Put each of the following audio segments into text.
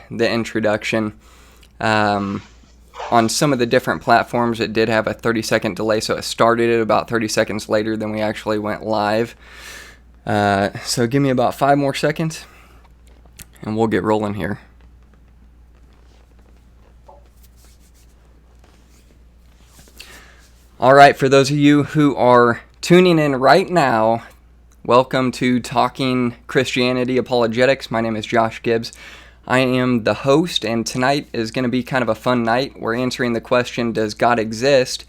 the introduction. On some of the different platforms, it did have a 30-second delay, so it started at about 30 seconds later than we actually went live. So give me about 5 more seconds, and we'll get rolling here. All right, for those of you who are tuning in right now, welcome to Talking Christianity Apologetics. My name is Josh Gibbs. I am the host, and tonight is going to be kind of a fun night. We're answering the question, does God exist?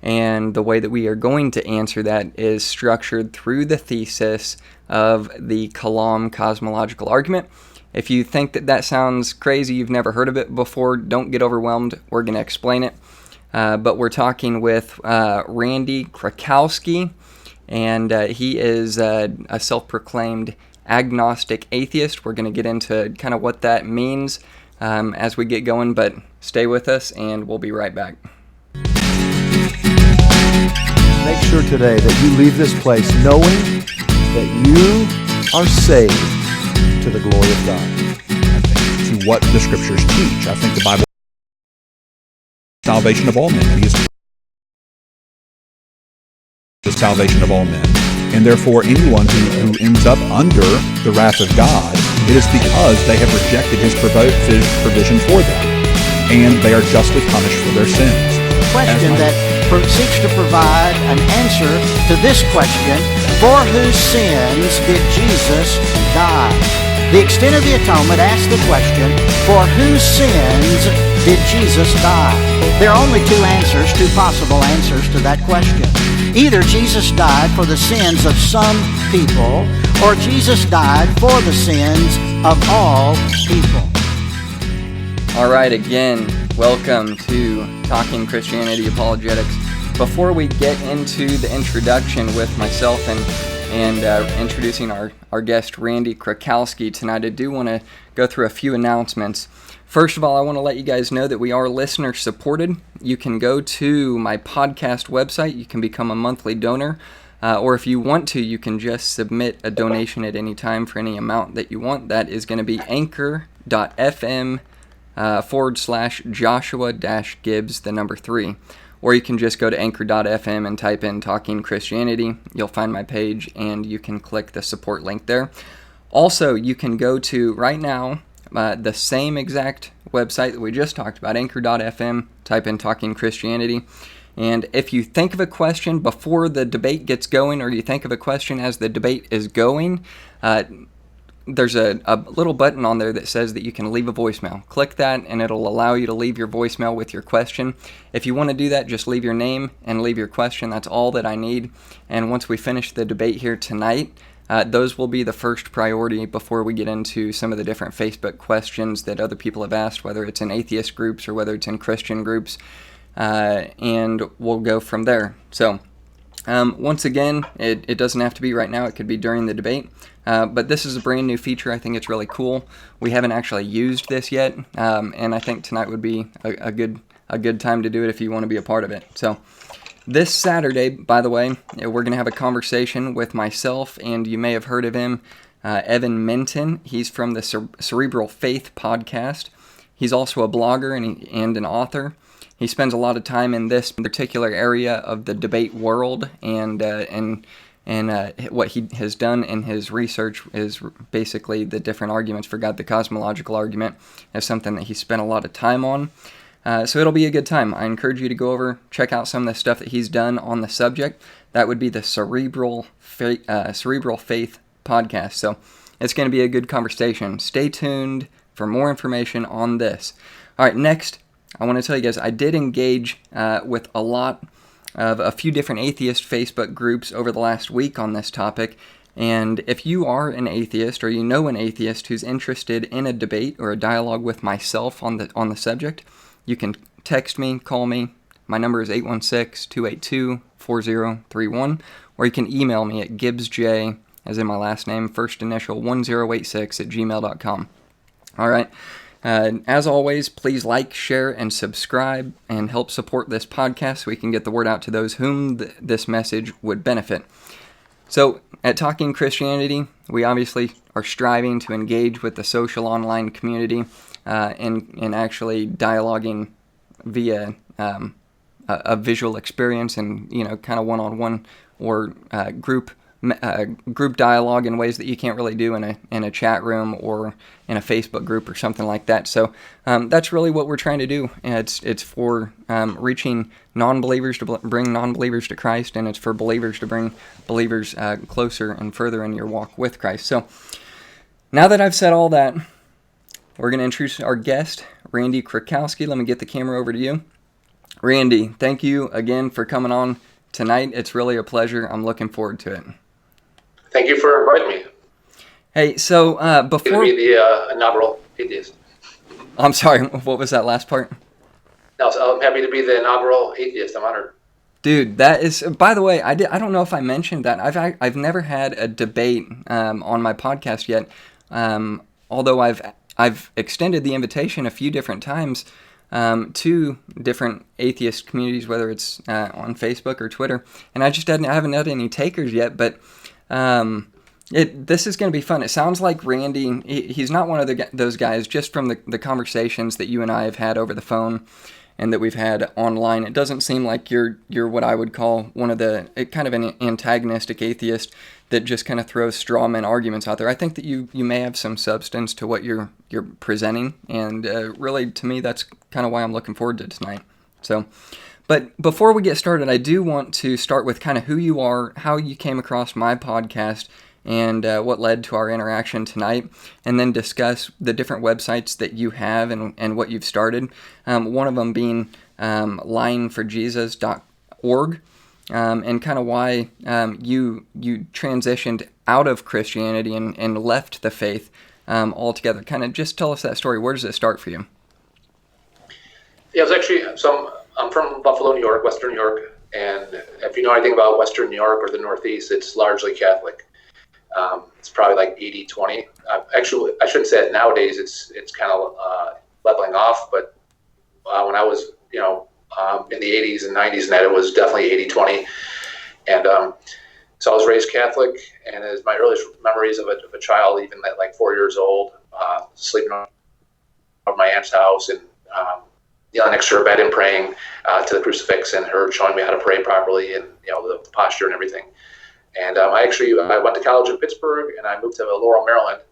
And the way that we are going to answer that is structured through the thesis of the Kalam Cosmological Argument. If you think that sounds crazy, you've never heard of it before, don't get overwhelmed. We're going to explain it. But we're talking with Randy Krakowski, and he is a self-proclaimed Agnostic Atheist. We're going to get into kind of what that means as we get going, but stay with us and we'll be right back. Make sure today that you leave this place knowing that you are saved to the glory of God. To what the scriptures teach. I think the Bible is salvation of all men. He is the salvation of all men. And therefore, anyone who ends up under the wrath of God, it is because they have rejected His provision for them, and they are justly punished for their sins. Question that seeks to provide an answer to this question: for whose sins did Jesus die? The extent of the atonement asks the question: for whose sins did Jesus die? There are only two possible answers to that question. Either Jesus died for the sins of some people, or Jesus died for the sins of all people. All right, again, welcome to Talking Christianity Apologetics. Before we get into the introduction with myself and introducing our guest, Randy Krakowski, tonight, I do want to go through a few announcements. First of all, I want to let you guys know that we are listener supported. You can go to my podcast website. You can become a monthly donor. Or if you want to, you can just submit a donation at any time for any amount that you want. That is going to be anchor.fm /Joshua-Gibbs, the number 3. Or you can just go to anchor.fm and type in Talking Christianity. You'll find my page, and you can click the support link there. Also, you can go to, right now, the same exact website that we just talked about, anchor.fm, type in Talking Christianity. And if you think of a question before the debate gets going, or you think of a question as the debate is going, there's a little button on there that says that you can leave a voicemail. Click that, and it'll allow you to leave your voicemail with your question. If you want to do that, just leave your name and leave your question. That's all that I need. And once we finish the debate here tonight, those will be the first priority before we get into some of the different Facebook questions that other people have asked, whether it's in atheist groups or whether it's in Christian groups, and we'll go from there. So, once again, it doesn't have to be right now. It could be during the debate, but this is a brand new feature. I think it's really cool. We haven't actually used this yet, and I think tonight would be a good time to do it if you want to be a part of it. So, this Saturday, by the way, we're going to have a conversation with myself, and you may have heard of him, Evan Minton. He's from the Cerebral Faith podcast. He's also a blogger and an author. He spends a lot of time in this particular area of the debate world, and what he has done in his research is basically the different arguments for God. The cosmological argument is something that he spent a lot of time on. So it'll be a good time. I encourage you to go over, check out some of the stuff that he's done on the subject. That would be the Cerebral Faith podcast. So it's going to be a good conversation. Stay tuned for more information on this. All right, next, I want to tell you guys, I did engage with a few different atheist Facebook groups over the last week on this topic. And if you are an atheist, or you know an atheist who's interested in a debate or a dialogue with myself on the subject, you can text me, call me. My number is 816-282-4031, or you can email me at gibbsj, as in my last name, first initial 1086 @gmail.com. All right. As always, please like, share, and subscribe, and help support this podcast so we can get the word out to those whom this message would benefit. So, at Talking Christianity, we obviously are striving to engage with the social online community and actually dialoguing via a visual experience, and kind of one-on-one or group dialogue in ways that you can't really do in a chat room or in a Facebook group or something like that. So that's really what we're trying to do. And it's for reaching non-believers to bring non-believers to Christ, and it's for believers to bring believers closer and further in your walk with Christ. So now that I've said all that, we're going to introduce our guest, Randy Krakowski. Let me get the camera over to you. Randy, thank you again for coming on tonight. It's really a pleasure. I'm looking forward to it. Thank you for inviting me. Hey, so before... To be the inaugural atheist. I'm sorry, what was that last part? No, so I'm happy to be the inaugural atheist. I'm honored. Dude, that is... By the way, I don't know if I mentioned that. I've never had a debate on my podcast yet, although I've extended the invitation a few different times to different atheist communities, whether it's on Facebook or Twitter, and I haven't had any takers yet, but this is going to be fun. It sounds like Randy, he's not one of those guys, just from the conversations that you and I have had over the phone and that we've had online. It doesn't seem like you're what I would call one of kind of an antagonistic atheist that just kind of throws straw man arguments out there. I think that you may have some substance to what you're presenting, and really, to me, that's kind of why I'm looking forward to tonight. So, but before we get started, I do want to start with kind of who you are, how you came across my podcast, and what led to our interaction tonight, and then discuss the different websites that you have and what you've started. One of them being lyingforjesus.org, and kind of why you transitioned out of Christianity and left the faith altogether. Kind of just tell us that story. Where does it start for you? Yeah, it was actually I'm from Buffalo, New York, Western New York, and if you know anything about Western New York or the Northeast, it's largely Catholic. It's probably like 80-20. Actually, I shouldn't say it nowadays. It's kind of leveling off, but when I was in the 80s and 90s, and that, it was definitely 80-20. And so I was raised Catholic, and as my earliest memories of a child, even at like 4 years old, sleeping over my aunt's house and kneeling next to her bed and praying to the crucifix, and her showing me how to pray properly, and the posture and everything. And I went to college in Pittsburgh, and I moved to Laurel, Maryland.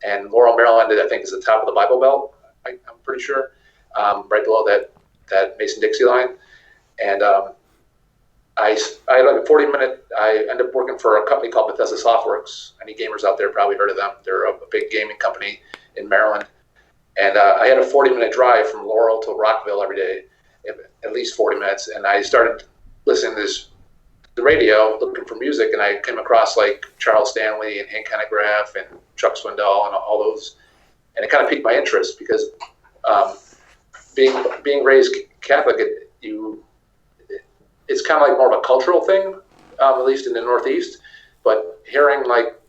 And Laurel, Maryland, I think, is the top of the Bible Belt. I'm pretty sure, right below that Mason-Dixie line. And I had like a 40-minute. I ended up working for a company called Bethesda Softworks. Any gamers out there probably heard of them. They're a big gaming company in Maryland. And I had a 40-minute drive from Laurel to Rockville every day, at least 40 minutes. And I started listening to the radio, looking for music, and I came across like Charles Stanley and Hank Hanegraaff and Chuck Swindoll and all those, and it kind of piqued my interest because being raised Catholic, it's kind of like more of a cultural thing, at least in the Northeast. But hearing like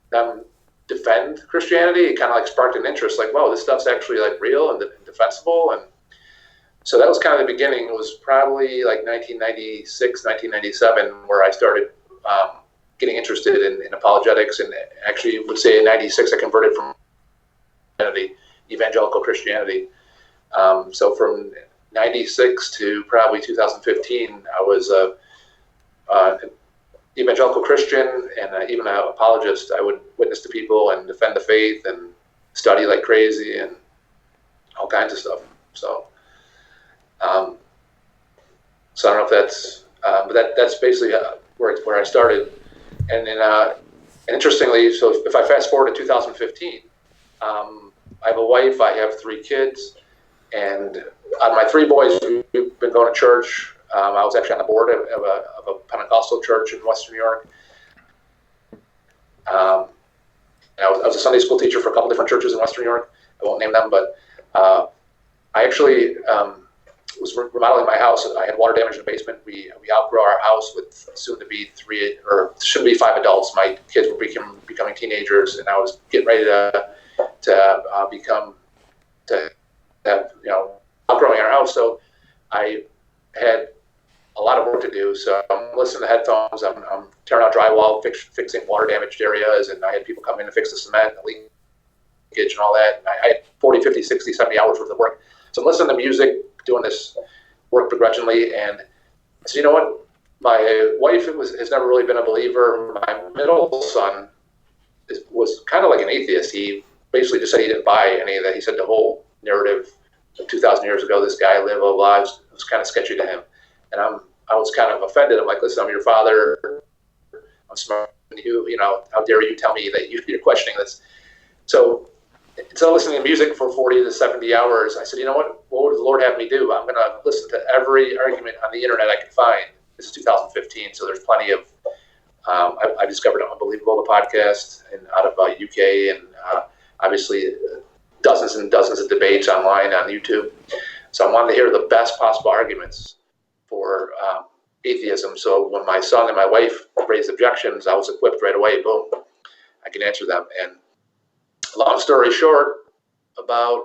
them defend Christianity, it kind of like sparked an interest. Like, whoa, this stuff's actually like real and defensible. And so that was kind of the beginning. It was probably like 1996, 1997, where I started getting interested in apologetics, and actually would say in 96 I converted from evangelical Christianity. So from 96 to probably 2015, I was an evangelical Christian and even an apologist. I would witness to people and defend the faith and study like crazy and all kinds of stuff. So I don't know if that's, but that's basically where I started. And then, interestingly, so if I fast forward to 2015, I have a wife, I have 3 kids, and my 3 boys who've been going to church. I was actually on the board of a Pentecostal church in Western New York. I was a Sunday school teacher for a couple different churches in Western New York. I won't name them, but I actually was remodeling my house. I had water damage in the basement. We outgrew our house with soon to be 5 adults. My kids were becoming teenagers, and I was getting ready to have outgrowing our house. So I had a lot of work to do. So I'm listening to headphones. I'm tearing out drywall, fixing water damaged areas, and I had people come in to fix the cement, linkage and all that. And I had 40, 50, 60, 70 hours worth of work. So I'm listening to music, doing this work begrudgingly. And so, you know what? My wife has never really been a believer. My middle son was kind of like an atheist. He basically just said he didn't buy any of that. He said the whole narrative of 2,000 years ago, this guy lived a life, was kind of sketchy to him. And I was kind of offended. I'm like, listen, I'm your father. I'm smart. You know, how dare you tell me that you're questioning this? So instead of listening to music for 40 to 70 hours, I said, you know what would the Lord have me do? I'm going to listen to every argument on the internet I can find. This is 2015, so there's plenty of, I discovered Unbelievable, the podcast, and out of UK, and obviously dozens and dozens of debates online on YouTube. So I wanted to hear the best possible arguments for atheism. So when my son and my wife raised objections, I was equipped right away. Boom, I can answer them. And long story short, about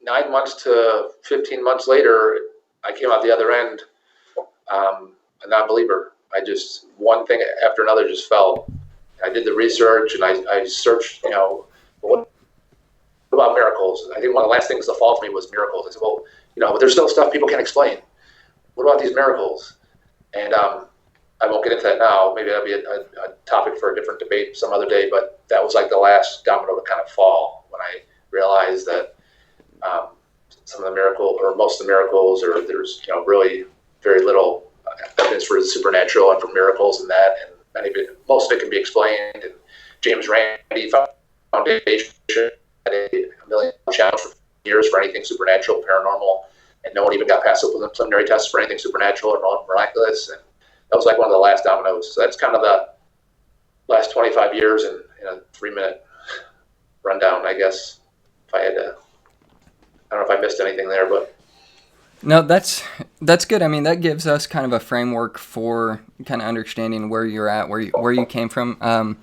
9 months to 15 months later, I came out the other end a non-believer. One thing after another just fell. I did the research and I searched, you know, what about miracles? I think one of the last things to fall for me was miracles. I said, well, you know, but there's still stuff people can't explain. What about these miracles? And I won't get into that now. Maybe that'll be a topic for a different debate some other day, but that was like the last domino to kind of fall when I realized that some of the miracles, or most of the miracles, or there's, you know, really very little evidence for the supernatural and for miracles and that, and most of it can be explained. And James Randi Foundation had a million challenge for years for anything supernatural, paranormal, and no one even got past the preliminary tests for anything supernatural or miraculous. And that was like one of the last dominoes. So that's kind of the last 25 years in a 3-minute rundown, I guess. If I had to, I don't know if I missed anything there, but. No, that's good. I mean, that gives us kind of a framework for kind of understanding where you're at, where you came from.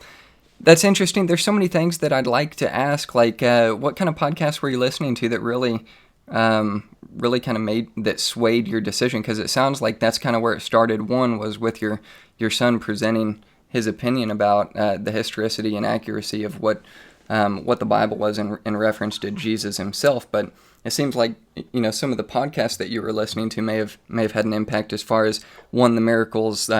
That's interesting. There's so many things that I'd like to ask, like what kind of podcasts were you listening to that really kind of that swayed your decision? Because it sounds like that's kind of where it started. One was with your son presenting his opinion about the historicity and accuracy of what the Bible was in reference to Jesus himself. But it seems like, you know, some of the podcasts that you were listening to may have had an impact as far as, one, the miracles,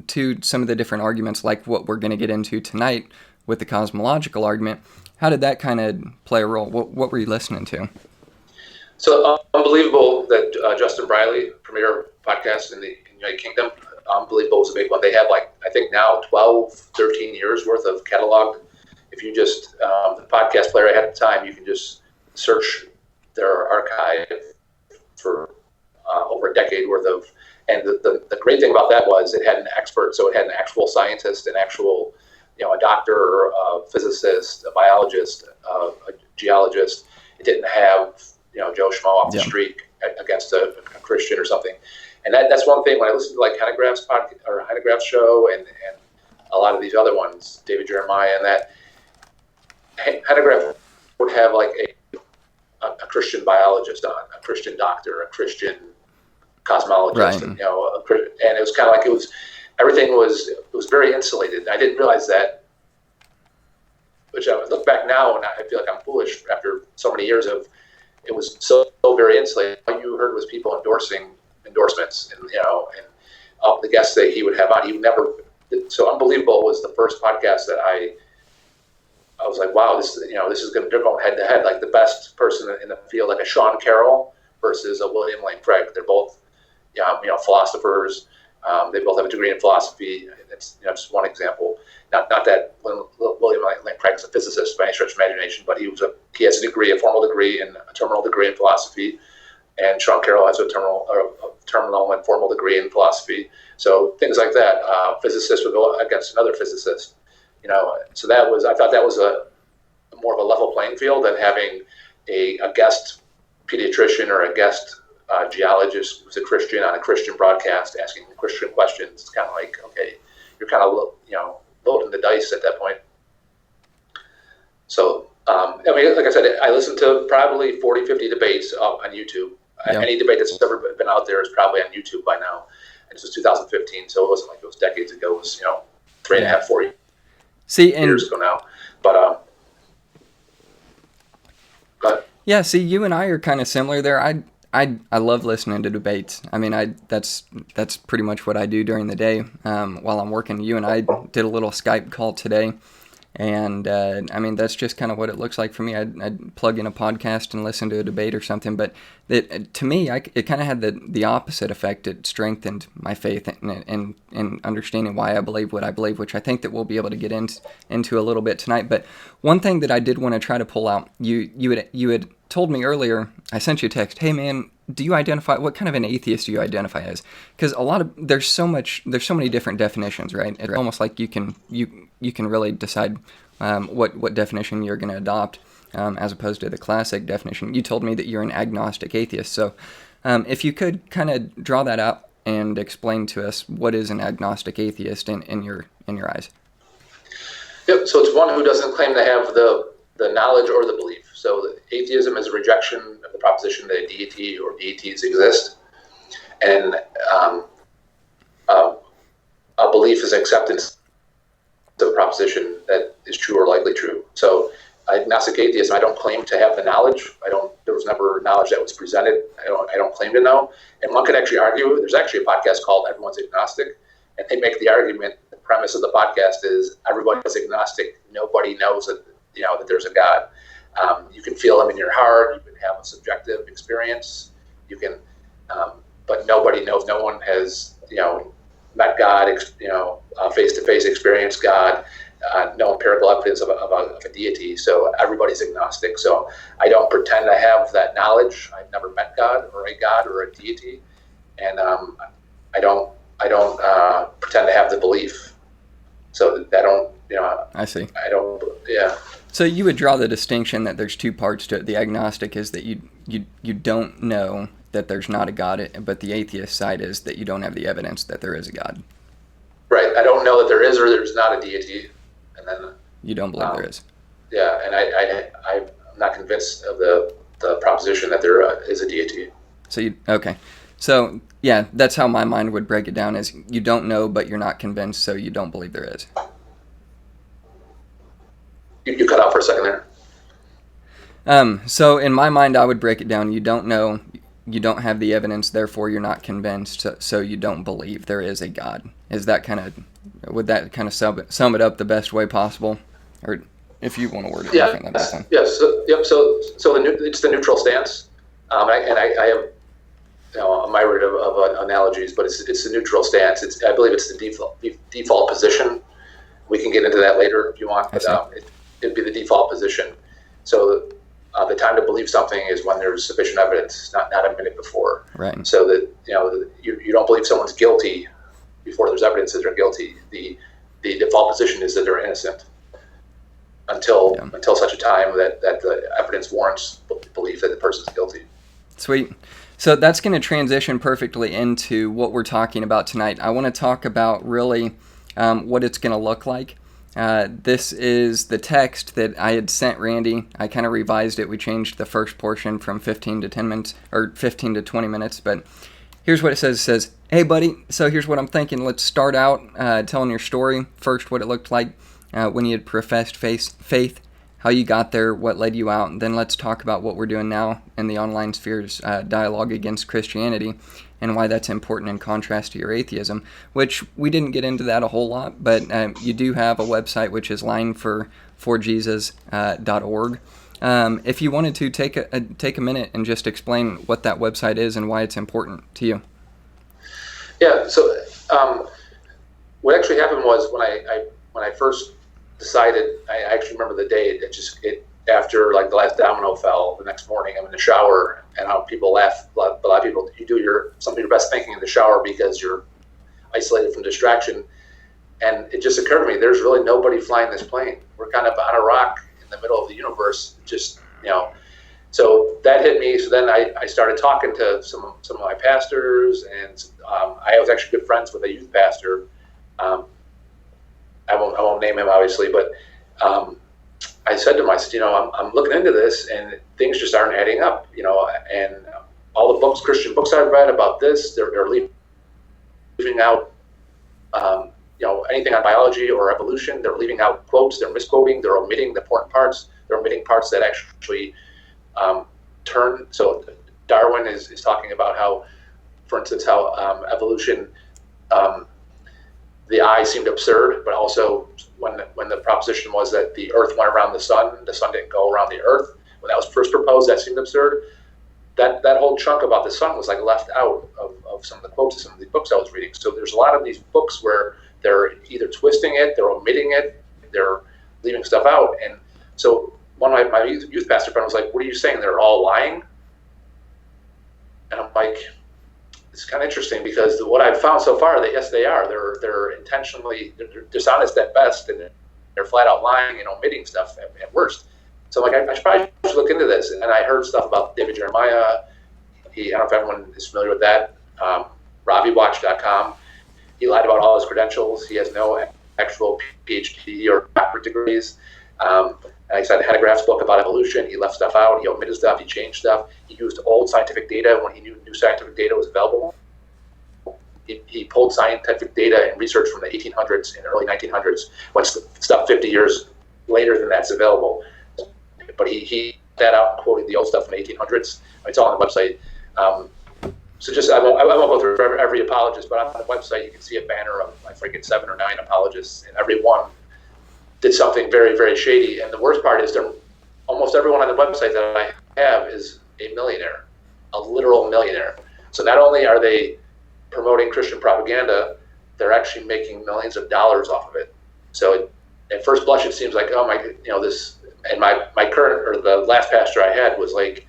two, some of the different arguments like what we're going to get into tonight with the cosmological argument. How did that kind of play a role? What were you listening to? So Unbelievable, that Justin Briley, premier podcast in the United Kingdom, Unbelievable was a big one. They have, like, I think now 12, 13 years worth of catalog. If you just, the podcast player I had at the time, you can just search their archive for over a decade worth of, and the great thing about that was it had an expert, so it had an actual scientist, an actual, you know, a doctor, a physicist, a biologist, a geologist. It didn't have, you know, Joe Schmo off the street against a Christian or something. And that's one thing when I listen to like Hanegraaff's podcast or Hanegraaff's show and a lot of these other ones, David Jeremiah, and that Hanegraaff would have like a Christian biologist on, a Christian doctor, a Christian cosmologist, right. And, you know, and it was kind of like everything was very insulated. I didn't realize that, which I look back now and I feel like I'm foolish after so many years of. It was so very insulated. All you heard was people endorsements, and, you know, and the guests that he would have on. He would never. So Unbelievable was the first podcast that I was like, wow, this is going. They're going head to head, like the best person in the field, like a Sean Carroll versus a William Lane Craig. They're both, you know, philosophers. They both have a degree in philosophy. It's, you know, just one example. Not that William Lane Craig is a physicist by any stretch of imagination, but he has a formal degree and a terminal degree in philosophy, and Sean Carroll has a terminal and formal degree in philosophy. So things like that. Physicists would go against another physicist, you know. So I thought that was a more of a level playing field than having a guest pediatrician or a guest geologist who's a Christian on a Christian broadcast asking Christian questions. It's kind of like, okay, you're kind of, you know, loading the dice at that point. So, I mean, like I said, I listened to probably 40, 50 debates on YouTube. Yeah. Any debate that's ever been out there is probably on YouTube by now. And this was 2015, so it wasn't like it was decades ago. It was, you know, 3.5, 4 years ago now. But But Yeah, see, you and I are kind of similar there. I love listening to debates. I mean, that's pretty much what I do during the day while I'm working. You and I did a little Skype call today, and I mean, that's just kind of what it looks like for me. I'd plug in a podcast and listen to a debate or something, but to me, it kind of had the opposite effect. It strengthened my faith and understanding why I believe what I believe, which I think that we'll be able to get into a little bit tonight. But one thing that I did want to try to pull out, you had told me earlier, I sent you a text, hey man, do you identify, what kind of an atheist do you identify as? Because there's so many different definitions, right? It's almost like you can really decide what definition you're going to adopt as opposed to the classic definition. You told me that you're an agnostic atheist, so if you could kind of draw that out and explain to us what is an agnostic atheist in your eyes. Yep. So it's one who doesn't claim to have the knowledge or the belief. So atheism is a rejection of the proposition that a deity or deities exist, and a belief is acceptance of a proposition that is true or likely true. So agnostic atheism, I don't claim to have the knowledge. There was never knowledge that was presented. I don't claim to know. And one could actually argue, there's actually a podcast called Everyone's Agnostic, and they make the argument, the premise of the podcast is everybody's agnostic. Nobody knows that there's a God. You can feel him in your heart. You can have a subjective experience. You can, but nobody knows. No one has, met God. Face-to-face experienced God. No empirical evidence of a deity. So everybody's agnostic. So I don't pretend I have that knowledge. I've never met God or a deity, and I don't pretend to have the belief. So I don't. I see. I don't. Yeah. So you would draw the distinction that there's two parts to it. The agnostic is that you don't know that there's not a God, but the atheist side is that you don't have the evidence that there is a God. Right. I don't know that there is or there's not a deity, and then you don't believe there is. Yeah, and I'm not convinced of the proposition that there is a deity. Okay. So yeah, that's how my mind would break it down: is you don't know, but you're not convinced, so you don't believe there is. You cut out for a second there. So in my mind, I would break it down. You don't know, you don't have the evidence, therefore you're not convinced, so you don't believe there is a God. Would that kind of sum it up the best way possible? Or if you want to word it differently, that's fine. Yes. So it's the neutral stance. I have a myriad of analogies, but it's the neutral stance. I believe it's the default position. We can get into that later if you want, but it'd be the default position. So the time to believe something is when there's sufficient evidence, not a minute before. Right. So that you don't believe someone's guilty before there's evidence that they're guilty. The default position is that they're innocent until such a time that the evidence warrants belief that the person's guilty. Sweet. So that's going to transition perfectly into what we're talking about tonight. I want to talk about really what it's going to look like. This is the text that I had sent Randy. I kind of revised it. We changed the first portion from 15 to 10 minutes, or 15 to 20 minutes, but here's what it says. It says, hey buddy, so here's what I'm thinking. Let's start out telling your story. First, what it looked like when you had professed faith, how you got there, what led you out, and then let's talk about what we're doing now in the online sphere's dialogue against Christianity, and why that's important in contrast to your atheism, which we didn't get into that a whole lot, but you do have a website, which is lineforjesus.org. If you wanted to take a minute and just explain what that website is and why it's important to you. Yeah, so what actually happened was when I first decided, I actually remember the day, after like the last domino fell, the next morning I'm in the shower, and how people laugh. A lot of people, you do some of your best thinking in the shower because you're isolated from distraction. And it just occurred to me, there's really nobody flying this plane. We're kind of on a rock in the middle of the universe, So that hit me. So then I started talking to some of my pastors, and I was actually good friends with a youth pastor. I won't name him obviously, but I said to him, I'm looking into this, and things just aren't adding up, and all the Christian books I've read about this, they're leaving out, anything on biology or evolution. They're leaving out quotes, they're misquoting, they're omitting the important parts, they're omitting parts that actually turn. So Darwin is talking about how, for instance, how evolution, the eye seemed absurd, but also when the proposition was that the Earth went around the sun didn't go around the Earth. When that was first proposed, that seemed absurd. That whole chunk about the sun was like left out of some of the quotes of some of the books I was reading. So there's a lot of these books where they're either twisting it, they're omitting it, they're leaving stuff out. And so one of my youth pastor friend was like, "What are you saying? They're all lying?" And I'm like, it's kind of interesting because what I've found so far, that yes, they are. They're intentionally they're dishonest at best, and they're flat out lying and omitting stuff at worst. So I'm like, I should probably look into this. And I heard stuff about David Jeremiah. I don't know if everyone is familiar with that. RaviWatch.com. He lied about all his credentials. He has no actual PhD or doctorate degrees. And I said, Hadegraff's book about evolution. He left stuff out. He omitted stuff. He changed stuff. He used old scientific data when he knew new scientific data was available. He pulled scientific data and research from the 1800s and early 1900s when stuff 50 years later than that's available. But he that out and quoted the old stuff from the 1800s. It's all on the website. So just I won't go through every apologist, but on the website you can see a banner of I forget 7 or 9 apologists, and every one did something very, very shady. And the worst part is almost everyone on the website that I have is a millionaire, a literal millionaire. So not only are they promoting Christian propaganda, they're actually making millions of dollars off of it. So at first blush, it seems like, oh my, this. And my current, or the last pastor I had, was like,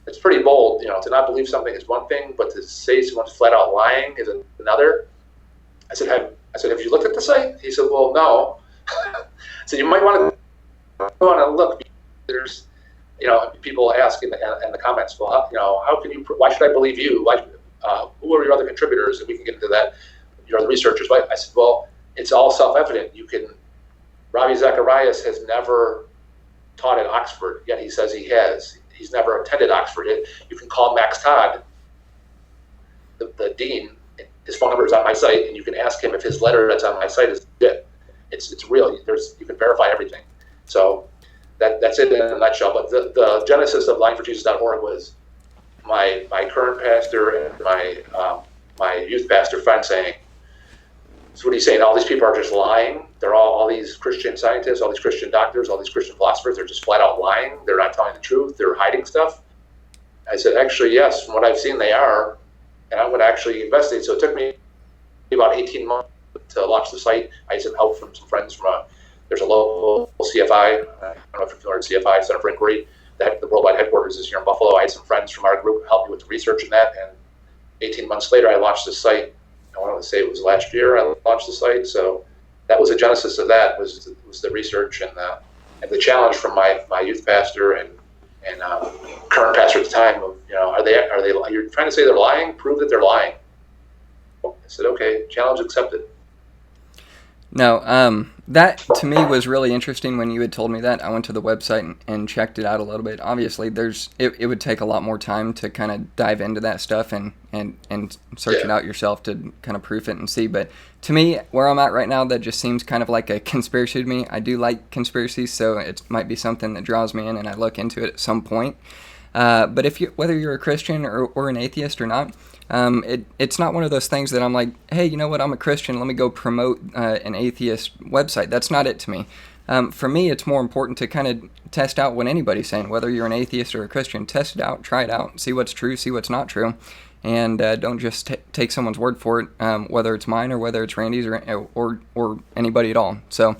it's pretty bold, to not believe something is one thing, but to say someone's flat out lying is another. I said, have you looked at the site? He said, well, no. So you might want to look. There's, people ask in the comments, well, how can you? Why should I believe you? Who are your other contributors? And we can get into that. You're the researchers. I said, well, it's all self-evident. Ravi Zacharias has never taught at Oxford, yet he says he has. He's never attended Oxford. You can call Max Todd, the dean. His phone number is on my site, and you can ask him if his letter that's on my site is legit. It's real. You can verify everything. So that's it in a nutshell. But the genesis of lyingforjesus.org was my current pastor and my youth pastor friend saying, so what are you saying? All these people are just lying? They're all these Christian scientists, all these Christian doctors, all these Christian philosophers, they're just flat out lying? They're not telling the truth? They're hiding stuff? I said, actually, yes. From what I've seen, they are. And I'm going to actually investigate. So it took me about 18 months to launch the site. I had some help from some friends from there's a local CFI. I don't know if you're familiar with CFI, Center for Inquiry. The worldwide headquarters is here in Buffalo. I had some friends from our group help me with the research in that. And 18 months later, I launched the site. I want to say it was last year I launched the site. So that was the genesis of that, was the research and the challenge from my youth pastor and current pastor at the time of, are they you're trying to say they're lying? Prove that they're lying. I said, okay, challenge accepted. No, that to me was really interesting when you had told me that. I went to the website and checked it out a little bit. Obviously, it would take a lot more time to kind of dive into that stuff and search it out yourself to kind of proof it and see. But to me, where I'm at right now, that just seems kind of like a conspiracy to me. I do like conspiracies, so it might be something that draws me in, and I look into it at some point. But whether you're a Christian or an atheist or not, it's not one of those things that I'm like, hey, you know what, I'm a Christian, let me go promote an atheist website. That's not it to me. For me, it's more important to kind of test out what anybody's saying, whether you're an atheist or a Christian. Test it out, try it out, see what's true, see what's not true, and don't just take someone's word for it, whether it's mine or whether it's Randy's or anybody at all. So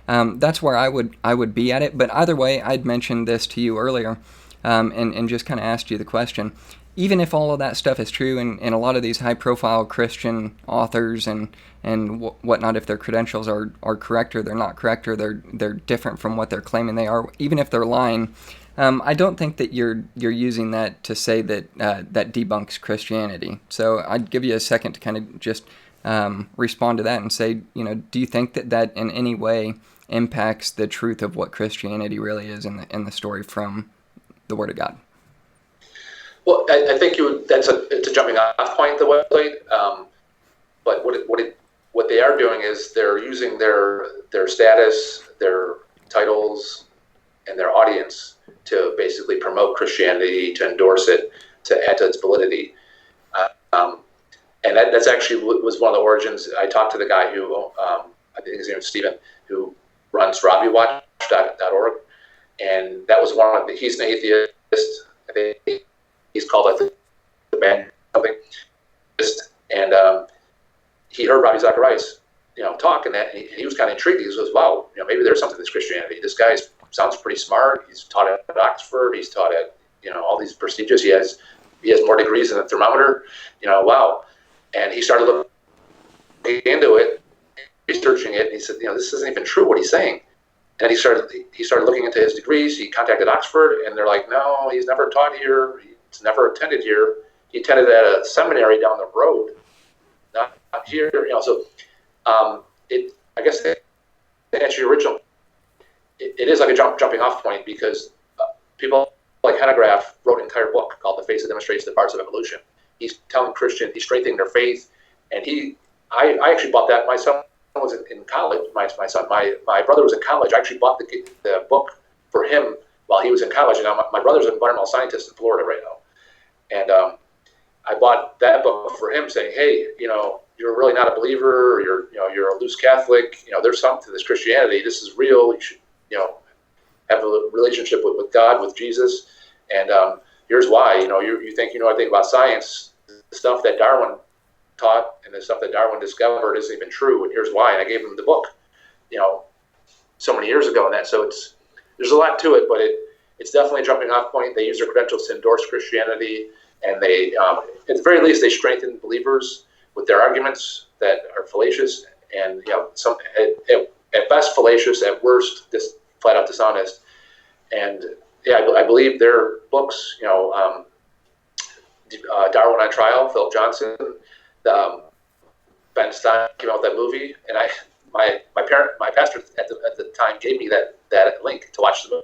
that's where I would be at it. But either way, I'd mentioned this to you earlier, and just kind of asked you the question. Even if all of that stuff is true, and a lot of these high-profile Christian authors and whatnot, if their credentials are correct or they're not correct or they're different from what they're claiming they are, even if they're lying, I don't think that you're using that to say that that debunks Christianity. So I'd give you a second to kind of just respond to that and say, do you think that in any way impacts the truth of what Christianity really is in the story from the Word of God? Well, I think it's a jumping off point, the website. But what they are doing is they're using their status, their titles, and their audience to basically promote Christianity, to endorse it, to add to its validity. And that's actually was one of the origins. I talked to the guy who, I think his name is Stephen, who runs RobbieWatch.org, and that was one of the, he's an atheist. I think he's called the band something. And he heard Ravi Zacharias, talk, and he was kind of intrigued. He goes, "Wow, maybe there's something to this Christianity. This guy sounds pretty smart. He's taught at Oxford. He's taught at all these prestigious. He has more degrees than a thermometer. Wow." And he started looking into it, researching it, and he said, "This isn't even true what he's saying." And he started looking into his degrees. He contacted Oxford, and they're like, "No, he's never taught here. He's never attended here. He attended at a seminary down the road, not here." So I guess to answer your original, it is like a jumping off point, because people like Hanegraaff wrote an entire book called "The Face That Demonstrates the Parts of Evolution." He's telling Christians, he's strengthening their faith, and I actually bought that. My son was in college. My brother was in college. I actually bought the book for him while he was in college. And my brother's an environmental scientist in Florida right now, and I bought that book for him, saying, "Hey, you're really not a believer. You're a loose Catholic. There's something to this Christianity. This is real. You should, have a relationship with God, with Jesus. And here's why. You think you know anything about science. The stuff that Darwin taught and the stuff that Darwin discovered isn't even true. And here's why." And I gave him the book, so many years ago. And that, so there's a lot to it, but it's definitely a jumping off point. They use their credentials to endorse Christianity, and they, at the very least, they strengthen believers with their arguments that are fallacious, and some at best fallacious, at worst just flat out dishonest. And I believe their books, Darwin on Trial, Philip Johnson, Ben Stein came out with that movie, and my pastor at the time gave me that link to watch the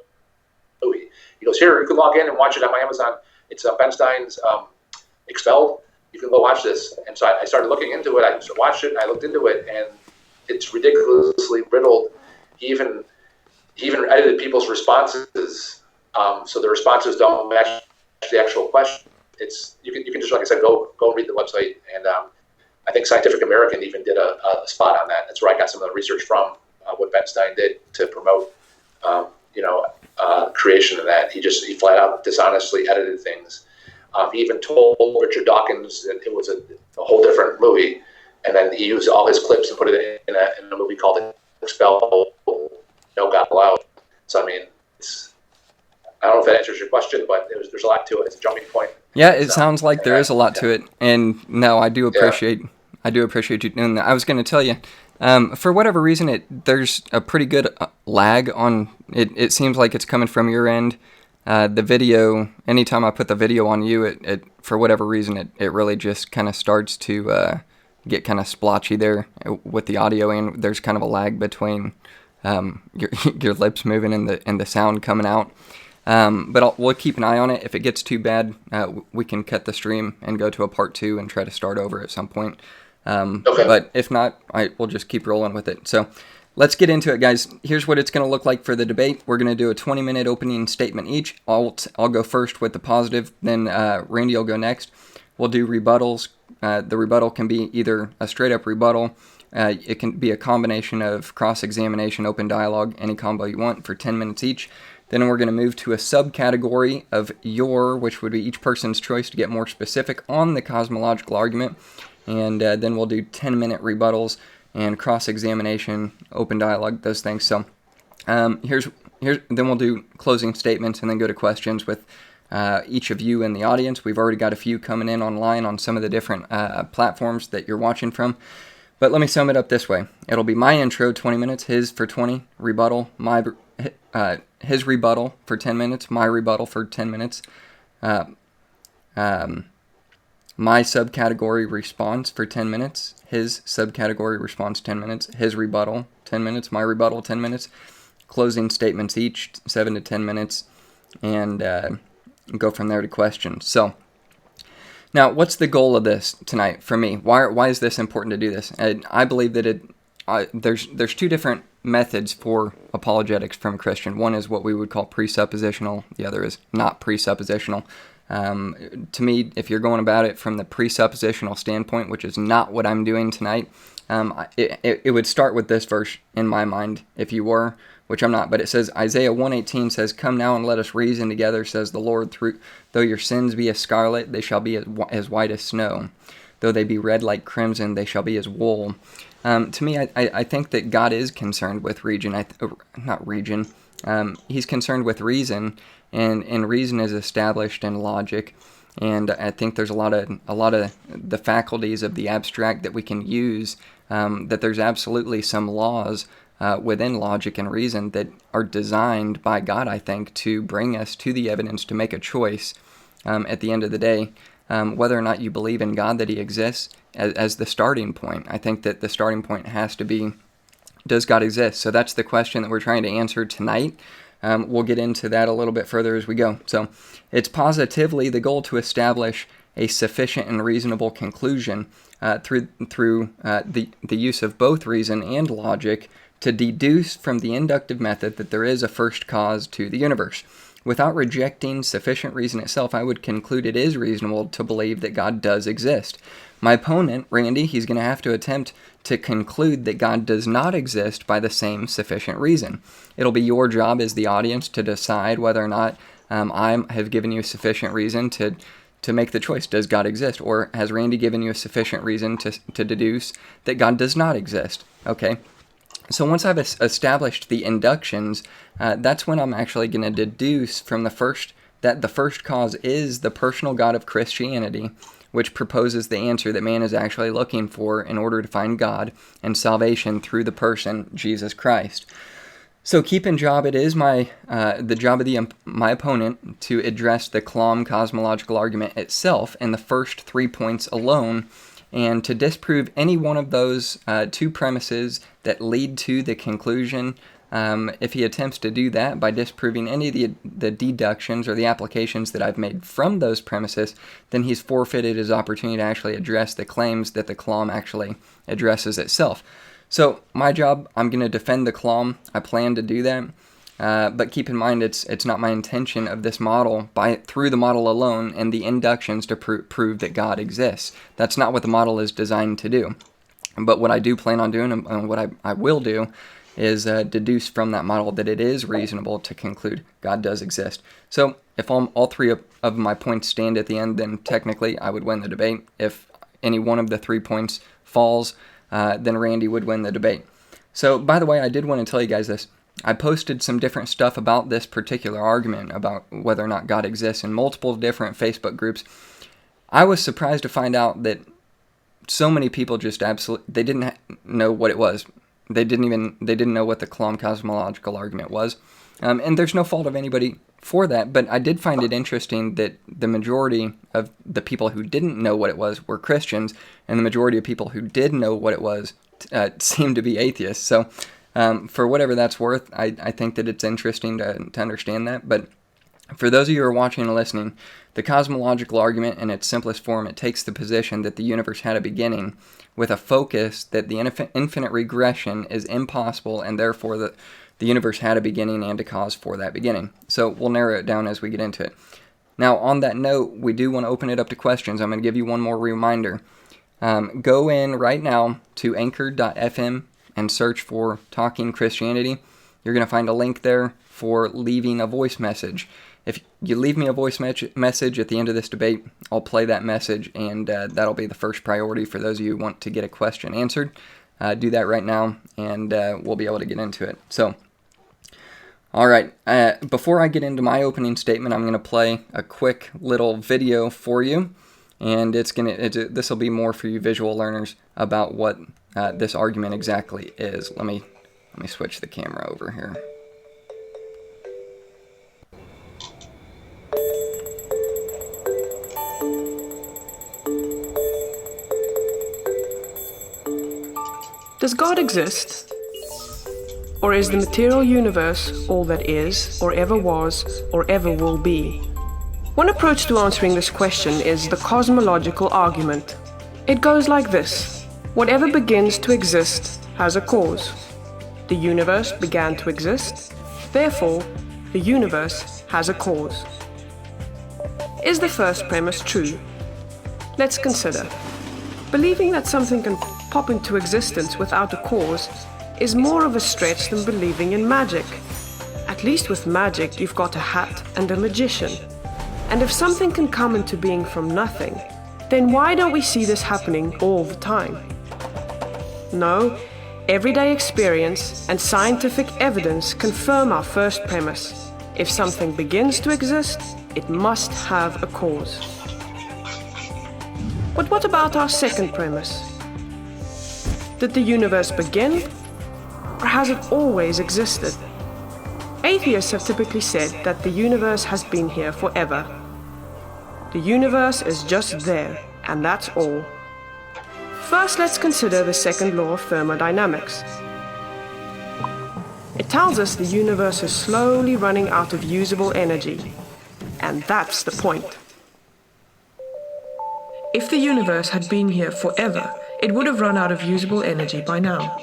movie. He goes, "Here, you can log in and watch it on my Amazon. It's Ben Stein's Expelled. You can go watch this." And so I started looking into it. I watched it, and I looked into it, and it's ridiculously riddled. He even edited people's responses, so the responses don't match the actual question. You can just, like I said, go read the website, and I think Scientific American even did a spot on that. That's where I got some of the research from, what Ben Stein did to promote creation of that. He flat out dishonestly edited things. He even told Richard Dawkins that it was a whole different movie, and then he used all his clips and put it in a movie called Expelled, No God Allowed. So I mean, I don't know if that answers your question, but there's a lot to it. It's a jumping point. Yeah, it sounds like there is a lot to it, and no, I do appreciate you doing that. I was going to tell you, for whatever reason, there's a pretty good lag on it. It seems like it's coming from your end. The video, anytime I put the video on you, it for whatever reason, it really just kind of starts to get kind of splotchy there with the audio, and there's kind of a lag between your lips moving and the sound coming out. But we'll keep an eye on it. If it gets too bad, we can cut the stream and go to a part 2 and try to start over at some point. Okay. But if not, we'll just keep rolling with it. So let's get into it, guys. Here's what it's going to look like for the debate. We're going to do a 20-minute opening statement each. I'll go first with the positive, then Randy will go next. We'll do rebuttals. The rebuttal can be either a straight-up rebuttal. It can be a combination of cross-examination, open dialogue, any combo you want for 10 minutes each. Then we're going to move to a subcategory of which would be each person's choice to get more specific on the cosmological argument. And then we'll do 10-minute rebuttals and cross-examination, open dialogue, those things. So then we'll do closing statements and then go to questions with each of you in the audience. We've already got a few coming in online on some of the different platforms that you're watching from. But let me sum it up this way. It'll be my intro, 20 minutes, his for 20, rebuttal, his rebuttal for 10 minutes, my rebuttal for 10 minutes, my subcategory response for 10 minutes, his subcategory response 10 minutes, his rebuttal 10 minutes, my rebuttal 10 minutes, closing statements each 7 to 10 minutes, and go from there to questions. So now, what's the goal of this tonight for me? Why is this important to do this? I believe that there's two different methods for apologetics from a Christian. One is what we would call presuppositional. The other is not presuppositional. To me, if you're going about it from the presuppositional standpoint, which is not what I'm doing tonight, it would start with this verse in my mind, if you were, which I'm not. But it says, Isaiah 1:18 says, "Come now and let us reason together, says the Lord. Though your sins be as scarlet, they shall be as white as snow. Though they be red like crimson, they shall be as wool." To me, I think that God is concerned with He's concerned with reason, and reason is established in logic. And I think there's a lot of the faculties of the abstract that we can use. That there's absolutely some laws within logic and reason that are designed by God, I think, to bring us to the evidence to make a choice at the end of the day. Whether or not you believe in God, that He exists, as the starting point. I think that the starting point has to be, does God exist? So that's the question that we're trying to answer tonight. We'll get into that a little bit further as we go. So it's positively the goal to establish a sufficient and reasonable conclusion through the use of both reason and logic to deduce from the inductive method that there is a first cause to the universe. Without rejecting sufficient reason itself, I would conclude it is reasonable to believe that God does exist. My opponent, Randy, he's going to have to attempt to conclude that God does not exist by the same sufficient reason. It'll be your job as the audience to decide whether or not I have given you sufficient reason to make the choice. Does God exist? Or has Randy given you a sufficient reason to deduce that God does not exist? Okay. So once I've established the inductions, that's when I'm actually going to deduce from that the first cause is the personal God of Christianity, which proposes the answer that man is actually looking for in order to find God and salvation through the person Jesus Christ. So keep in job, it is the job of my opponent to address the Kalam Cosmological Argument itself in the first 3 points alone, and to disprove any one of those two premises that lead to the conclusion. If he attempts to do that by disproving any of the deductions or the applications that I've made from those premises, then he's forfeited his opportunity to actually address the claims that the Kalam actually addresses itself. So my job, I'm going to defend the Kalam. I plan to do that. But keep in mind, it's not my intention of this model, through the model alone and the inductions, to prove that God exists. That's not what the model is designed to do. But what I do plan on doing, and what I will do, is deduce from that model that it is reasonable to conclude God does exist. So if all three of my points stand at the end, then technically I would win the debate. If any one of the 3 points falls, then Randy would win the debate. So, by the way, I did want to tell you guys this. I posted some different stuff about this particular argument, about whether or not God exists, in multiple different Facebook groups. I was surprised to find out that so many people just they didn't know what it was. They didn't know what the Kalam Cosmological Argument was. And there's no fault of anybody for that, but I did find it interesting that the majority of the people who didn't know what it was were Christians, and the majority of people who did know what it was seemed to be atheists. So for whatever that's worth, I think that it's interesting to understand that. But for those of you who are watching and listening, the cosmological argument in its simplest form, it takes the position that the universe had a beginning, with a focus that the infinite regression is impossible, and therefore the universe had a beginning and a cause for that beginning. So we'll narrow it down as we get into it. Now, on that note, we do want to open it up to questions. I'm going to give you one more reminder. Go in right now to anchor.fm and search for Talking Christianity. You're going to find a link there for leaving a voice message. If you leave me a voice message at the end of this debate, I'll play that message, and that'll be the first priority for those of you who want to get a question answered. Do that right now, and we'll be able to get into it. So, all right, before I get into my opening statement, I'm going to play a quick little video for you, and this will be more for you visual learners about what this argument exactly is. Let me switch the camera over here. Does God exist? Or is the material universe all that is, or ever was, or ever will be? One approach to answering this question is the cosmological argument. It goes like this: whatever begins to exist has a cause. The universe began to exist, therefore, the universe has a cause. Is the first premise true? Let's consider. Believing that something can pop into existence without a cause is more of a stretch than believing in magic. At least with magic, you've got a hat and a magician. And if something can come into being from nothing, then why don't we see this happening all the time? No, everyday experience and scientific evidence confirm our first premise. If something begins to exist, it must have a cause. But what about our second premise? Did the universe begin, or has it always existed? Atheists have typically said that the universe has been here forever. The universe is just there, and that's all. First, let's consider the second law of thermodynamics. It tells us the universe is slowly running out of usable energy, and that's the point. If the universe had been here forever, it would have run out of usable energy by now.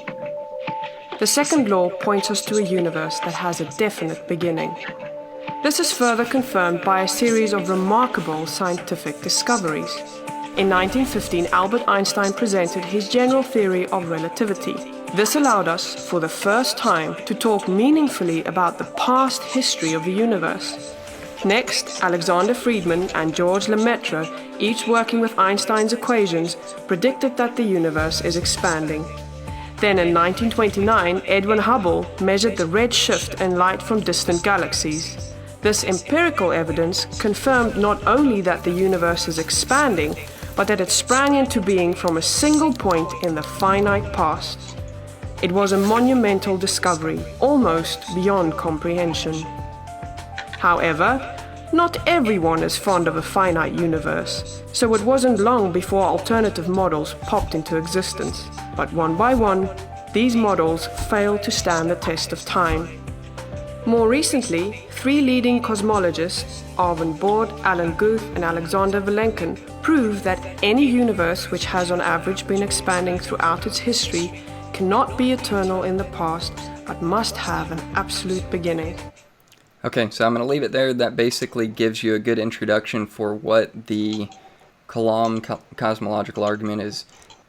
The second law points us to a universe that has a definite beginning. This is further confirmed by a series of remarkable scientific discoveries. In 1915, Albert Einstein presented his general theory of relativity. This allowed us, for the first time, to talk meaningfully about the past history of the universe. Next, Alexander Friedmann and George Lemaitre, each working with Einstein's equations, predicted that the universe is expanding. Then in 1929, Edwin Hubble measured the red shift in light from distant galaxies. This empirical evidence confirmed not only that the universe is expanding, but that it sprang into being from a single point in the finite past. It was a monumental discovery, almost beyond comprehension. However, not everyone is fond of a finite universe, so it wasn't long before alternative models popped into existence. But one by one, these models failed to stand the test of time. More recently, 3 leading cosmologists, Arvin Bord, Alan Guth, and Alexander Vilenkin, prove that any universe which has on average been expanding throughout its history cannot be eternal in the past, but must have an absolute beginning. Okay, so I'm going to leave it there. That basically gives you a good introduction for what the Kalam Cosmological Argument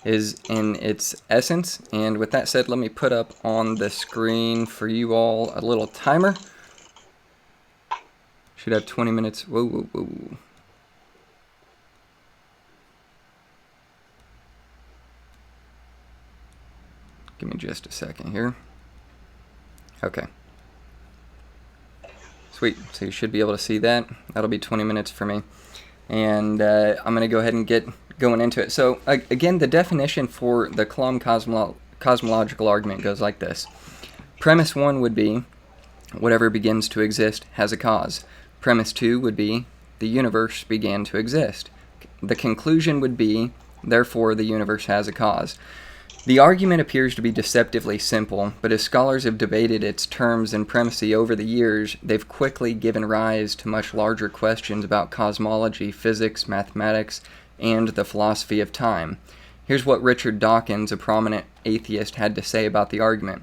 is in its essence. And with that said, let me put up on the screen for you all a little timer. Should have 20 minutes. Whoa, whoa, whoa. Give me just a second here. Okay. Sweet, so you should be able to see that. That'll be 20 minutes for me. And I'm going to go ahead and get going into it. So again, the definition for the Kalam Cosmological Argument goes like this. Premise 1 would be, whatever begins to exist has a cause. Premise 2 would be, the universe began to exist. The conclusion would be, therefore the universe has a cause. The argument appears to be deceptively simple, but as scholars have debated its terms and premise over the years, they've quickly given rise to much larger questions about cosmology, physics, mathematics, and the philosophy of time. Here's what Richard Dawkins, a prominent atheist, had to say about the argument.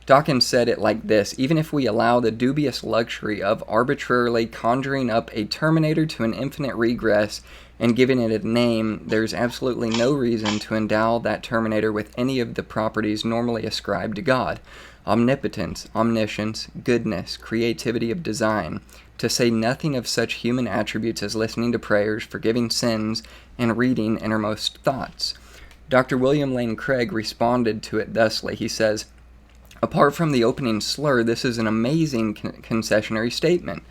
Dawkins said it like this: even if we allow the dubious luxury of arbitrarily conjuring up a terminator to an infinite regress and giving it a name, there's absolutely no reason to endow that terminator with any of the properties normally ascribed to God: omnipotence, omniscience, goodness, creativity of design, to say nothing of such human attributes as listening to prayers, forgiving sins, and reading innermost thoughts. Dr. William Lane Craig responded to it thusly. He says, apart from the opening slur, this is an amazing concessionary statement.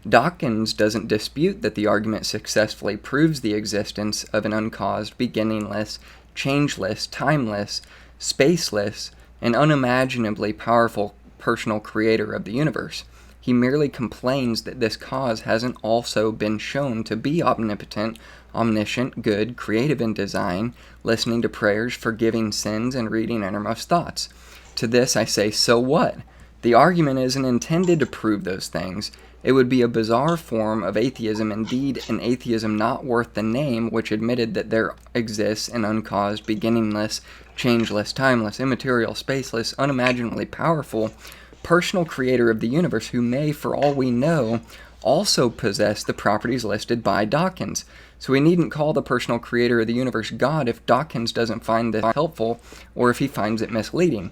Dawkins doesn't dispute that the argument successfully proves the existence of an uncaused, beginningless, changeless, timeless, spaceless, and unimaginably powerful personal creator of the universe. He merely complains that this cause hasn't also been shown to be omnipotent, omniscient, good, creative in design, listening to prayers, forgiving sins, and reading innermost thoughts. To this I say, so what? The argument isn't intended to prove those things. It would be a bizarre form of atheism, indeed an atheism not worth the name, which admitted that there exists an uncaused, beginningless, changeless, timeless, immaterial, spaceless, unimaginably powerful, personal creator of the universe who may, for all we know, also possess the properties listed by Dawkins. So we needn't call the personal creator of the universe God if Dawkins doesn't find this helpful or if he finds it misleading.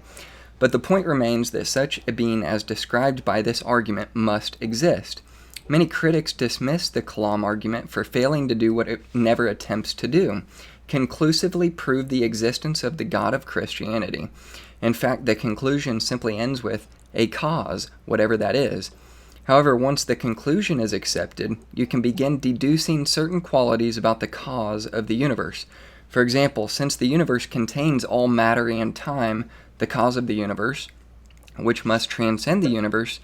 But the point remains that such a being as described by this argument must exist. Many critics dismiss the Kalam argument for failing to do what it never attempts to do, conclusively prove the existence of the God of Christianity. In fact, the conclusion simply ends with a cause, whatever that is. However, once the conclusion is accepted, you can begin deducing certain qualities about the cause of the universe. For example, since the universe contains all matter and time, the cause of the universe, which must transcend the universe,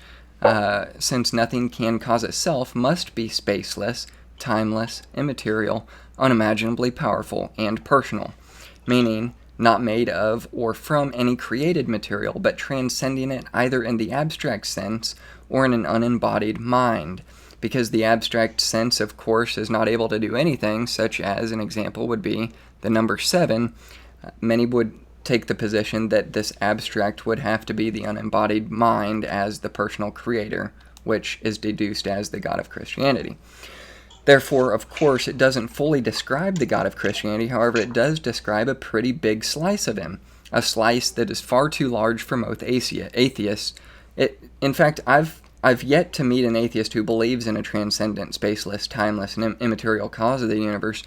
since nothing can cause itself, must be spaceless, timeless, immaterial, unimaginably powerful, and personal, meaning not made of or from any created material, but transcending it either in the abstract sense or in an unembodied mind. Because the abstract sense, of course, is not able to do anything, such as an example would be the number 7, many would take the position that this abstract would have to be the unembodied mind as the personal creator, which is deduced as the God of Christianity. Therefore, of course, it doesn't fully describe the God of Christianity. However, it does describe a pretty big slice of him, a slice that is far too large for most atheists. In fact, I've yet to meet an atheist who believes in a transcendent, spaceless, timeless, and immaterial cause of the universe,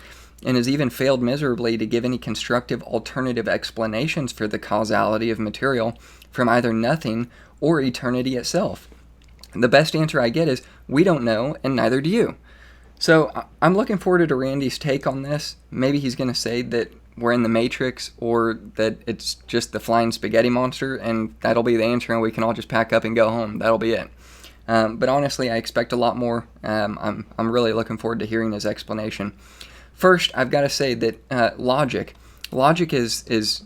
and has even failed miserably to give any constructive alternative explanations for the causality of material from either nothing or eternity itself. The best answer I get is, we don't know, and neither do you. So I'm looking forward to Randy's take on this. Maybe he's going to say that we're in the Matrix, or that it's just the flying spaghetti monster, and that'll be the answer, and we can all just pack up and go home. That'll be it. But honestly, I expect a lot more. I'm really looking forward to hearing his explanation. First, I've got to say that logic is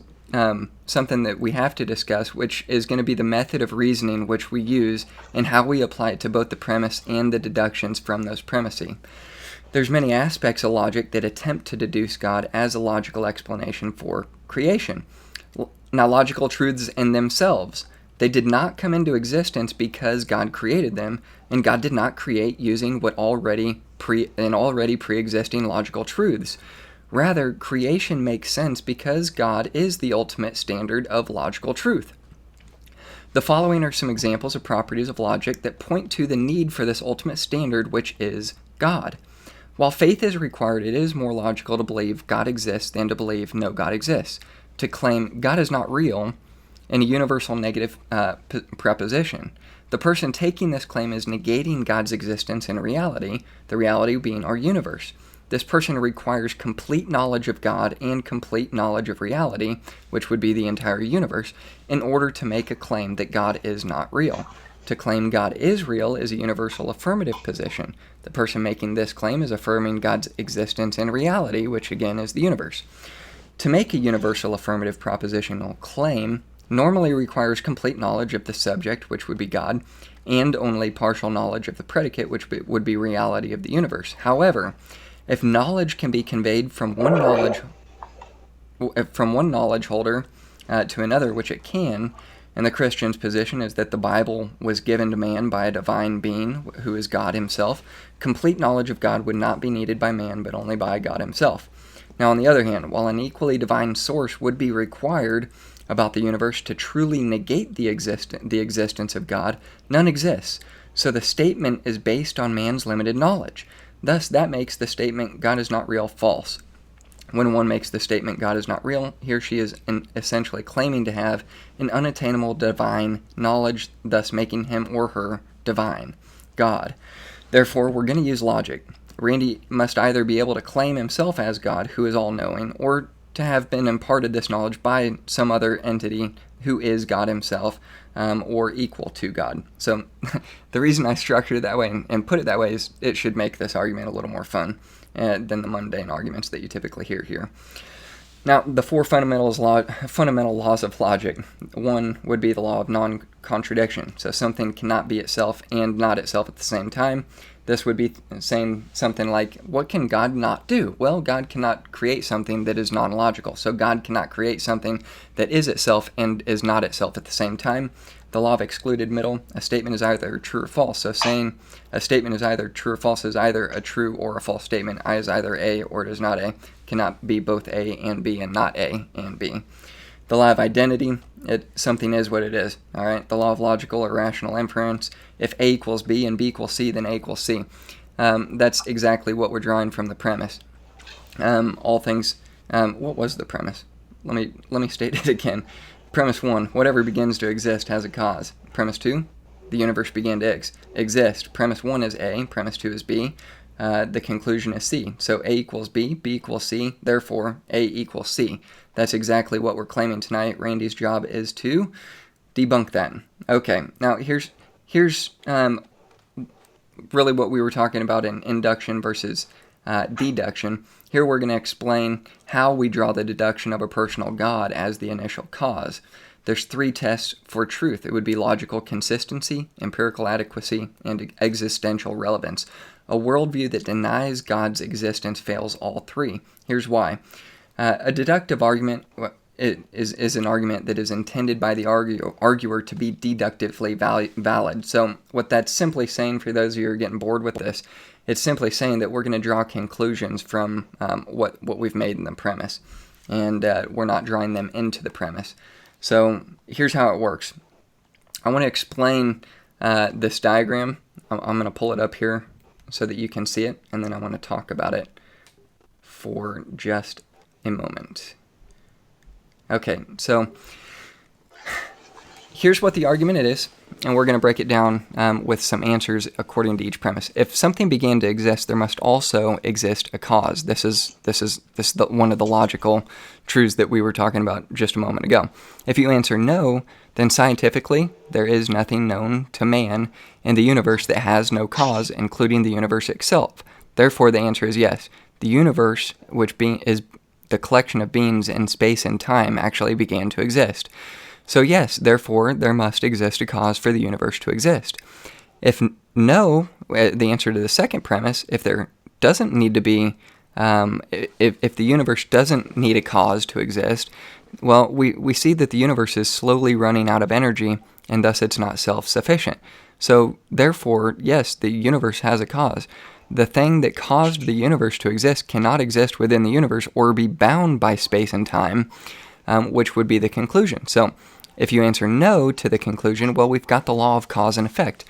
something that we have to discuss, which is going to be the method of reasoning which we use and how we apply it to both the premise and the deductions from those premisses. There's many aspects of logic that attempt to deduce God as a logical explanation for creation. Now, logical truths in themselves, they did not come into existence because God created them, and God did not create using what already pre-existing logical truths. Rather, creation makes sense because God is the ultimate standard of logical truth. The following are some examples of properties of logic that point to the need for this ultimate standard, which is God. While faith is required, it is more logical to believe God exists than to believe no God exists. To claim God is not real in a universal negative proposition. The person taking this claim is negating God's existence in reality, the reality being our universe. This person requires complete knowledge of God and complete knowledge of reality, which would be the entire universe, in order to make a claim that God is not real. To claim God is real is a universal affirmative position. The person making this claim is affirming God's existence in reality, which again is the universe. To make a universal affirmative propositional claim normally requires complete knowledge of the subject, which would be God, and only partial knowledge of the predicate, which would be reality of the universe. However, if knowledge can be conveyed from one knowledge holder to another, which it can, and the Christian's position is that the Bible was given to man by a divine being who is God himself, complete knowledge of God would not be needed by man, but only by God himself. Now, on the other hand, while an equally divine source would be required about the universe to truly negate the existence of God, none exists. So the statement is based on man's limited knowledge. Thus, that makes the statement, God is not real, false. When one makes the statement, God is not real, he or she is essentially claiming to have an unattainable divine knowledge, thus making him or her divine, God. Therefore, we're going to use logic. Randy must either be able to claim himself as God, who is all-knowing, or to have been imparted this knowledge by some other entity who is God himself, or equal to God. So the reason I structured it that way and put it that way is it should make this argument a little more fun than the mundane arguments that you typically hear here. Now, the four fundamental laws of logic. One would be the law of non-contradiction. So something cannot be itself and not itself at the same time. This would be saying something like, what can God not do? Well, God cannot create something that is non-logical. So God cannot create something that is itself and is not itself at the same time. The law of excluded middle. A statement is either true or false. So saying a statement is either true or false is either a true or a false statement. I is either A or it is not A. Cannot be both A and B and not A and B. The law of identity. Something is what it is. All right. The law of logical or rational inference. If A equals B and B equals C, then A equals C. That's exactly what we're drawing from the premise. All things. What was the premise? Let me state it again. Premise 1, whatever begins to exist has a cause. Premise 2, the universe began to exist. Premise 1 is A, premise 2 is B. The conclusion is C. So A equals B, B equals C, therefore A equals C. That's exactly what we're claiming tonight. Randy's job is to debunk that. Okay, now here's really what we were talking about in induction versus deduction. Here we're going to explain how we draw the deduction of a personal God as the initial cause. There's 3 tests for truth. It would be logical consistency, empirical adequacy, and existential relevance. A worldview that denies God's existence fails all 3. Here's why. A deductive argument is an argument that is intended by the arguer to be deductively valid. So what that's simply saying, for those of you who are getting bored with this, it's simply saying that we're going to draw conclusions from what we've made in the premise, and we're not drawing them into the premise. So here's how it works. I want to explain this diagram. I'm going to pull it up here so that you can see it, and then I want to talk about it for just a moment. Okay, so here's what the argument is, and we're going to break it down with some answers according to each premise. If something began to exist, there must also exist a cause. This is one of the logical truths that we were talking about just a moment ago. If you answer no, then scientifically there is nothing known to man in the universe that has no cause, including the universe itself. Therefore, the answer is yes. The universe, which is the collection of beings in space and time, actually began to exist. So yes, therefore, there must exist a cause for the universe to exist. If no, the answer to the second premise, if there doesn't need to be, if the universe doesn't need a cause to exist, well, we see that the universe is slowly running out of energy, and thus it's not self-sufficient. So therefore, yes, the universe has a cause. The thing that caused the universe to exist cannot exist within the universe or be bound by space and time, which would be the conclusion. So if you answer no to the conclusion, well, we've got the law of cause and effect.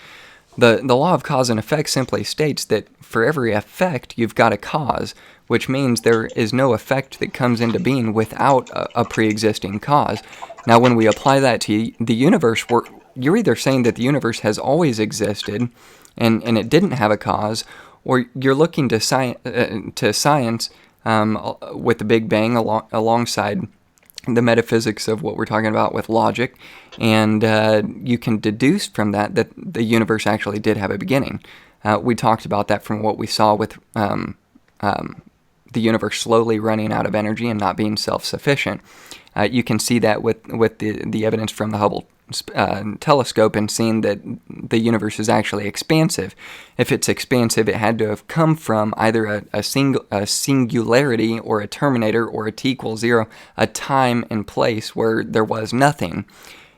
The law of cause and effect simply states that for every effect, you've got a cause, which means there is no effect that comes into being without a pre-existing cause. Now, when we apply that to the universe, you're either saying that the universe has always existed and it didn't have a cause, or you're looking to science with the Big Bang alongside the metaphysics of what we're talking about with logic, and you can deduce from that the universe actually did have a beginning. We talked about that from what we saw with the universe slowly running out of energy and not being self-sufficient. You can see that with the evidence from the Hubble telescope and seeing that the universe is actually expansive. If it's expansive, it had to have come from either a singularity or a terminator or a t equals 0, a time and place where there was nothing.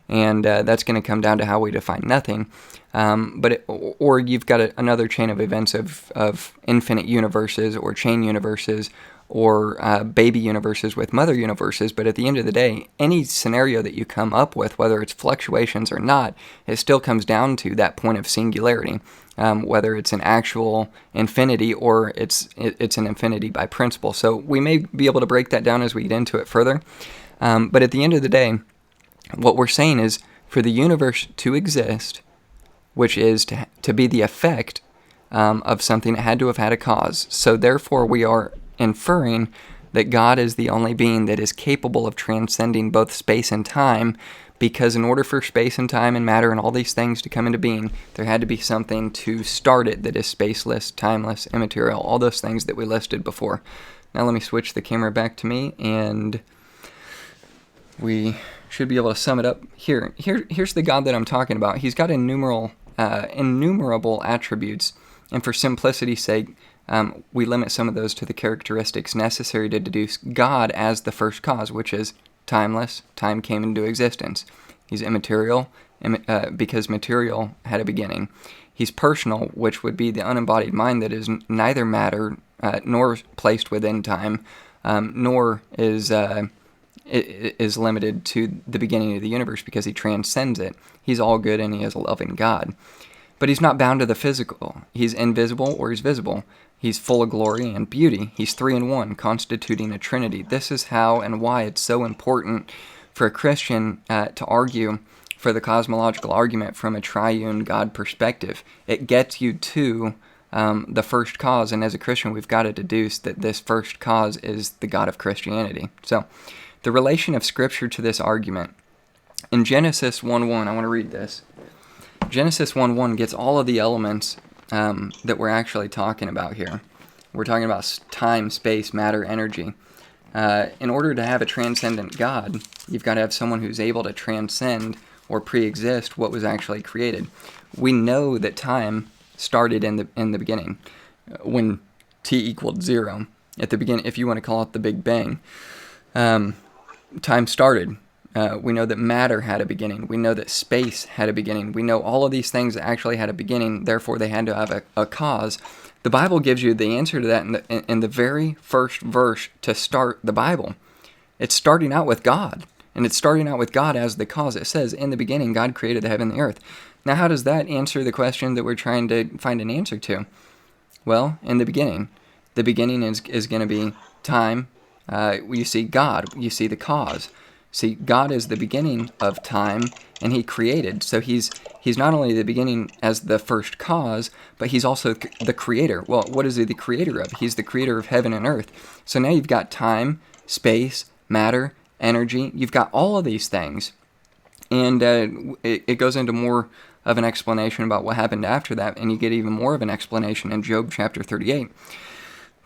And that's going to come down to how we define nothing. Or you've got another chain of events of infinite universes or chain universes or baby universes with mother universes, but at the end of the day, any scenario that you come up with, whether it's fluctuations or not, it still comes down to that point of singularity, whether it's an actual infinity or it's an infinity by principle. So we may be able to break that down as we get into it further, but at the end of the day, what we're saying is for the universe to exist, which is to be the effect of something, it had to have had a cause. So therefore, we are inferring that God is the only being that is capable of transcending both space and time because in order for space and time and matter and all these things to come into being, there had to be something to start it that is spaceless, timeless, immaterial, all those things that we listed before. Now let me switch the camera back to me, and we should be able to sum it up here. Here's the God that I'm talking about. He's got innumerable attributes, and for simplicity's sake, we limit some of those to the characteristics necessary to deduce God as the first cause, which is timeless. Time came into existence. He's immaterial because material had a beginning. He's personal, which would be the unembodied mind that is neither matter nor placed within time, nor is limited to the beginning of the universe because he transcends it. He's all good and he is a loving God. But he's not bound to the physical. He's invisible or he's visible. He's full of glory and beauty. He's 3 in 1, constituting a trinity. This is how and why it's so important for a Christian to argue for the cosmological argument from a triune God perspective. It gets you to the first cause, and as a Christian, we've got to deduce that this first cause is the God of Christianity. So, the relation of Scripture to this argument. In Genesis 1:1, I want to read this. Genesis 1:1 gets all of the elements that we're actually talking about here. We're talking about time, space, matter, energy. In order to have a transcendent God, you've got to have someone who's able to transcend or pre-exist what was actually created. We know that time started in the beginning, when t equaled 0. At the beginning, if you want to call it the Big Bang, time started. We know that matter had a beginning. We know that space had a beginning. We know all of these things actually had a beginning, therefore they had to have a cause. The Bible gives you the answer to that in the very first verse to start the Bible. It's starting out with God, and it's starting out with God as the cause. It says, in the beginning, God created the heaven and the earth. Now, how does that answer the question that we're trying to find an answer to? Well, in the beginning is going to be time. You see God, you see the cause. See, God is the beginning of time, and he created. So he's not only the beginning as the first cause, but he's also the creator. Well, what is he the creator of? He's the creator of heaven and earth. So now you've got time, space, matter, energy. You've got all of these things. And it goes into more of an explanation about what happened after that, and you get even more of an explanation in Job chapter 38.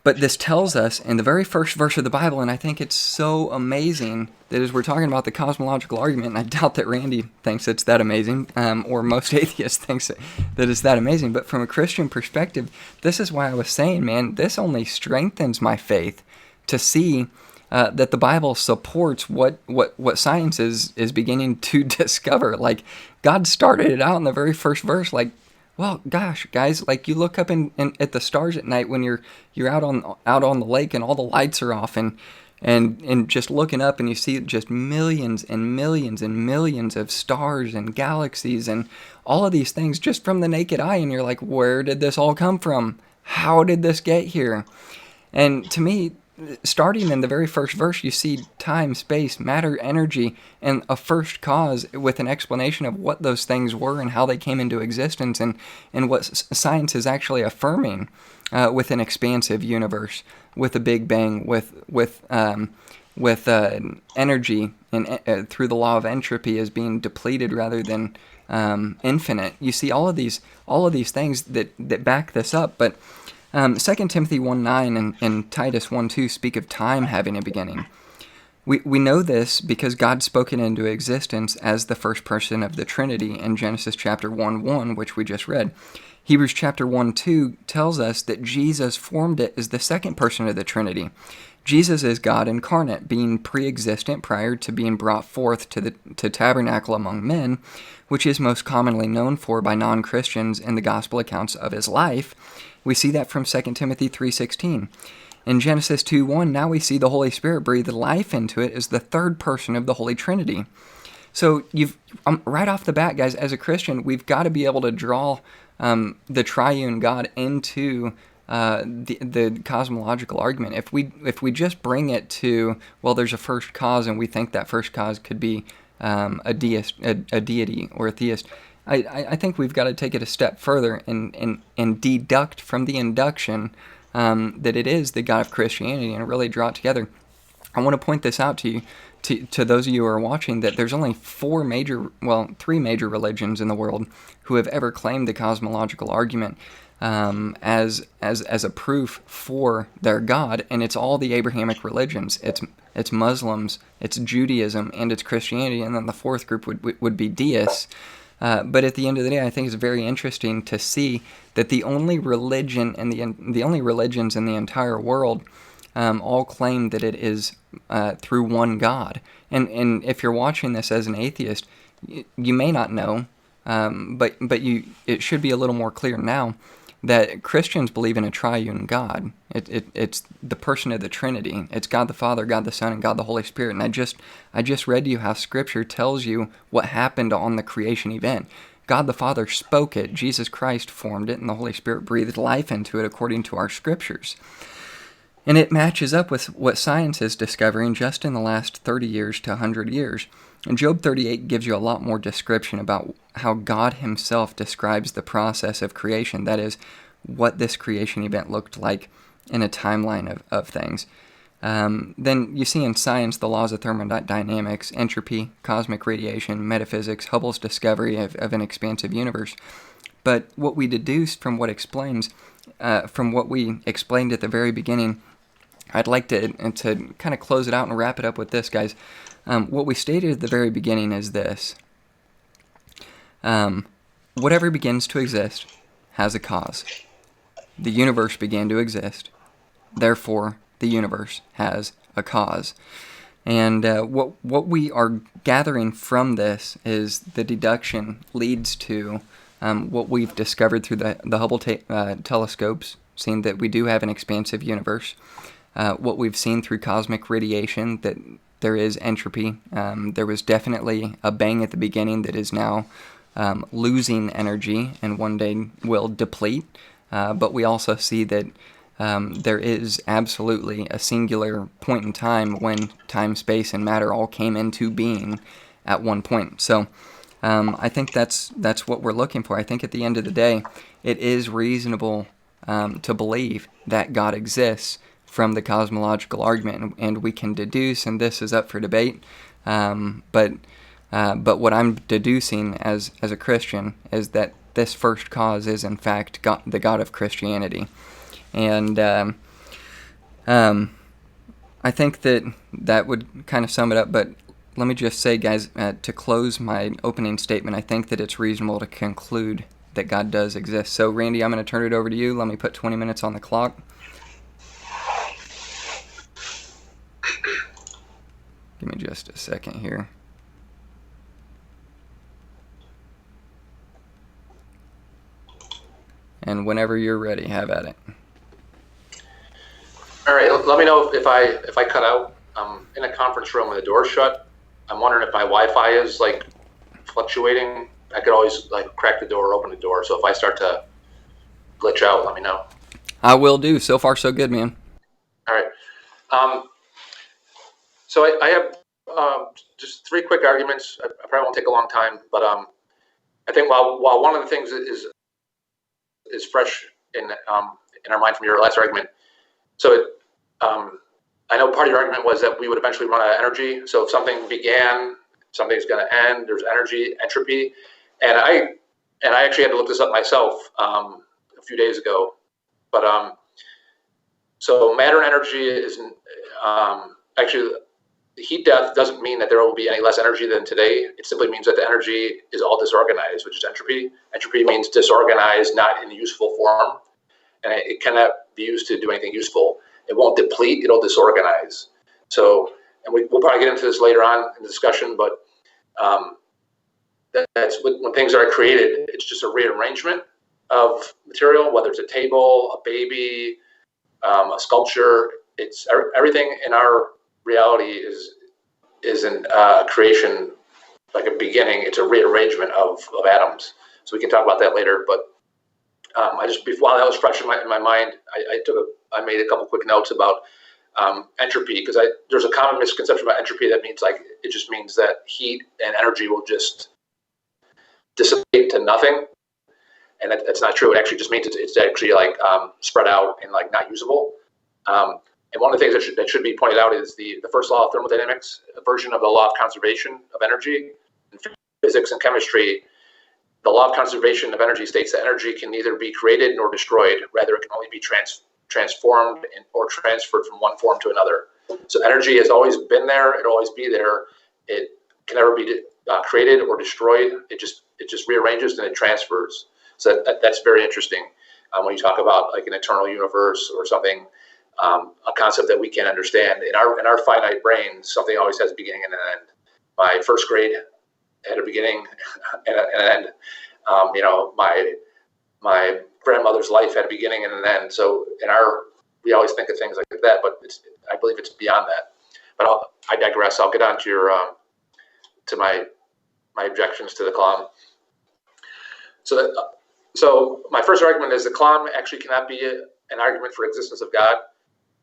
But this tells us in the very first verse of the Bible, and I think it's so amazing that as we're talking about the cosmological argument, and I doubt that Randy thinks it's that amazing, or most atheists thinks that it's that amazing, but from a Christian perspective, this is why I was saying, man, this only strengthens my faith to see that the Bible supports what science is beginning to discover. Like, God started it out in the very first verse, like, well, gosh, guys, like you look up at the stars at night when you're out on the lake and all the lights are off and just looking up and you see just millions and millions and millions of stars and galaxies and all of these things just from the naked eye, and you're like, where did this all come from? How did this get here? And to me, starting in the very first verse, you see time, space, matter, energy, and a first cause with an explanation of what those things were and how they came into existence, and what science is actually affirming with an expansive universe, with a Big Bang, with energy and through the law of entropy as being depleted rather than infinite. You see all of these things that back this up, but 2 Timothy 1:9 and Titus 1:2 speak of time having a beginning. We know this because God spoke it into existence as the first person of the Trinity in Genesis chapter 1:1, which we just read. Hebrews chapter 1:2 tells us that Jesus formed it as the second person of the Trinity. Jesus is God incarnate, being pre-existent prior to being brought forth to tabernacle among men, which is most commonly known for by non-Christians in the gospel accounts of his life. We see that from 2 Timothy 3:16. In Genesis 2:1, now we see the Holy Spirit breathe life into it as the third person of the Holy Trinity. So right off the bat, guys, as a Christian, we've got to be able to draw the triune God into the cosmological argument. If we just bring it to, well, there's a first cause, and we think that first cause could be a deity or a theist, I think we've got to take it a step further and deduct from the induction that it is the God of Christianity and really draw it together. I want to point this out to you, to those of you who are watching, that there's only three major religions in the world who have ever claimed the cosmological argument as a proof for their God, and it's all the Abrahamic religions. It's Muslims, it's Judaism, and it's Christianity, and then the fourth group would be deists. But at the end of the day, I think it's very interesting to see that the only religion and the only religions in the entire world all claim that it is through one God. And if you're watching this as an atheist, you may not know, but it should be a little more clear now that Christians believe in a triune God. It's the person of the Trinity. It's God the Father, God the Son, and God the Holy Spirit. And I just read to you how Scripture tells you what happened on the creation event. God the Father spoke it, Jesus Christ formed it, and the Holy Spirit breathed life into it according to our Scriptures. And it matches up with what science is discovering just in the last 30 years to 100 years. And Job 38 gives you a lot more description about how God himself describes the process of creation. That is, what this creation event looked like in a timeline of things. Then you see in science the laws of thermodynamics, entropy, cosmic radiation, metaphysics, Hubble's discovery of an expansive universe. But what we deduced from what we explained at the very beginning, I'd like to kind of close it out and wrap it up with this, guys. What we stated at the very beginning is this. Whatever begins to exist has a cause. The universe began to exist. Therefore, the universe has a cause. And what we are gathering from this is the deduction leads to what we've discovered through the Hubble telescopes, seeing that we do have an expansive universe. What we've seen through cosmic radiation, that there is entropy. There was definitely a bang at the beginning that is now losing energy and one day will deplete. But we also see that there is absolutely a singular point in time when time, space, and matter all came into being at one point. So I think that's what we're looking for. I think at the end of the day, it is reasonable to believe that God exists from the cosmological argument, and we can deduce, and this is up for debate, but what I'm deducing as a Christian is that this first cause is in fact God, the God of Christianity. And I think that would kind of sum it up, but let me just say, guys, to close my opening statement, I think that it's reasonable to conclude that God does exist. So, Randy, I'm going to turn it over to you. Let me put 20 minutes on the clock. Give me just a second here. And whenever you're ready, have at it. All right, let me know if I cut out. I'm in a conference room with the door shut. I'm wondering if my Wi-Fi is like fluctuating. I could always like crack the door or open the door. So if I start to glitch out, let me know. I will do. So far, so good, man. All right. So I have just three quick arguments. I probably won't take a long time, but I think while one of the things is fresh in our mind from your last argument, so I know part of your argument was that we would eventually run out of energy. So if something began, something's going to end. There's energy, entropy, and I actually had to look this up myself a few days ago. But so matter and energy is actually. The heat death doesn't mean that there will be any less energy than today. It simply means that the energy is all disorganized, which is entropy. Entropy means disorganized, not in useful form. And it cannot be used to do anything useful. It won't deplete, it'll disorganize. So, and we'll probably get into this later on in the discussion, but that's when things are created, it's just a rearrangement of material, whether it's a table, a baby, a sculpture. It's everything in our reality is in creation, like a beginning. It's a rearrangement of atoms. So we can talk about that later. But while that was fresh in my mind, I made a couple quick notes about entropy, because there's a common misconception about entropy that means like it just means that heat and energy will just dissipate to nothing, and that's not true. It actually just means it's actually like spread out and like not usable. And one of the things that should be pointed out is the first law of thermodynamics, a version of the law of conservation of energy. In physics and chemistry, the law of conservation of energy states that energy can neither be created nor destroyed. Rather, it can only be transformed or transferred from one form to another. So energy has always been there. It'll always be there. It can never be created or destroyed. It just rearranges and it transfers. So that's very interesting when you talk about like an eternal universe or something. A concept that we can't understand. In our finite brain, something always has a beginning and an end. My first grade had a beginning and an end. My grandmother's life had a beginning and an end. So we always think of things like that, but I believe it's beyond that. But I digress. I'll get on to to my objections to the Kalam. So my first argument is the Kalam actually cannot be an argument for existence of God.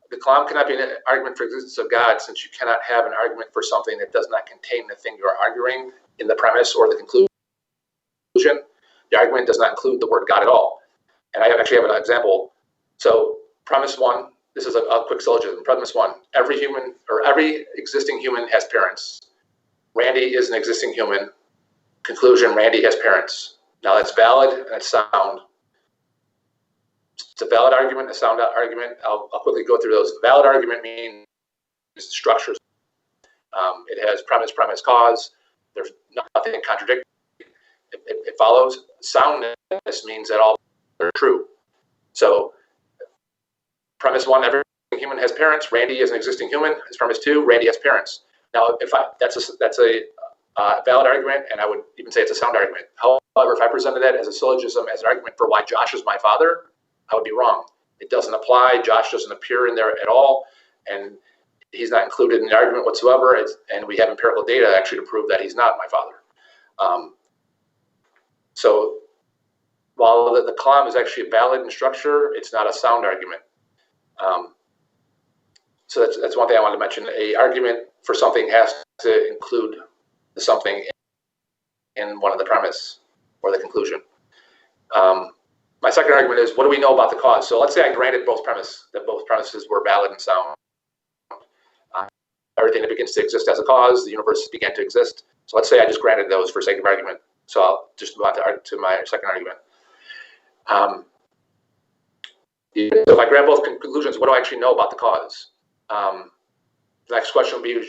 The Kalam cannot be an argument for existence of God, since you cannot have an argument for something that does not contain the thing you are arguing in the premise or the conclusion. The argument does not include the word God at all. And I actually have an example. So premise one, this is a quick syllogism. Premise one, every existing human has parents. Randy is an existing human. Conclusion, Randy has parents. Now that's valid and it's sound. It's a valid argument, a sound argument. I'll quickly go through those. Valid argument means structures. It has premise, cause. There's nothing contradictory. It follows. Soundness means that all are true. So premise one, every human has parents. Randy is an existing human. Is premise two, Randy has parents. Now, that's a valid argument, and I would even say it's a sound argument. However, if I presented that as a syllogism, as an argument for why Josh is my father, I would be wrong. It doesn't apply. Josh doesn't appear in there at all, and he's not included in the argument whatsoever. And we have empirical data actually to prove that he's not my father. So while the Kalam is actually valid in structure, it's not a sound argument. So that's one thing I wanted to mention. A argument for something has to include the something in one of the premise or the conclusion. My second argument is, what do we know about the cause? So let's say I granted both premises were valid and sound. Everything that begins to exist as a cause, the universe began to exist. So let's say I just granted those for sake of argument. So I'll just move on to my second argument. So if I grant both conclusions, what do I actually know about the cause? The next question would be,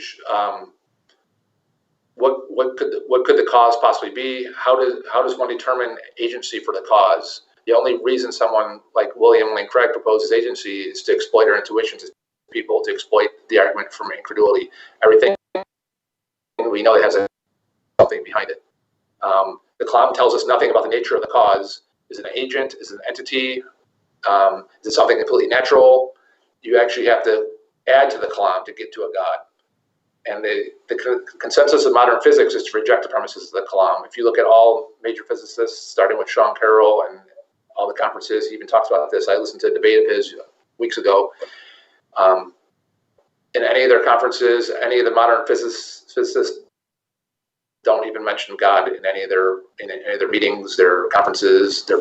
what could the cause possibly be? How does one determine agency for the cause? The only reason someone like William Lane Craig proposes agency is to exploit our intuitions as people, to exploit the argument from incredulity. Everything we know that has something behind it. The Kalam tells us nothing about the nature of the cause. Is it an agent? Is it an entity? Is it something completely natural? You actually have to add to the Kalam to get to a God. And the consensus of modern physics is to reject the premises of the Kalam. If you look at all major physicists, starting with Sean Carroll and all the conferences, he even talks about this. I listened to a debate of his weeks ago. In any of their conferences, any of the modern physicists don't even mention God in any of their meetings, their conferences, their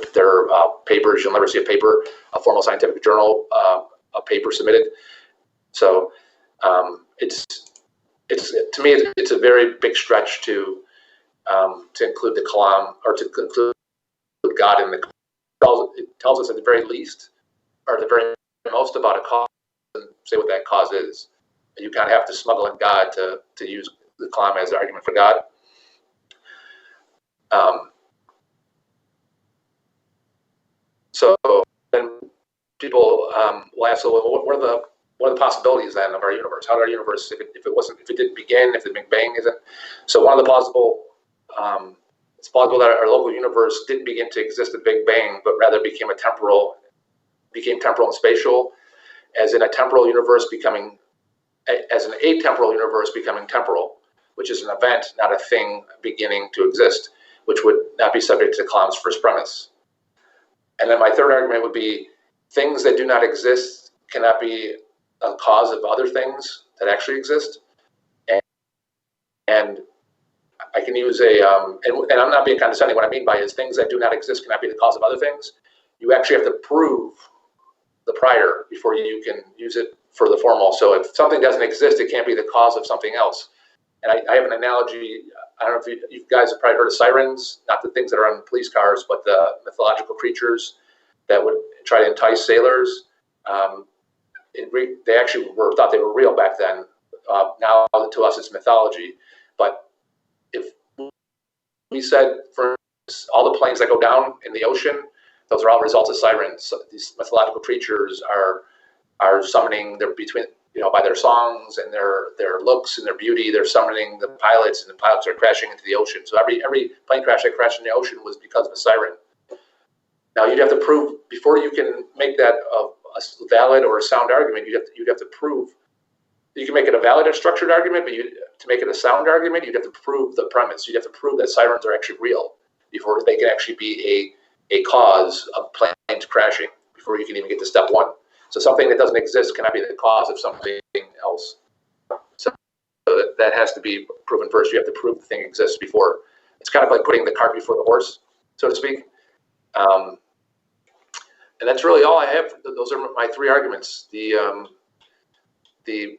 papers. You'll never see a formal scientific journal, a paper submitted. So it's to me it's a very big stretch to include the Kalam or to include God in the. It tells us at the very least, or at the very most, about a cause and say what that cause is. You kind of have to smuggle in God to use the Kalam as an argument for God. So then people will ask, well, what are the possibilities then of our universe? How did our universe, if it didn't begin, if the Big Bang isn't? So one of the plausible, it's plausible that our local universe didn't begin to exist at Big Bang, but rather became temporal and spatial, as in a temporal universe as an atemporal universe becoming temporal, which is an event, not a thing beginning to exist, which would not be subject to Kalam's first premise. And then my third argument would be, things that do not exist cannot be a cause of other things that actually exist. And I can use and I'm not being condescending. What I mean by is things that do not exist cannot be the cause of other things. You actually have to prove the prior before you can use it for the foremost. So if something doesn't exist, it can't be the cause of something else. And I have an analogy. I don't know if you guys have probably heard of sirens, not the things that are on police cars, but the mythological creatures that would try to entice sailors. They actually thought they were real back then. Now to us it's mythology. But if we said, for instance, all the planes that go down in the ocean, those are all results of sirens. So these mythological creatures are summoning by their songs and their looks and their beauty, they're summoning the pilots, and the pilots are crashing into the ocean. So every plane crash that crashed in the ocean was because of a siren. Now you'd have to prove, before you can make that a valid or a sound argument, you'd have to prove. You can make it a valid and structured argument, but to make it a sound argument, you'd have to prove the premise. You'd have to prove that sirens are actually real before they can actually be a cause of planes crashing, before you can even get to step one. So something that doesn't exist cannot be the cause of something else. So that has to be proven first. You have to prove the thing exists before. It's kind of like putting the cart before the horse, so to speak. And that's really all I have. Those are my three arguments. The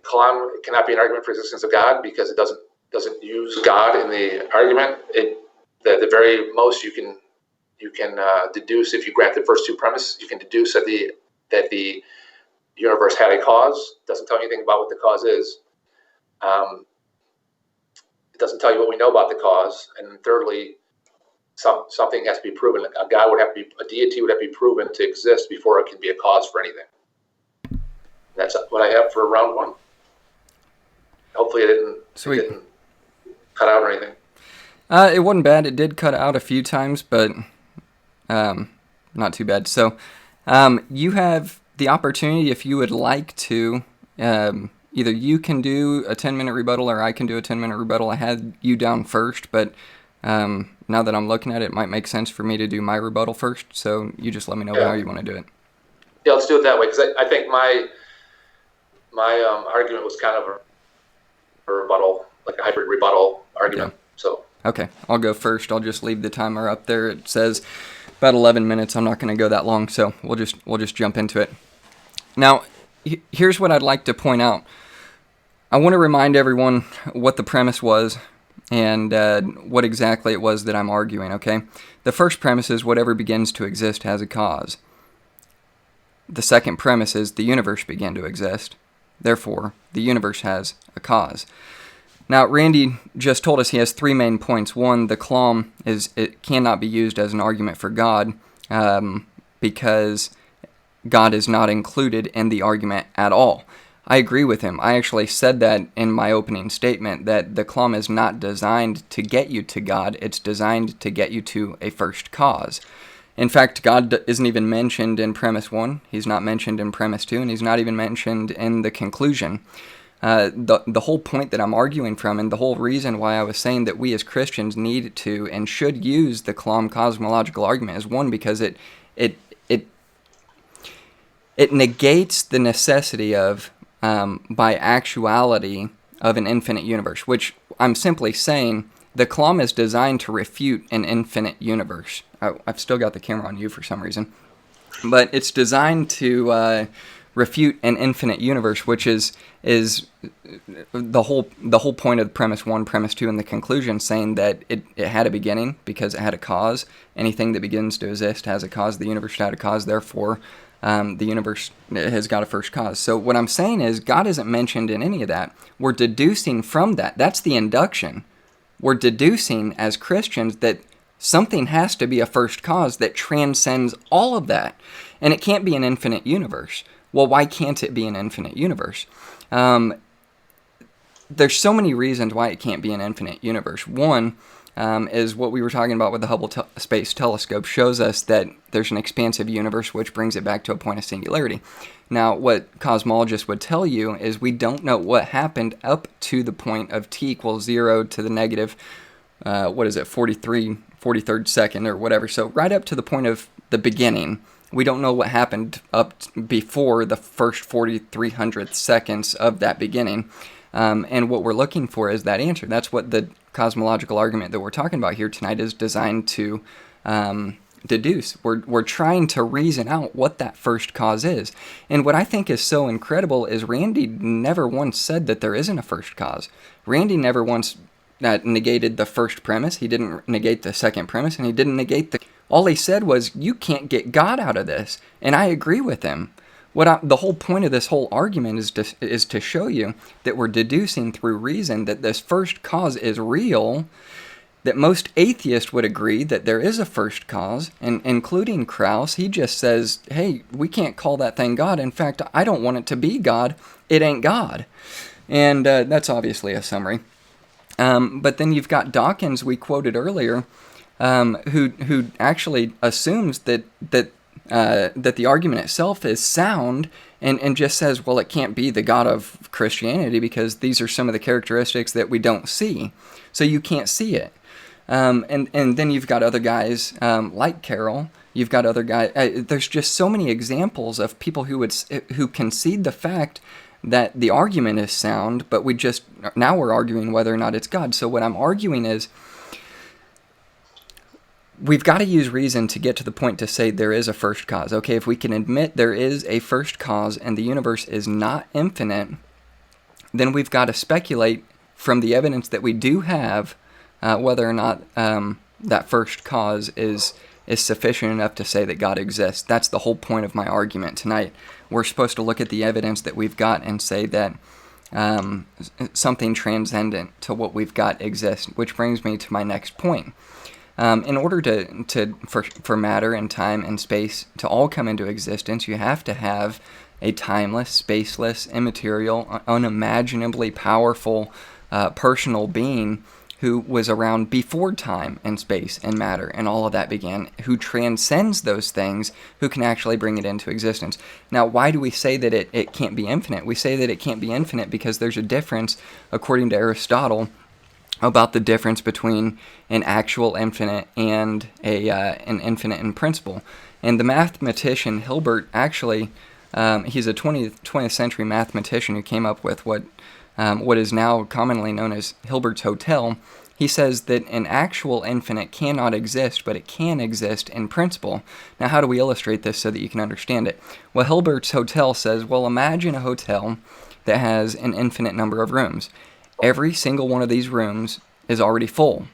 Kalam cannot be an argument for existence of God because it doesn't use God in the argument. The very most you can deduce, if you grant the first two premises, you can deduce that the universe had a cause. It doesn't tell you anything about what the cause is. It doesn't tell you what we know about the cause. And thirdly, something has to be proven. A deity would have to be proven to exist before it can be a cause for anything. That's what I have for round one. Hopefully it didn't cut out or anything. It wasn't bad. It did cut out a few times, but not too bad. So you have the opportunity, if you would like to, either you can do a 10-minute rebuttal or I can do a 10-minute rebuttal. I had you down first, but now that I'm looking at it, it might make sense for me to do my rebuttal first. So you just let me know how you want to do it. Yeah, let's do it that way, because I think my argument was kind of a rebuttal, like a hybrid rebuttal argument. Yeah. So okay, I'll go first. I'll just leave the timer up there. It says about 11 minutes. I'm not going to go that long, so we'll just jump into it. Now, here's what I'd like to point out. I want to remind everyone what the premise was and what exactly it was that I'm arguing, okay? The first premise is whatever begins to exist has a cause. The second premise is the universe began to exist. Therefore, the universe has a cause. Now, Randy just told us he has three main points. One, the Kalam it cannot be used as an argument for God because God is not included in the argument at all. I agree with him. I actually said that in my opening statement, that the Kalam is not designed to get you to God. It's designed to get you to a first cause. In fact, God isn't even mentioned in premise 1. He's not mentioned in premise 2, and he's not even mentioned in the conclusion. The whole point that I'm arguing from, and the whole reason why I was saying that we as Christians need to and should use the Kalam Cosmological Argument is, one, because it negates the necessity of, by actuality, of an infinite universe, which I'm simply saying the Kalam is designed to refute an infinite universe. I've still got the camera on you for some reason. But it's designed to refute an infinite universe, which is the whole point of premise 1, premise 2, and the conclusion, saying that it had a beginning because it had a cause. Anything that begins to exist has a cause. The universe had a cause, therefore the universe has got a first cause. So what I'm saying is God isn't mentioned in any of that. We're deducing from that. That's the induction. We're deducing as Christians that something has to be a first cause that transcends all of that. And it can't be an infinite universe. Well, why can't it be an infinite universe? There's so many reasons why it can't be an infinite universe. One is what we were talking about with the Hubble Space Telescope, shows us that there's an expansive universe, which brings it back to a point of singularity. Now, what cosmologists would tell you is we don't know what happened up to the point of t equals 0 to the negative, 43rd second or whatever. So right up to the point of the beginning, we don't know what happened before the first 4300th seconds of that beginning. And what we're looking for is that answer. That's what the cosmological argument that we're talking about here tonight is designed to deduce. We're trying to reason out what that first cause is. And what I think is so incredible is Randy never once said that there isn't a first cause. Randy never once negated the first premise. He didn't negate the second premise, and he didn't negate all he said was, you can't get God out of this. And I agree with him. The whole point of this whole argument is to show you that we're deducing through reason that this first cause is real, that most atheists would agree that there is a first cause, and including Krauss. He just says, hey, we can't call that thing God. In fact, I don't want it to be God. It ain't God. And that's obviously a summary. But then you've got Dawkins, we quoted earlier, who actually assumes that the argument itself is sound, and just says, well, it can't be the God of Christianity because these are some of the characteristics that we don't see. So you can't see it. And then you've got other guys like Carroll. You've got other guys. There's just so many examples of people who concede the fact that the argument is sound, but now we're arguing whether or not it's God. So what I'm arguing is, we've got to use reason to get to the point to say there is a first cause. Okay, if we can admit there is a first cause and the universe is not infinite, then we've got to speculate from the evidence that we do have whether or not that first cause is sufficient enough to say that God exists. That's the whole point of my argument tonight. We're supposed to look at the evidence that we've got and say that something transcendent to what we've got exists, which brings me to my next point. In order for matter and time and space to all come into existence, you have to have a timeless, spaceless, immaterial, unimaginably powerful personal being who was around before time and space and matter and all of that began, who transcends those things, who can actually bring it into existence. Now, why do we say that it can't be infinite? We say that it can't be infinite because there's a difference, according to Aristotle, about the difference between an actual infinite and an infinite in principle. And the mathematician Hilbert actually, he's a 20th century mathematician who came up with what is now commonly known as Hilbert's Hotel. He says that an actual infinite cannot exist, but it can exist in principle. Now, how do we illustrate this so that you can understand it? Well, Hilbert's Hotel says, well, imagine a hotel that has an infinite number of rooms. Every single one of these rooms is already full,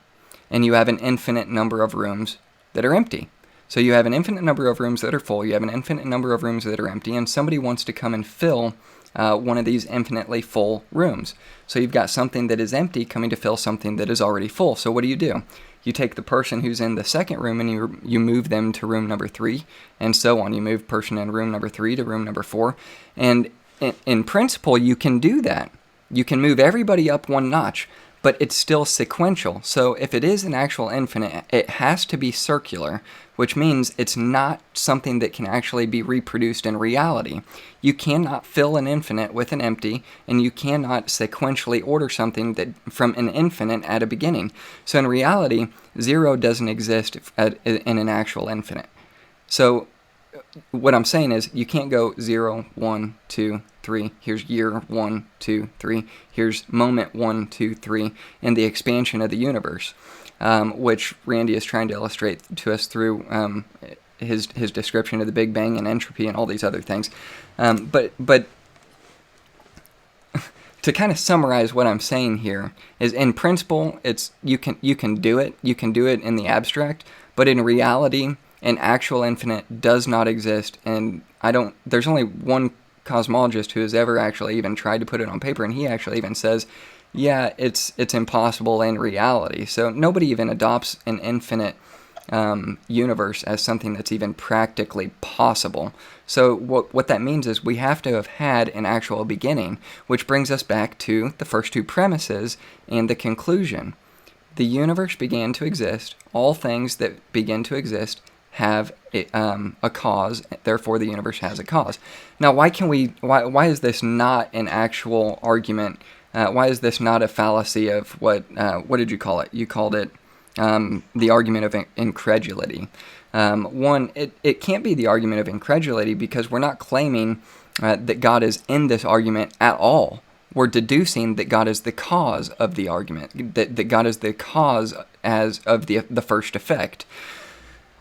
and you have an infinite number of rooms that are empty. So you have an infinite number of rooms that are full, you have an infinite number of rooms that are empty, and somebody wants to come and fill one of these infinitely full rooms. So you've got something that is empty coming to fill something that is already full. So what do? You take the person who's in the second room and you move them to room number 3, and so on. You move person in room number 3 to room number 4. And in principle, you can do that. You can move everybody up one notch, but it's still sequential. So if it is an actual infinite, it has to be circular, which means it's not something that can actually be reproduced in reality. You cannot fill an infinite with an empty, and you cannot sequentially order something that from an infinite at a beginning. So in reality, 0 doesn't exist in an actual infinite. So what I'm saying is, you can't go 0, 1, 2, 3, here's year 1, 2, 3, here's moment 1, 2, 3, in the expansion of the universe, which Randy is trying to illustrate to us through his description of the Big Bang and entropy and all these other things. But to kind of summarize what I'm saying here is, in principle, it's you can do it. You can do it in the abstract, but in reality, an actual infinite does not exist, and there's only one cosmologist who has ever actually even tried to put it on paper, and he actually even says, yeah, it's impossible in reality. So nobody even adopts an infinite universe as something that's even practically possible. So what that means is we have to have had an actual beginning, which brings us back to the first two premises and the conclusion. The universe began to exist. All things that begin to exist have a cause, therefore the universe has a cause. Now, why is this not an actual argument? Why is this not a fallacy of what did you call it? You called it the argument of incredulity. It can't be the argument of incredulity because we're not claiming that God is in this argument at all. We're deducing that God is the cause of the argument, that God is the cause of the first effect.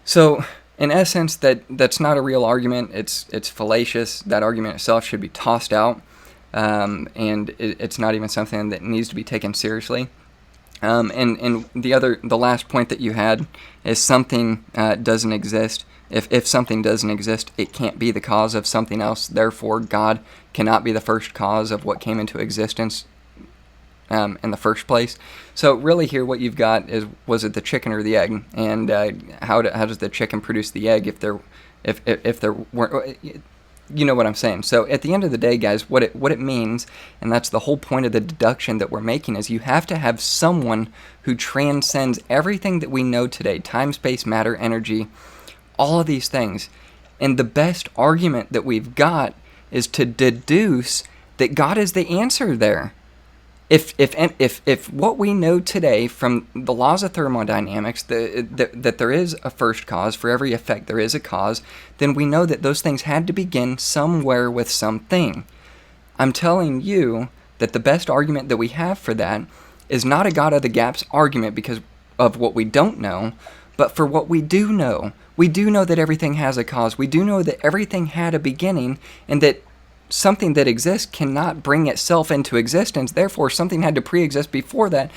So, in essence, that's not a real argument. It's fallacious. That argument itself should be tossed out, and it's not even something that needs to be taken seriously. And the last point that you had is something doesn't exist. If something doesn't exist, it can't be the cause of something else. Therefore, God cannot be the first cause of what came into existence in the first place. So really here what you've got is, was it the chicken or the egg? And how does the chicken produce the egg if there weren't... You know what I'm saying. So at the end of the day, guys, what it means, and that's the whole point of the deduction that we're making, is you have to have someone who transcends everything that we know today, time, space, matter, energy, all of these things. And the best argument that we've got is to deduce that God is the answer there. If what we know today from the laws of thermodynamics, that there is a first cause, for every effect there is a cause, then we know that those things had to begin somewhere with something. I'm telling you that the best argument that we have for that is not a God of the gaps argument because of what we don't know, but for what we do know. We do know that everything has a cause. We do know that everything had a beginning, and that something that exists cannot bring itself into existence. Therefore, something had to pre-exist before that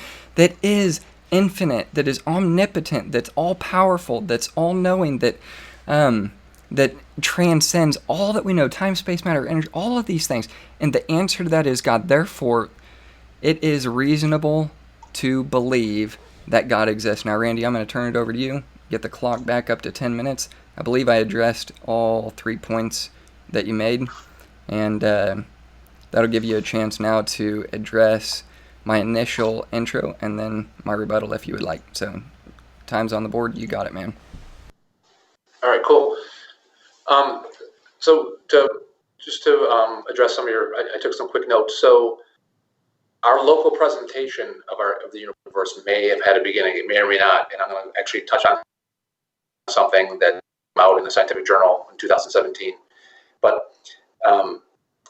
is infinite, that is omnipotent, that's all-powerful, that's all-knowing, that transcends all that we know, time, space, matter, energy, all of these things. And the answer to that is God. Therefore, it is reasonable to believe that God exists. Now, Randy, I'm going to turn it over to you. Get the clock back up to 10 minutes. I believe I addressed all 3 points that you made. And that'll give you a chance now to address my initial intro and then my rebuttal if you would like. So, time's on the board. You got it, man. All right, cool. So to address some of your, I took some quick notes. So our local presentation of the universe may have had a beginning. It may or may not. And I'm going to actually touch on something that came out in the Scientific Journal in 2017. But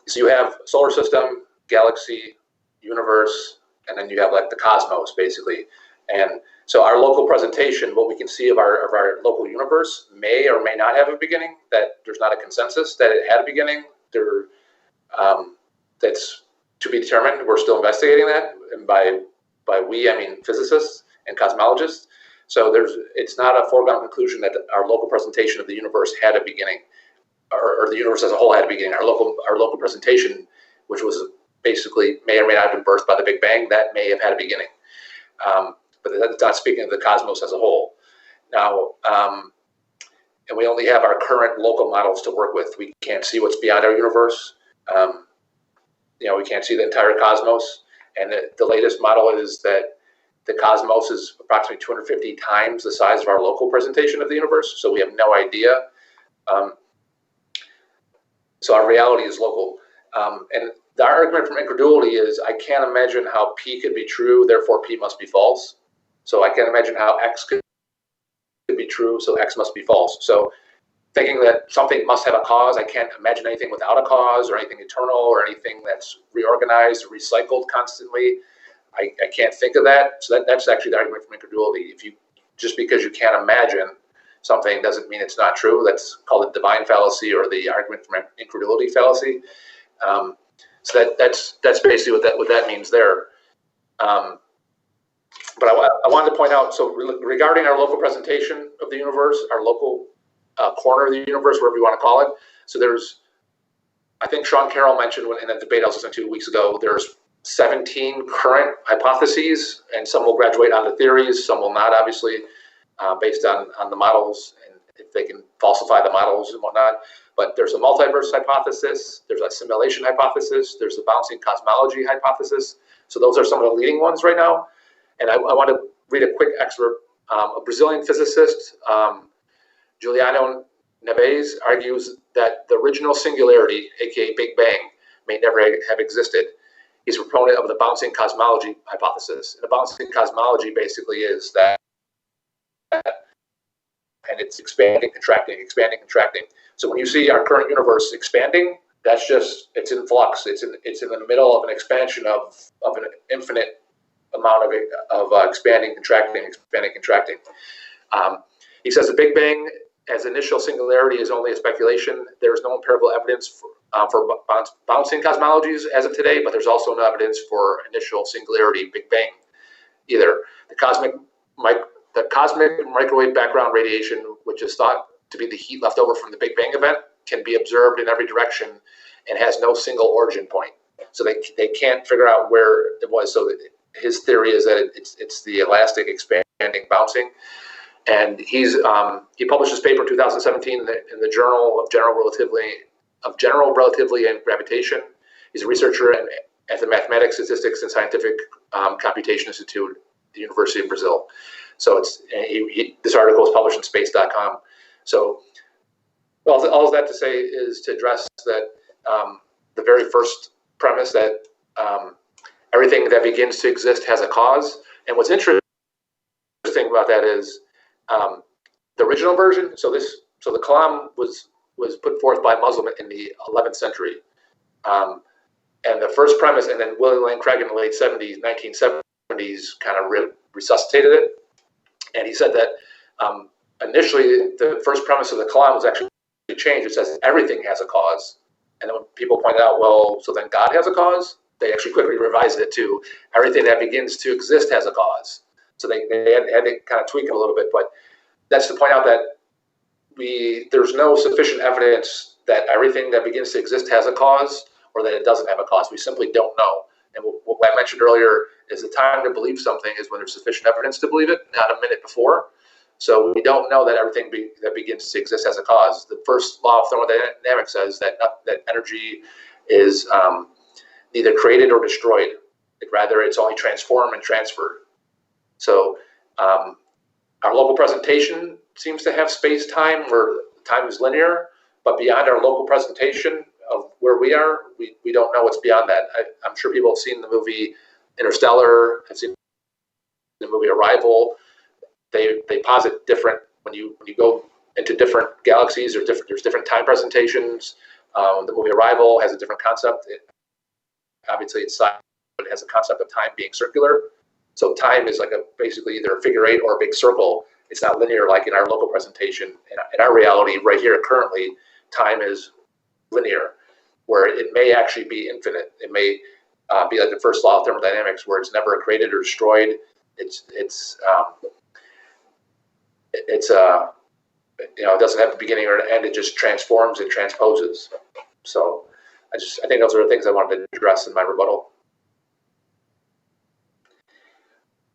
so you have solar system, galaxy, universe, and then you have like the cosmos, basically. And so our local presentation, what we can see of our local universe, may or may not have a beginning. That there's not a consensus that it had a beginning. That's to be determined. We're still investigating that, and by we, I mean physicists and cosmologists. So it's not a foregone conclusion that our local presentation of the universe had a beginning. Or the universe as a whole had a beginning. Our local presentation, which was basically may or may not have been birthed by the Big Bang, that may have had a beginning. But that's not speaking of the cosmos as a whole. Now, and we only have our current local models to work with. We can't see what's beyond our universe. We can't see the entire cosmos. And the latest model is that the cosmos is approximately 250 times the size of our local presentation of the universe. So we have no idea. So our reality is local. And the argument from incredulity is, I can't imagine how P could be true, therefore P must be false. So I can't imagine how X could be true, so X must be false. So thinking that something must have a cause, I can't imagine anything without a cause, or anything eternal, or anything that's reorganized or recycled constantly. I can't think of that. So that's actually the argument from incredulity. Just because you can't imagine something doesn't mean it's not true. That's called the divine fallacy, or the argument from incredulity fallacy. So that's basically what that means there. But I wanted to point out, so regarding our local presentation of the universe, our local corner of the universe, whatever you want to call it. So I think Sean Carroll mentioned in a debate I was listening to 2 weeks ago, there's 17 current hypotheses, and some will graduate onto theories, some will not, obviously, based on the models, and if they can falsify the models and whatnot. But there's a multiverse hypothesis, there's a simulation hypothesis, there's a bouncing cosmology hypothesis. So those are some of the leading ones right now. And I want to read a quick excerpt. A Brazilian physicist, Juliano Neves, argues that the original singularity, aka Big Bang, may never have existed. He's a proponent of the bouncing cosmology hypothesis. And the bouncing cosmology basically is that, and it's expanding, contracting, expanding, contracting. So when you see our current universe expanding, that's just, it's in flux. It's in the middle of an expansion of an infinite amount of expanding, contracting, expanding, contracting. He says the Big Bang as initial singularity is only a speculation. There is no empirical evidence for bouncing cosmologies as of today, but there's also no evidence for initial singularity Big Bang either. The cosmic microwave background radiation, which is thought to be the heat left over from the Big Bang event, can be observed in every direction and has no single origin point. So they can't figure out where it was. So his theory is that it's the elastic expanding bouncing. And he published this paper in 2017 in the Journal of General Relativity and Gravitation. He's a researcher at the Mathematics, Statistics, and Scientific Computation Institute at the University of Brazil. So this article is published in space.com. So all that to say is to address that the very first premise that everything that begins to exist has a cause. And what's interesting about that is the original version. So the Kalam was put forth by a Muslim in the 11th century. And the first premise, and then William Lane Craig in the late 1970s kind of resuscitated it. And he said that initially the first premise of the Kalam was actually changed. It says everything has a cause. And then when people pointed out, well, so then God has a cause, they actually quickly revised it to everything that begins to exist has a cause. So they had to kind of tweak it a little bit. But that's to point out that there's no sufficient evidence that everything that begins to exist has a cause or that it doesn't have a cause. We simply don't know. And what I mentioned earlier is the time to believe something is when there's sufficient evidence to believe it, not a minute before. So we don't know that everything that begins to exist has a cause. The first law of thermodynamics says that energy is neither created or destroyed. Rather, it's only transformed and transferred. So our local presentation seems to have space-time where time is linear, but beyond our local presentation of where we are, we don't know what's beyond that. I'm sure people have seen the movie Interstellar, have seen the movie Arrival. They posit different, when you go into different galaxies, there's different time presentations. The movie Arrival has a different concept. Obviously it's sci-fi, but it has a concept of time being circular. So time is like basically either a figure eight or a big circle. It's not linear like in our local presentation. In our reality right here currently, time is linear, where it may actually be infinite. It may be like the first law of thermodynamics, where it's never created or destroyed. It doesn't have a beginning or an end. It just transforms and transposes. So I think those are the things I wanted to address in my rebuttal.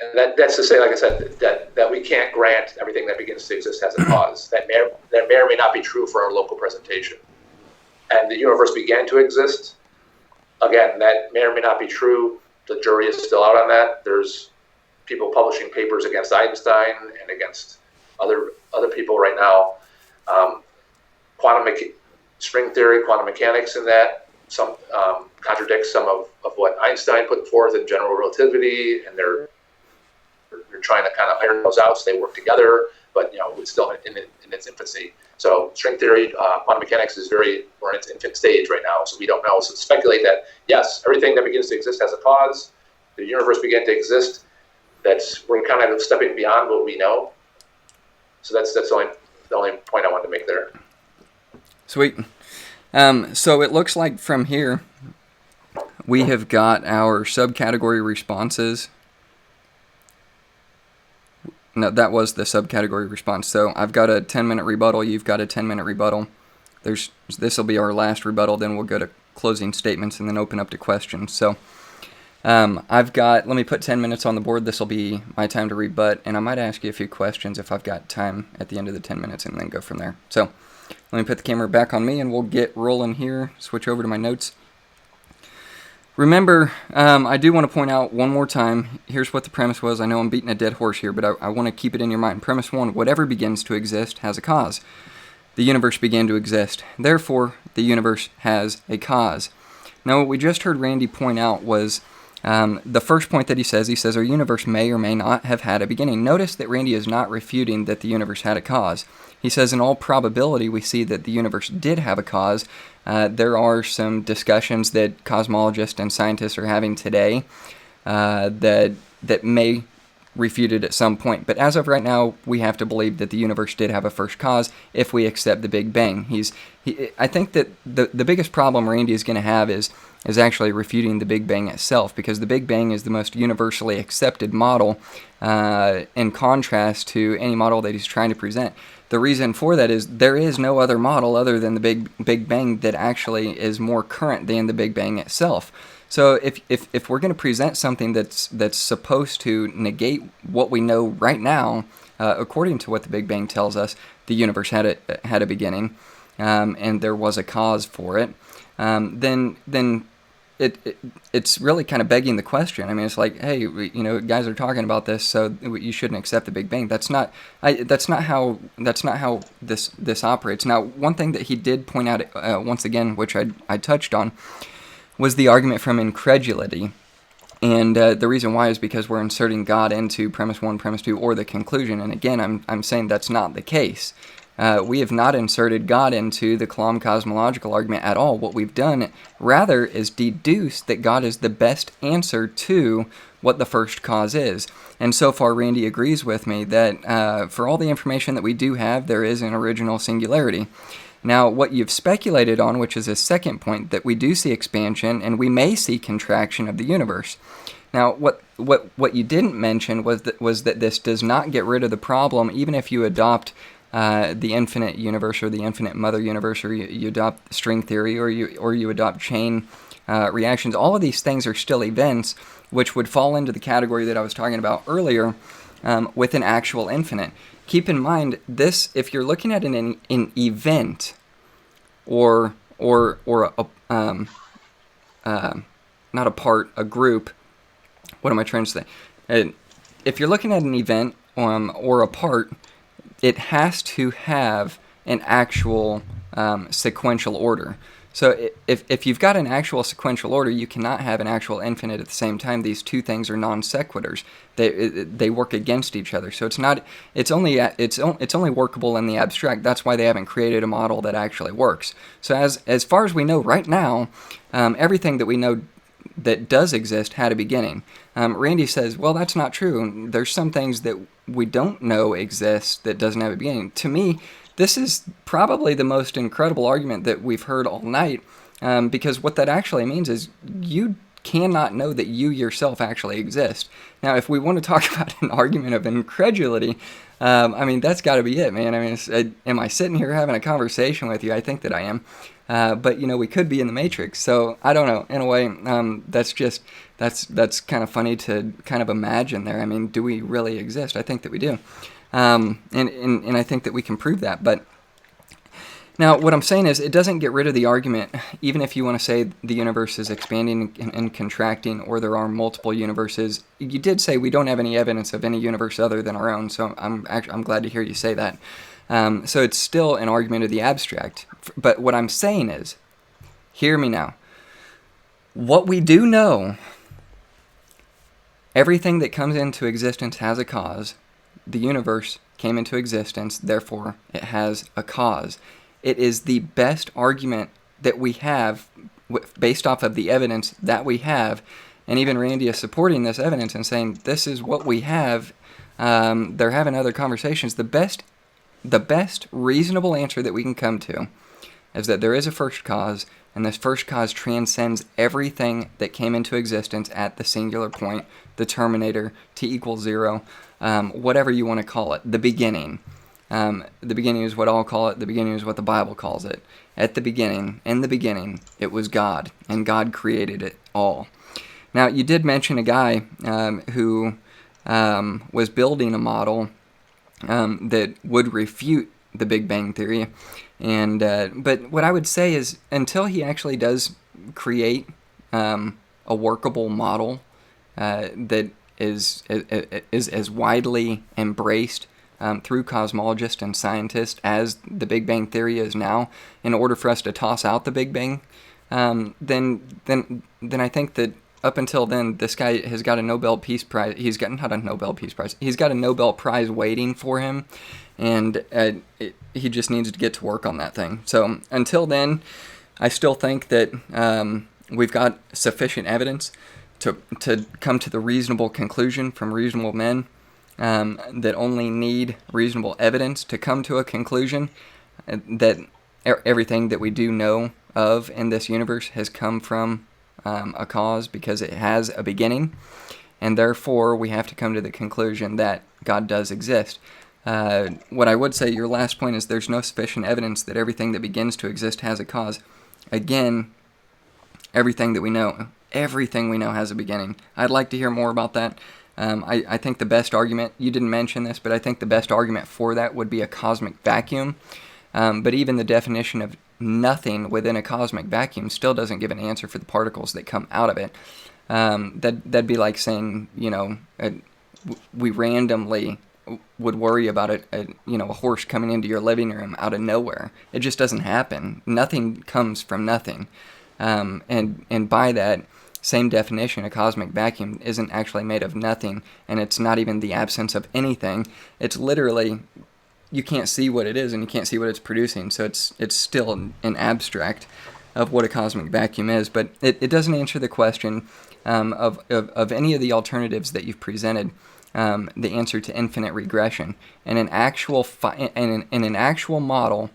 And that's to say, like I said, that we can't grant everything that begins to exist has a cause. That may or may not be true for our local presentation. And the universe began to exist. Again, that may or may not be true. The jury is still out on that. There's people publishing papers against Einstein and against other people right now. String theory, quantum mechanics, and that some contradicts some of what Einstein put forth in general relativity, and they're trying to kind of iron those out so they work together, but it's still in its infancy. So string theory, quantum mechanics we're in its infant stage right now, so we don't know. So to speculate that, yes, everything that begins to exist has a cause, the universe began to exist, we're kind of stepping beyond what we know. So that's the only point I wanted to make there. Sweet. So it looks like from here, we have got our subcategory responses. No, that was the subcategory response. So I've got a 10-minute rebuttal. You've got a 10-minute rebuttal. This will be our last rebuttal. Then we'll go to closing statements and then open up to questions. So let me put 10 minutes on the board. This will be my time to rebut. And I might ask you a few questions if I've got time at the end of the 10 minutes and then go from there. So let me put the camera back on me and we'll get rolling here. Switch over to my notes. Remember, I do want to point out one more time, here's what the premise was. I know I'm beating a dead horse here, but I want to keep it in your mind. Premise 1, whatever begins to exist has a cause. The universe began to exist. Therefore, the universe has a cause. Now, what we just heard Randy point out was the first point that he says our universe may or may not have had a beginning. Notice that Randy is not refuting that the universe had a cause. He says in all probability we see that the universe did have a cause. There are some discussions that cosmologists and scientists are having today that may refuted at some point. But as of right now, we have to believe that the universe did have a first cause if we accept the Big Bang. I think that the biggest problem Randy is going to have is actually refuting the Big Bang itself, because the Big Bang is the most universally accepted model in contrast to any model that he's trying to present. The reason for that is there is no other model other than the Big Bang that actually is more current than the Big Bang itself. So if we're going to present something that's supposed to negate what we know right now, according to what the Big Bang tells us, the universe had a beginning, and there was a cause for it, then it's really kind of begging the question. I mean, it's like, hey, guys are talking about this, so you shouldn't accept the Big Bang. That's not how this operates. Now, one thing that he did point out once again, which I touched on, was the argument from incredulity. And the reason why is because we're inserting God into premise 1, premise 2, or the conclusion. And again, I'm saying that's not the case. We have not inserted God into the Kalam Cosmological Argument at all. What we've done, rather, is deduce that God is the best answer to what the first cause is. And so far, Randy agrees with me that for all the information that we do have, there is an original singularity. Now, what you've speculated on, which is a second point, that we do see expansion and we may see contraction of the universe. Now, what you didn't mention was that this does not get rid of the problem, even if you adopt the infinite universe or the infinite mother universe, or you adopt string theory, or you adopt chain reactions. All of these things are still events, which would fall into the category that I was talking about earlier with an actual infinite. Keep in mind this: if you're looking at an event, or not a part, a group. What am I trying to say? If you're looking at an event or a part, it has to have an actual sequential order. So if you've got an actual sequential order, you cannot have an actual infinite at the same time. These two things are non sequiturs. They work against each other. So it's only workable in the abstract. That's why they haven't created a model that actually works. So as far as we know right now, everything that we know that does exist had a beginning. Randy says, well, that's not true. There's some things that we don't know exist that doesn't have a beginning. To me, this is probably the most incredible argument that we've heard all night, because what that actually means is you cannot know that you yourself actually exist. Now, if we want to talk about an argument of incredulity, I mean, that's got to be it, man. I mean, am I sitting here having a conversation with you? I think that I am. But, we could be in the Matrix. So, I don't know. In a way, that's kind of funny to kind of imagine there. I mean, do we really exist? I think that we do. And I think that we can prove that. But now, what I'm saying is, it doesn't get rid of the argument, even if you want to say the universe is expanding and contracting, or there are multiple universes. You did say we don't have any evidence of any universe other than our own, so I'm glad to hear you say that. So it's still an argument of the abstract. But what I'm saying is, hear me now. What we do know, everything that comes into existence has a cause. The universe came into existence, therefore it has a cause. It is the best argument that we have based off of the evidence that we have, and even Randy is supporting this evidence and saying this is what we have. They're having other conversations. The best reasonable answer that we can come to is that there is a first cause, and this first cause transcends everything that came into existence at the singular point, the terminator, t equals 0, whatever you want to call it, the beginning. The beginning is what I'll call it. The beginning is what the Bible calls it. At the beginning, in the beginning, it was God, and God created it all. Now, you did mention a guy who was building a model that would refute the Big Bang Theory, but what I would say is, until he actually does create a workable model that is as widely embraced through cosmologists and scientists as the Big Bang Theory is now, in order for us to toss out the Big Bang, then I think that up until then, this guy has got a Nobel Peace Prize. He's got not a Nobel Peace Prize. He's got a Nobel Prize waiting for him, and he just needs to get to work on that thing. So until then, I still think that we've got sufficient evidence to come to the reasonable conclusion from reasonable men that only need reasonable evidence to come to a conclusion that everything that we do know of in this universe has come from a cause because it has a beginning, and therefore we have to come to the conclusion that God does exist. What I would say, your last point, is there's no sufficient evidence that everything that begins to exist has a cause. Again, everything we know has a beginning. I'd like to hear more about that. I think the best argument, you didn't mention this, but I think the best argument for that would be a cosmic vacuum. But even the definition of nothing within a cosmic vacuum still doesn't give an answer for the particles that come out of it. That'd be like saying, we randomly would worry about a horse coming into your living room out of nowhere. It just doesn't happen. Nothing comes from nothing. And by that same definition, a cosmic vacuum isn't actually made of nothing, and it's not even the absence of anything. It's literally, you can't see what it is and you can't see what it's producing, so it's still an abstract of what a cosmic vacuum is. But it doesn't answer the question of any of the alternatives that you've presented, the answer to infinite regression. In an actual in an actual model,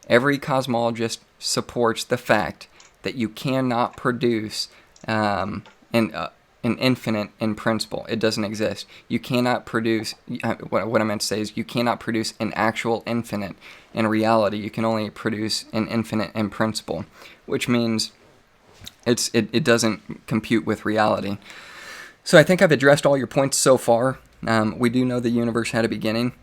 every cosmologist supports the fact that you cannot produce an infinite in principle. It doesn't exist. You cannot produce, what I meant to say is, you cannot produce an actual infinite in reality. You can only produce an infinite in principle, which means it doesn't compute with reality. So I think I've addressed all your points so far. We do know the universe had a beginning.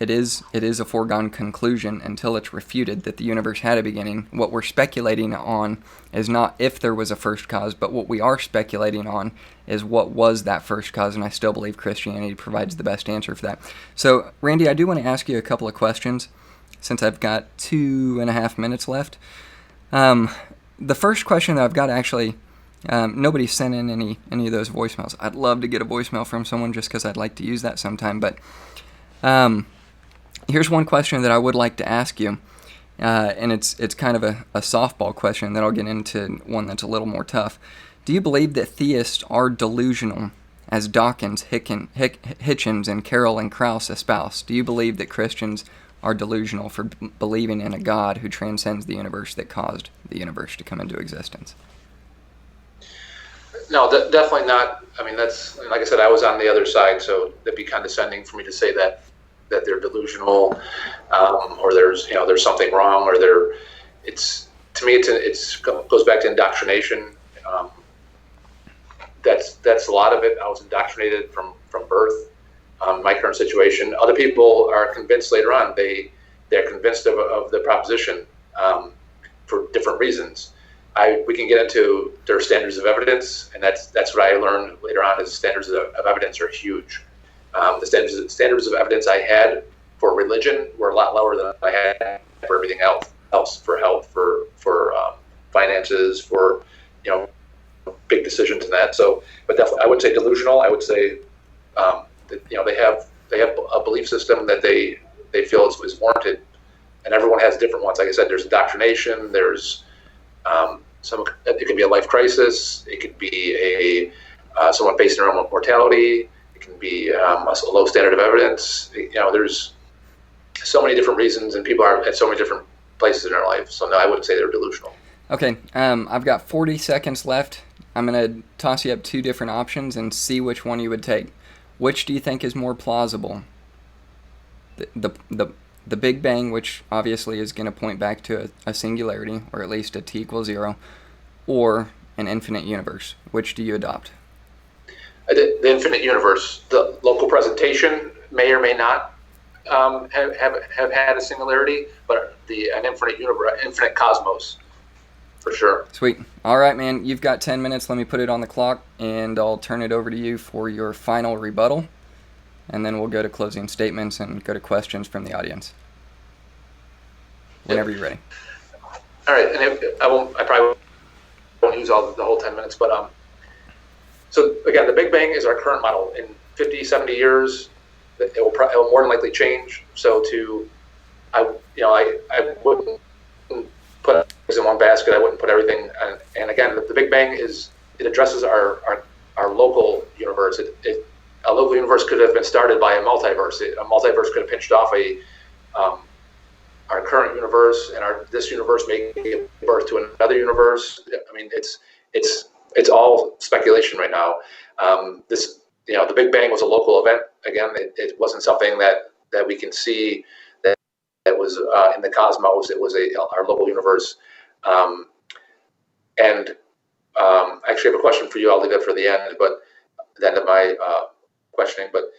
It is a foregone conclusion until it's refuted that the universe had a beginning. What we're speculating on is not if there was a first cause, but what we are speculating on is what was that first cause, and I still believe Christianity provides the best answer for that. So, Randy, I do want to ask you a couple of questions since I've got 2.5 minutes left. The first question that I've got, actually, nobody sent in any of those voicemails. I'd love to get a voicemail from someone just because I'd like to use that sometime, but here's one question that I would like to ask you, and it's kind of a softball question, then I'll get into one that's a little more tough. Do you believe that theists are delusional, as Dawkins, Hitchens, and Carroll and Krauss espouse? Do you believe that Christians are delusional for believing in a God who transcends the universe that caused the universe to come into existence? No, definitely not. I mean, that's, like I said, I was on the other side, so that'd be condescending for me to say that they're delusional, or there's something wrong, or it's to me it goes back to indoctrination. That's a lot of it. I was indoctrinated from birth. My current situation. Other people are convinced later on. They're convinced of the proposition for different reasons. We can get into their standards of evidence, and that's what I learned later on. Is standards of evidence are huge. The standards of evidence I had for religion were a lot lower than I had for everything else, for health, for finances, for big decisions and that. So, but definitely, I wouldn't say delusional. I would say that, they have a belief system that they feel is warranted, and everyone has different ones. Like I said, there's indoctrination. There's it could be a life crisis. It could be someone facing their own mortality. It can be a low standard of evidence. There's so many different reasons, and people are at so many different places in their life. So no, I wouldn't say they're delusional. Okay, I've got 40 seconds left. I'm going to toss you up two different options and see which one you would take. Which do you think is more plausible? The Big Bang, which obviously is going to point back to a singularity, or at least a t equals 0, or an infinite universe. Which do you adopt? The infinite universe. The local presentation may or may not have had a singularity, but an infinite universe, infinite cosmos, for sure. Sweet. All right, man. You've got 10 minutes. Let me put it on the clock, and I'll turn it over to you for your final rebuttal. And then we'll go to closing statements and go to questions from the audience. Whenever you're ready. All right, and I probably won't use the whole 10 minutes, but so again, the Big Bang is our current model. In 50, 70 years, it will more than likely change. So I wouldn't put eggs in one basket. I wouldn't put everything. And again, the Big Bang it addresses our local universe. It local universe could have been started by a multiverse. A multiverse could have pinched off our current universe, and this universe may give birth to another universe. I mean, it's all speculation right now. The Big Bang was a local event. Again, it wasn't something that we can see that was in the cosmos. It was our local universe. I actually have a question for you. I'll leave it for the end, but the end of my questioning. But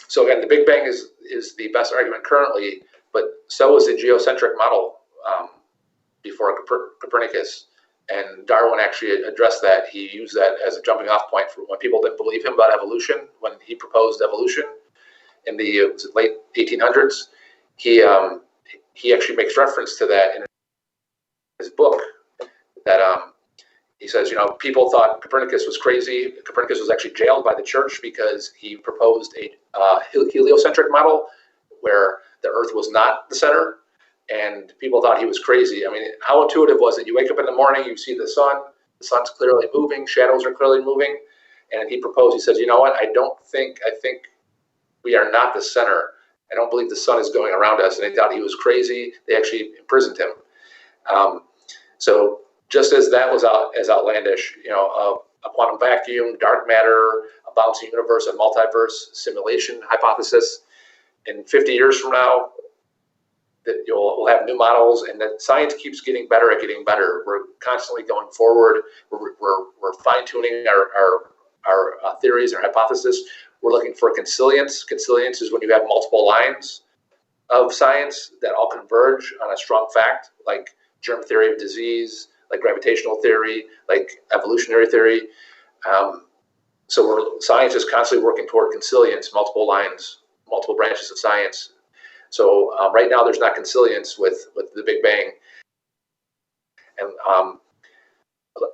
so again, the Big Bang is the best argument currently, but so was the geocentric model before Copernicus. And Darwin actually addressed that. He used that as a jumping off point for when people didn't believe him about evolution. When he proposed evolution in the late 1800s, he actually makes reference to that in his book. That he says, people thought Copernicus was crazy. Copernicus was actually jailed by the church because he proposed a heliocentric model where the Earth was not the center. And people thought he was crazy. I mean, how intuitive was it? You wake up in the morning, you see the sun's clearly moving, shadows are clearly moving. And he says, you know what? I think we are not the center. I don't believe the sun is going around us. And they thought he was crazy. They actually imprisoned him. So just as that was as outlandish, a quantum vacuum, dark matter, a bouncing universe, a multiverse simulation hypothesis, in 50 years from now, that we'll have new models, and that science keeps getting better at getting better. We're constantly going forward. We're fine-tuning our theories and our hypothesis. We're looking for consilience. Consilience is when you have multiple lines of science that all converge on a strong fact, like germ theory of disease, like gravitational theory, like evolutionary theory. So science is constantly working toward consilience, multiple lines, multiple branches of science. So right now there's not consilience with the Big Bang. And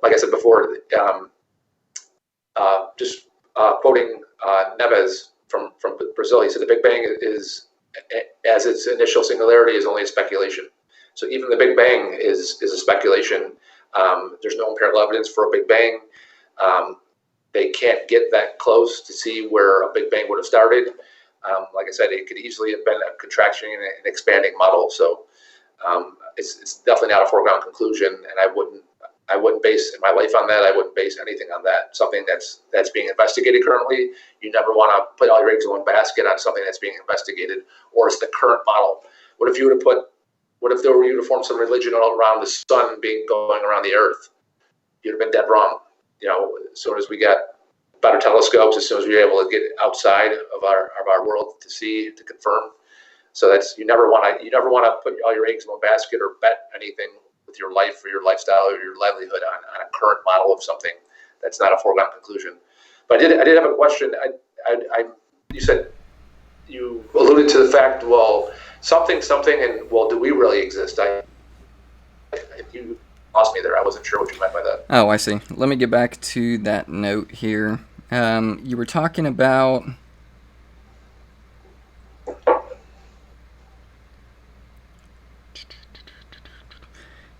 like I said before, just quoting Neves from Brazil, he said the Big Bang is, as its initial singularity, is only a speculation. So even the Big Bang is a speculation. There's no empirical evidence for a Big Bang. They can't get that close to see where a Big Bang would have started. Like I said, it could easily have been a contraction and an expanding model. So it's definitely not a foregone conclusion, and I wouldn't base my life on that. I wouldn't base anything on that. Something that's being investigated currently. You never want to put all your eggs in one basket on something that's being investigated, or it's the current model. What if there were you to form some religion around the sun going around the Earth? You'd have been dead wrong. As soon as we got better telescopes, as soon as we were able to get outside of our world to confirm. So you never want to put all your eggs in one basket or bet anything with your life or your lifestyle or your livelihood on a current model of something that's not a foregone conclusion. But I did have a question. You said, you alluded to the fact, well, something, and well, do we really exist? You lost me there. I wasn't sure what you meant by that. Oh, I see. Let me get back to that note here. You were talking about...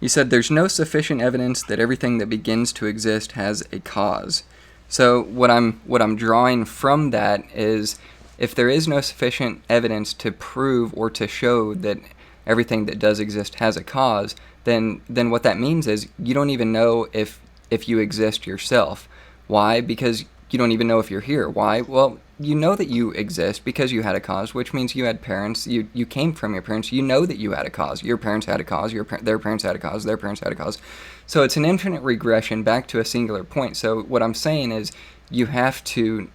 You said there's no sufficient evidence that everything that begins to exist has a cause. So what I'm drawing from that is, if there is no sufficient evidence to prove or to show that everything that does exist has a cause, then what that means is you don't even know if you exist yourself. Why? Because you don't even know if you're here. Why? Well, you know that you exist because you had a cause, which means you had parents. You came from your parents. You know that you had a cause. Your parents had a cause. Their parents had a cause. Their parents had a cause. So it's an infinite regression back to a singular point. So what I'm saying is you have to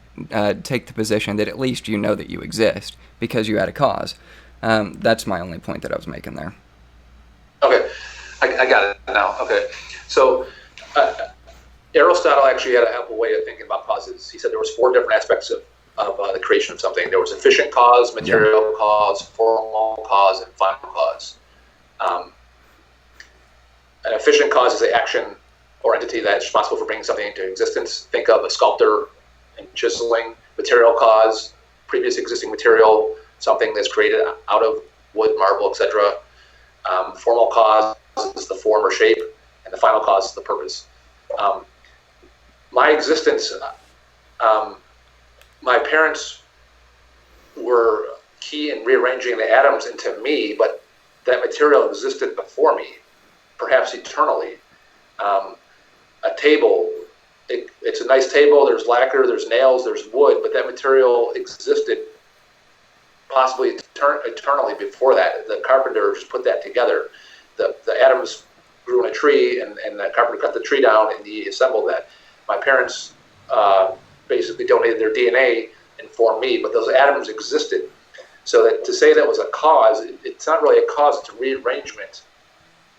take the position that at least you know that you exist because you had a cause. That's my only point that I was making there. Okay, I got it now. Okay, so Aristotle actually had a helpful way of thinking about causes. He said there was 4 different aspects of the creation of something. There was efficient cause, material cause, formal cause, and final cause. An efficient cause is the action or entity that's responsible for bringing something into existence. Think of a sculptor and chiseling. Material cause, previous existing material, something that's created out of wood, marble, etc. Formal cause is the form or shape, and the final cause is the purpose. My existence my parents were key in rearranging the atoms into me, but that material existed before me, perhaps eternally. A table, it's a nice table, there's lacquer, there's nails, there's wood, but that material existed possibly eternally before that. The carpenter just put that together. The atoms grew in a tree, and the carpenter cut the tree down, and he assembled that. My parents basically donated their DNA and formed me, but those atoms existed. So that to say that was a cause, it's not really a cause, it's a rearrangement.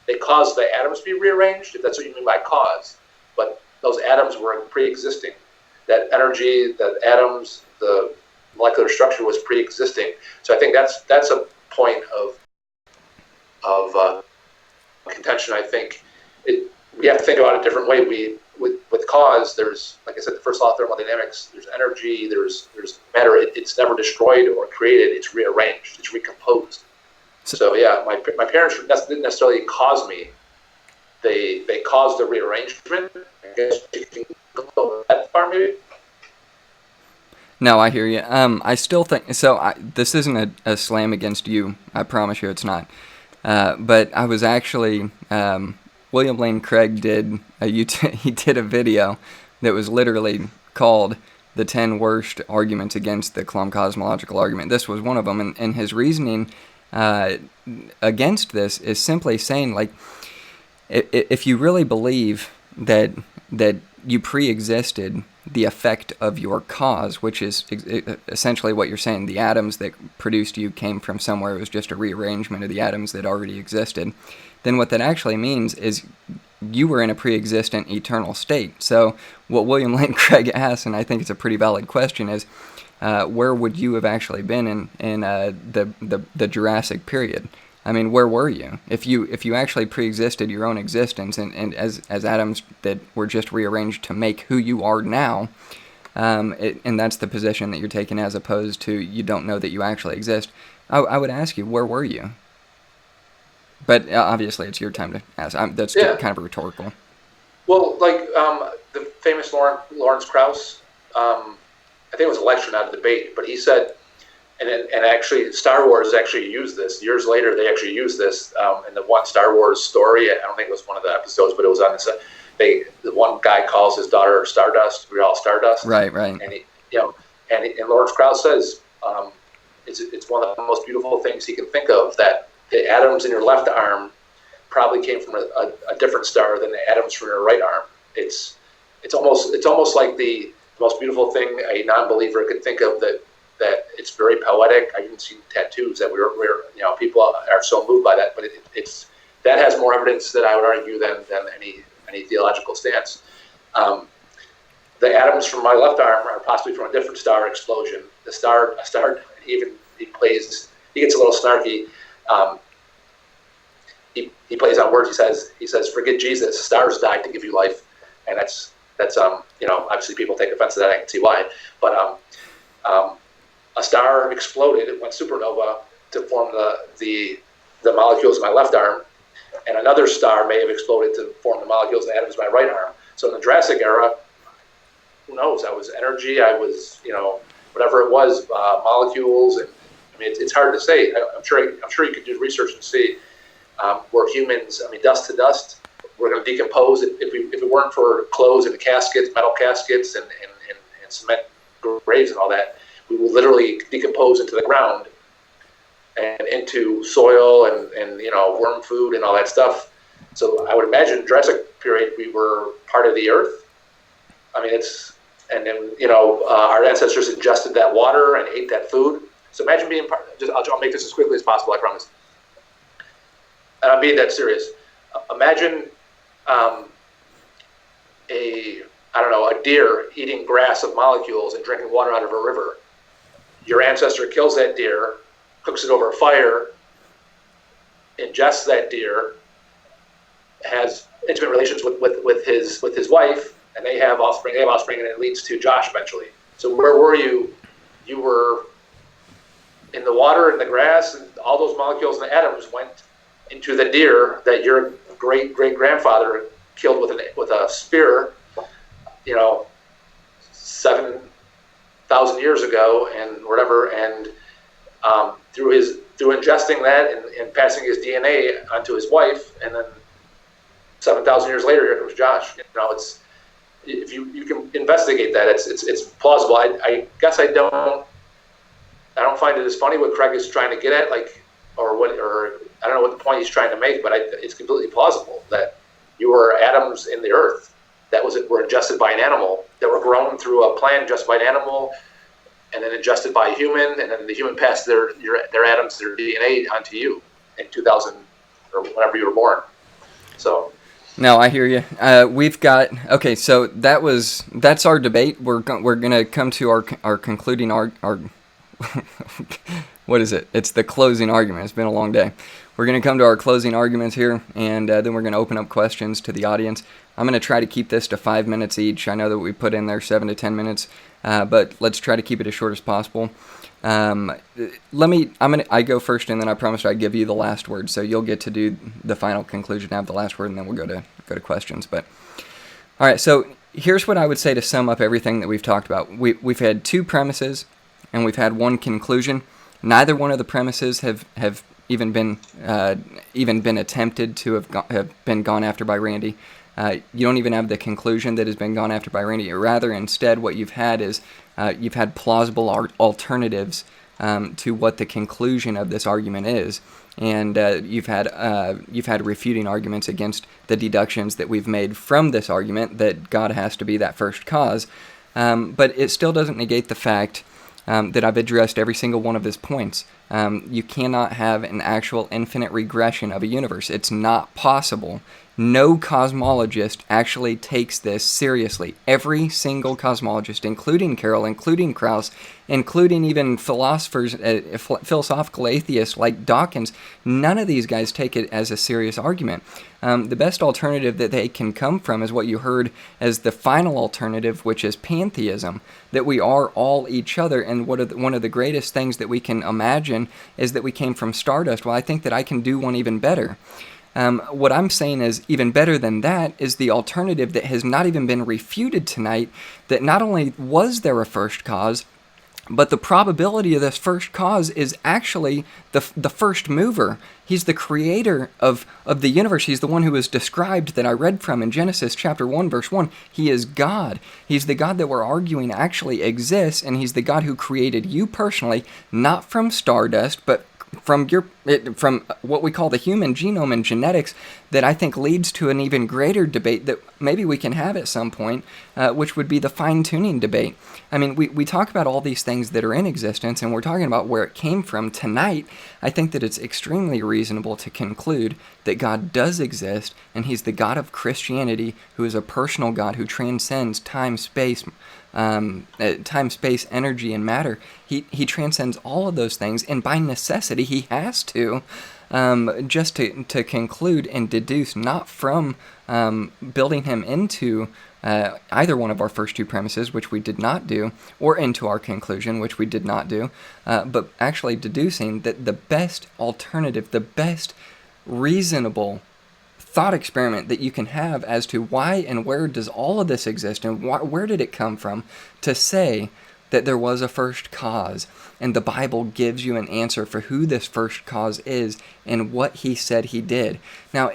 They caused the atoms to be rearranged, if that's what you mean by cause. But those atoms were pre-existing. That energy, the atoms, the molecular structure was pre-existing. So I think that's a point of contention. I think we have to think about it a different way. With cause, there's, like I said, the first law of thermodynamics, there's energy, there's matter. It's never destroyed or created, it's rearranged, it's recomposed. So yeah, my parents didn't necessarily cause me. They caused the rearrangement. I guess you can go that far, maybe. No, I hear you. I still think so. This isn't a slam against you. I promise you, it's not. But I was actually William Lane Craig did he did a video that was literally called "The 10 Worst Arguments Against the Kalam Cosmological Argument." This was one of them, and his reasoning against this is simply saying, like, if you really believe that you pre-existed the effect of your cause, which is essentially what you're saying, the atoms that produced you came from somewhere, it was just a rearrangement of the atoms that already existed, then what that actually means is you were in a pre-existent eternal state. So what William Lane Craig asks, and I think it's a pretty valid question, is where would you have actually been in the Jurassic period? I mean, where were you? If you actually pre-existed your own existence and as atoms that were just rearranged to make who you are now, and that's the position that you're taking as opposed to you don't know that you actually exist, I would ask you, where were you? But obviously it's your time to ask. That's kind of rhetorical. Well, like the famous Lawrence Krauss, I think it was a lecture, not a debate, but he said, and actually Star Wars actually used this. Years later, they actually used this in the one Star Wars story. I don't think it was one of the episodes, but it was on this. The one guy calls his daughter Stardust. We're all Stardust. Right. And and Lawrence Krauss says it's one of the most beautiful things he can think of, that the atoms in your left arm probably came from a different star than the atoms from your right arm. It's almost like the most beautiful thing a non-believer could think of, that it's very poetic. I even seen tattoos that we're people are so moved by that, but it's that has more evidence that I would argue than any theological stance. The atoms from my left arm are possibly from a different star explosion. A star he gets a little snarky. He plays on words. He says, "Forget Jesus. Stars died to give you life," and that's obviously people take offense to that. I can see why, but a star exploded. It went supernova to form the molecules in my left arm, and another star may have exploded to form the molecules and atoms in my right arm. So in the Jurassic era, who knows? I was energy. I was whatever it was, molecules, and I mean it's hard to say. I'm sure you could do research and see. We're humans. I mean, dust to dust. We're going to decompose. If it weren't for clothes and caskets, metal caskets, and cement graves and all that, we will literally decompose into the ground and into soil and worm food and all that stuff. So I would imagine Jurassic period we were part of the earth. I mean, our ancestors ingested that water and ate that food. So imagine being part. I'll make this as quickly as possible. I promise. And I'm being that serious. Imagine a deer eating grass of molecules and drinking water out of a river. Your ancestor kills that deer, cooks it over a fire, ingests that deer, has intimate relations with his wife, and they have offspring, and it leads to Josh eventually. So where were you? You were in the water, in the grass, and all those molecules and atoms went into the deer that your great-great-grandfather killed with a spear, 1,000 years ago and whatever, and through ingesting that and passing his DNA onto his wife, and then 7,000 years later, here comes Josh. It's if you can investigate that, it's plausible. I guess I don't find it as funny what Craig is trying to get at, or I don't know what the point he's trying to make, but it's completely plausible that you were atoms in the earth that were ingested by an animal, that were grown through a plant ingested by an animal, and then ingested by a human, and then the human passed their atoms, their DNA onto you in 2000 or whenever you were born. So. No, I hear you. We've got so that's our debate. We're gonna come to our concluding our what is it? It's the closing argument. It's been a long day. We're gonna come to our closing arguments here, and then we're gonna open up questions to the audience. I'm gonna try to keep this to 5 minutes each. I know that we put in there 7 to 10 minutes, but let's try to keep it as short as possible. I go first, and then I promised I'd give you the last word, so you'll get to do the final conclusion, have the last word, and then we'll go to questions. But all right, so here's what I would say to sum up everything that we've talked about. We've had 2 premises, and we've had 1 conclusion. Neither one of the premises have even been attempted to have been gone after by Randy. You don't even have the conclusion that has been gone after by Randy. Rather, instead, what you've had is you've had plausible alternatives to what the conclusion of this argument is, and you've had refuting arguments against the deductions that we've made from this argument that God has to be that first cause. But it still doesn't negate the fact that I've addressed every single one of his points. You cannot have an actual infinite regression of a universe. It's not possible. No cosmologist actually takes this seriously. Every single cosmologist, including Carroll, including Krauss, including even philosophers, philosophical atheists like Dawkins, none of these guys take it as a serious argument. The best alternative that they can come from is what you heard as the final alternative, which is pantheism, that we are all each other, and one of the greatest things that we can imagine is that we came from stardust. Well, I think that I can do one even better. What I'm saying is even better than that is the alternative that has not even been refuted tonight, that not only was there a first cause, but the probability of this first cause is actually the first mover. He's the creator of the universe. He's the one who is described that I read from in Genesis chapter 1, verse 1. He is God. He's the God that we're arguing actually exists, and he's the God who created you personally, not from stardust, but from what we call the human genome and genetics, that I think leads to an even greater debate that maybe we can have at some point, which would be the fine-tuning debate. I mean, we talk about all these things that are in existence, and we're talking about where it came from tonight. I think that it's extremely reasonable to conclude that God does exist, and he's the God of Christianity, who is a personal God who transcends time, space, energy, and matter. He transcends all of those things, and by necessity he has to, just to conclude and deduce, not from building him into either one of our first 2 premises, which we did not do, or into our conclusion, which we did not do, but actually deducing that the best alternative, the best reasonable thought experiment that you can have as to why and where does all of this exist, and where did it come from, to say that there was a first cause, and the Bible gives you an answer for who this first cause is and what he said he did. Now,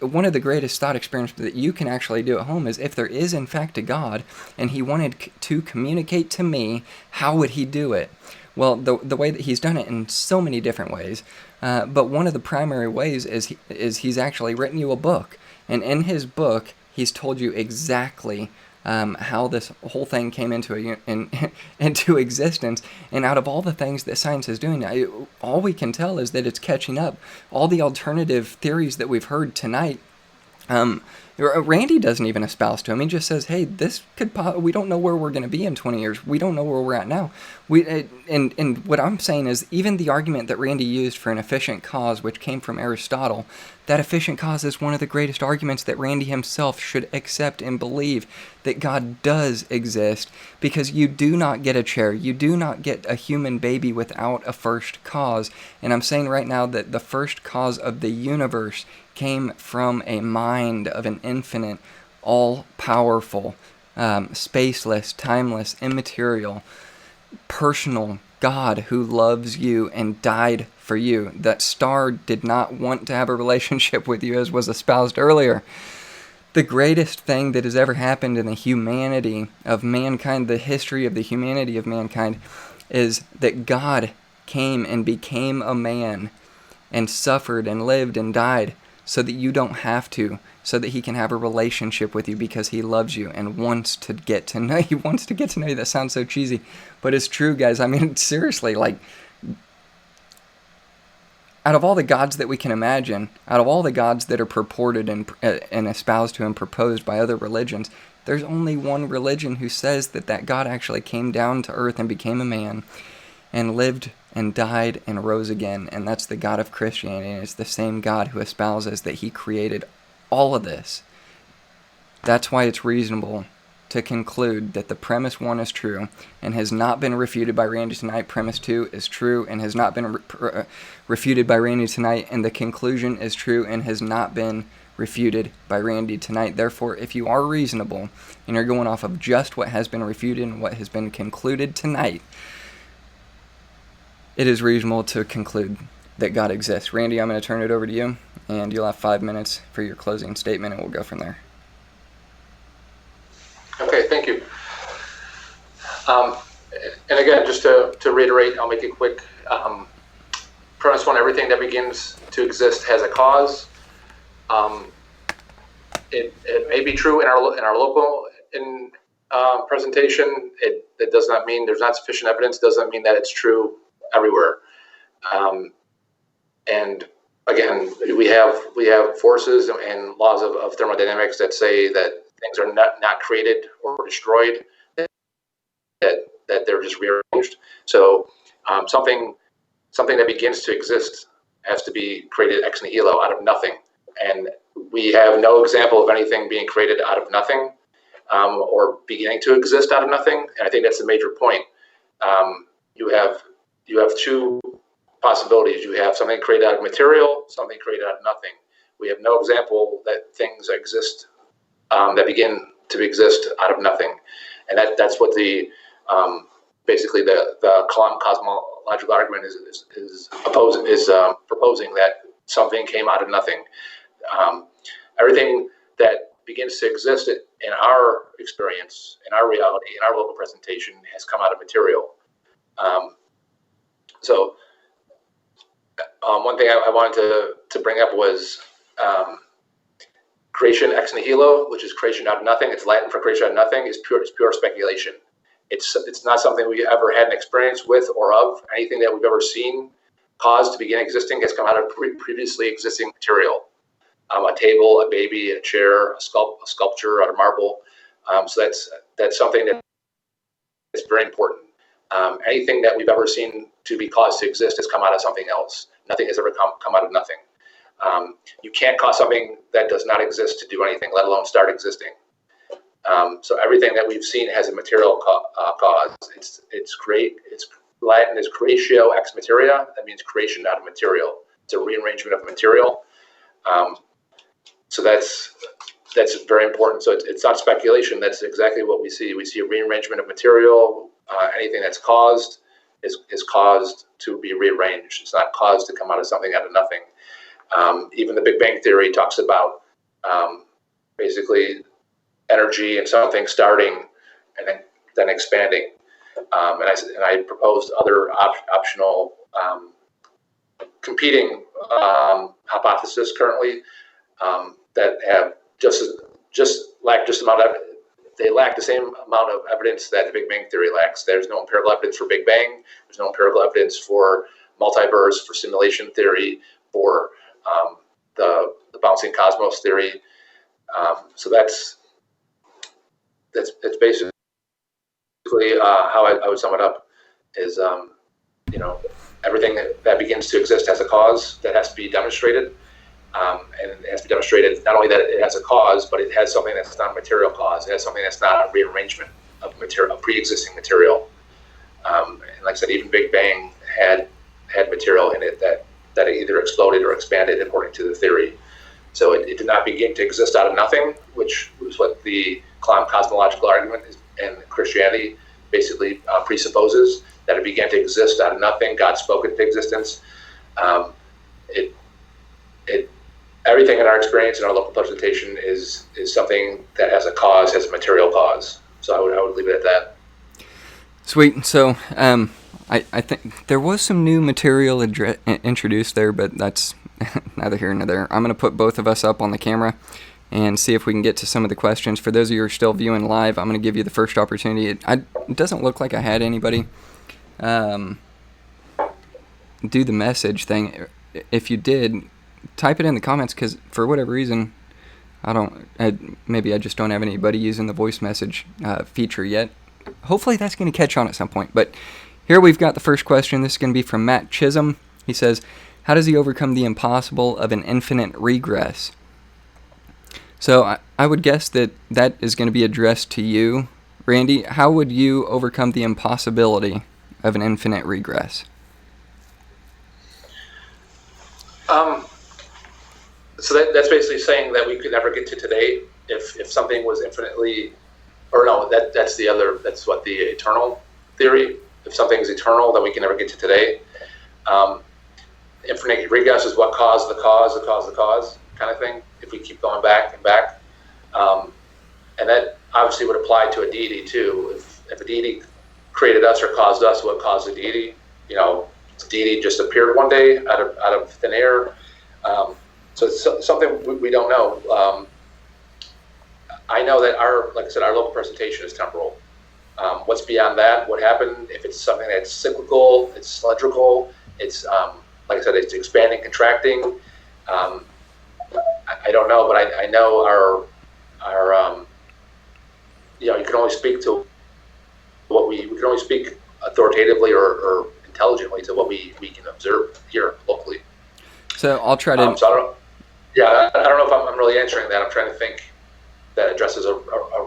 one of the greatest thought experiments that you can actually do at home is, if there is in fact a God and he wanted to communicate to me, how would he do it? Well, the way that he's done it in so many different ways, but one of the primary ways is he's actually written you a book, and in his book he's told you exactly how this whole thing came into existence. And out of all the things that science is doing, all we can tell is that it's catching up. All the alternative theories that we've heard tonight, Randy doesn't even espouse to him. He just says, hey, this could we don't know where we're going to be in 20 years. We don't know where we're at now. And what I'm saying is, even the argument that Randy used for an efficient cause, which came from Aristotle, that efficient cause is one of the greatest arguments that Randy himself should accept and believe, that God does exist, because you do not get a chair, you do not get a human baby without a first cause. And I'm saying right now that the first cause of the universe came from a mind of an infinite, all-powerful, spaceless, timeless, immaterial, personal God who loves you and died for you. That star did not want to have a relationship with you, as was espoused earlier. The greatest thing that has ever happened in the humanity of mankind, the history of the humanity of mankind, is that God came and became a man and suffered and lived and died so that you don't have to, so that he can have a relationship with you because he loves you and wants to get to know you. Wants to get to know you. That sounds so cheesy, but it's true, guys. I mean, seriously, like, out of all the gods that we can imagine, out of all the gods that are purported and espoused to and proposed by other religions, there's only one religion who says that God actually came down to earth and became a man and lived and died and rose again, and that's the God of Christianity, and it's the same God who espouses that he created all of this. That's why it's reasonable to conclude that the premise 1 is true and has not been refuted by Randy tonight. Premise 2 is true and has not been refuted by Randy tonight, and the conclusion is true and has not been refuted by Randy tonight. Therefore, if you are reasonable and you're going off of just what has been refuted and what has been concluded tonight, it is reasonable to conclude that God exists. Randy, I'm going to turn it over to you, and you'll have 5 minutes for your closing statement, and we'll go from there. Okay, thank you. And again, just to reiterate, I'll make it quick. Premise 1, everything that begins to exist has a cause. It may be true in our local presentation. It does not mean there's not sufficient evidence. Does not mean that it's true everywhere. And again, we have forces and laws of thermodynamics that say that things are not created or destroyed, that they're just rearranged. So something that begins to exist has to be created ex nihilo, out of nothing. And we have no example of anything being created out of nothing, or beginning to exist out of nothing. And I think that's a major point. You have two possibilities. You have something created out of material, something created out of nothing. We have no example that things exist that begin to exist out of nothing, and that's what the basically the Kalam Cosmological Argument is proposing, that something came out of nothing. Everything that begins to exist in our experience, in our reality, in our local presentation, has come out of material. So one thing I wanted to bring up was creation ex nihilo, which is creation out of nothing. It's Latin for creation out of nothing. It's pure speculation. It's not something we ever had an experience with or of. Anything that we've ever seen caused to begin existing has come out of previously existing material. A table, a baby, a chair, a sculpture out of marble. So that's something that is very important. Anything that we've ever seen to be caused to exist has come out of something else. Nothing has ever come out of nothing. You can't cause something that does not exist to do anything, let alone start existing. So everything that we've seen has a material cause. It's Latin is creatio ex materia. That means creation out of material. It's a rearrangement of material. So that's very important. So it's not speculation. That's exactly what we see. We see a rearrangement of material. Anything that's caused is caused to be rearranged. It's not caused to come out of something out of nothing. Even the Big Bang Theory talks about basically energy and something starting and then expanding. And I proposed other optional competing hypotheses currently that have they lack the same amount of evidence that the Big Bang Theory lacks. There's no empirical evidence for Big Bang. There's no empirical evidence for multiverse, for simulation theory, for the bouncing cosmos theory. So that's basically how I would sum it up. Is everything that begins to exist has a cause that has to be demonstrated. And it has to be demonstrated not only that it has a cause, but it has something that's not a material cause. It has something that's not a rearrangement of material, of pre-existing material. And like I said, even Big Bang had material in it that it either exploded or expanded according to the theory. So it did not begin to exist out of nothing, which was what the Kalam Cosmological Argument and Christianity basically presupposes that it began to exist out of nothing. God spoke it into existence. Everything in our experience in our local presentation is something that has a cause, has a material cause. So I would leave it at that. Sweet. So I think there was some new material introduced there, but that's neither here nor there. I'm going to put both of us up on the camera and see if we can get to some of the questions. For those of you who are still viewing live, I'm going to give you the first opportunity. It doesn't look like I had anybody do the message thing. If you did, type it in the comments, because for whatever reason, maybe I just don't have anybody using the voice message feature yet. Hopefully that's going to catch on at some point. But here we've got the first question. This is going to be from Matt Chisholm. He says, how does he overcome the impossible of an infinite regress? So I would guess that is going to be addressed to you. Randy, how would you overcome the impossibility of an infinite regress? So that's basically saying that we could never get to today if something was infinitely, or no, that's what the eternal theory. If something's eternal, then we can never get to today. Infinite regress is what caused the cause kind of thing. If we keep going back and back, and that obviously would apply to a deity too. If a deity created us or caused us, what caused the deity? The deity just appeared one day out of thin air. So it's something we don't know. I know that our local presentation is temporal. What's beyond that? What happened? If it's something that's cyclical, it's cylindrical, it's like I said, it's expanding, contracting. I don't know, but I know our you can only speak to what we can only speak authoritatively or intelligently to what we can observe here locally. So I'll try to. I don't know if I'm really answering that. I'm trying to think that addresses a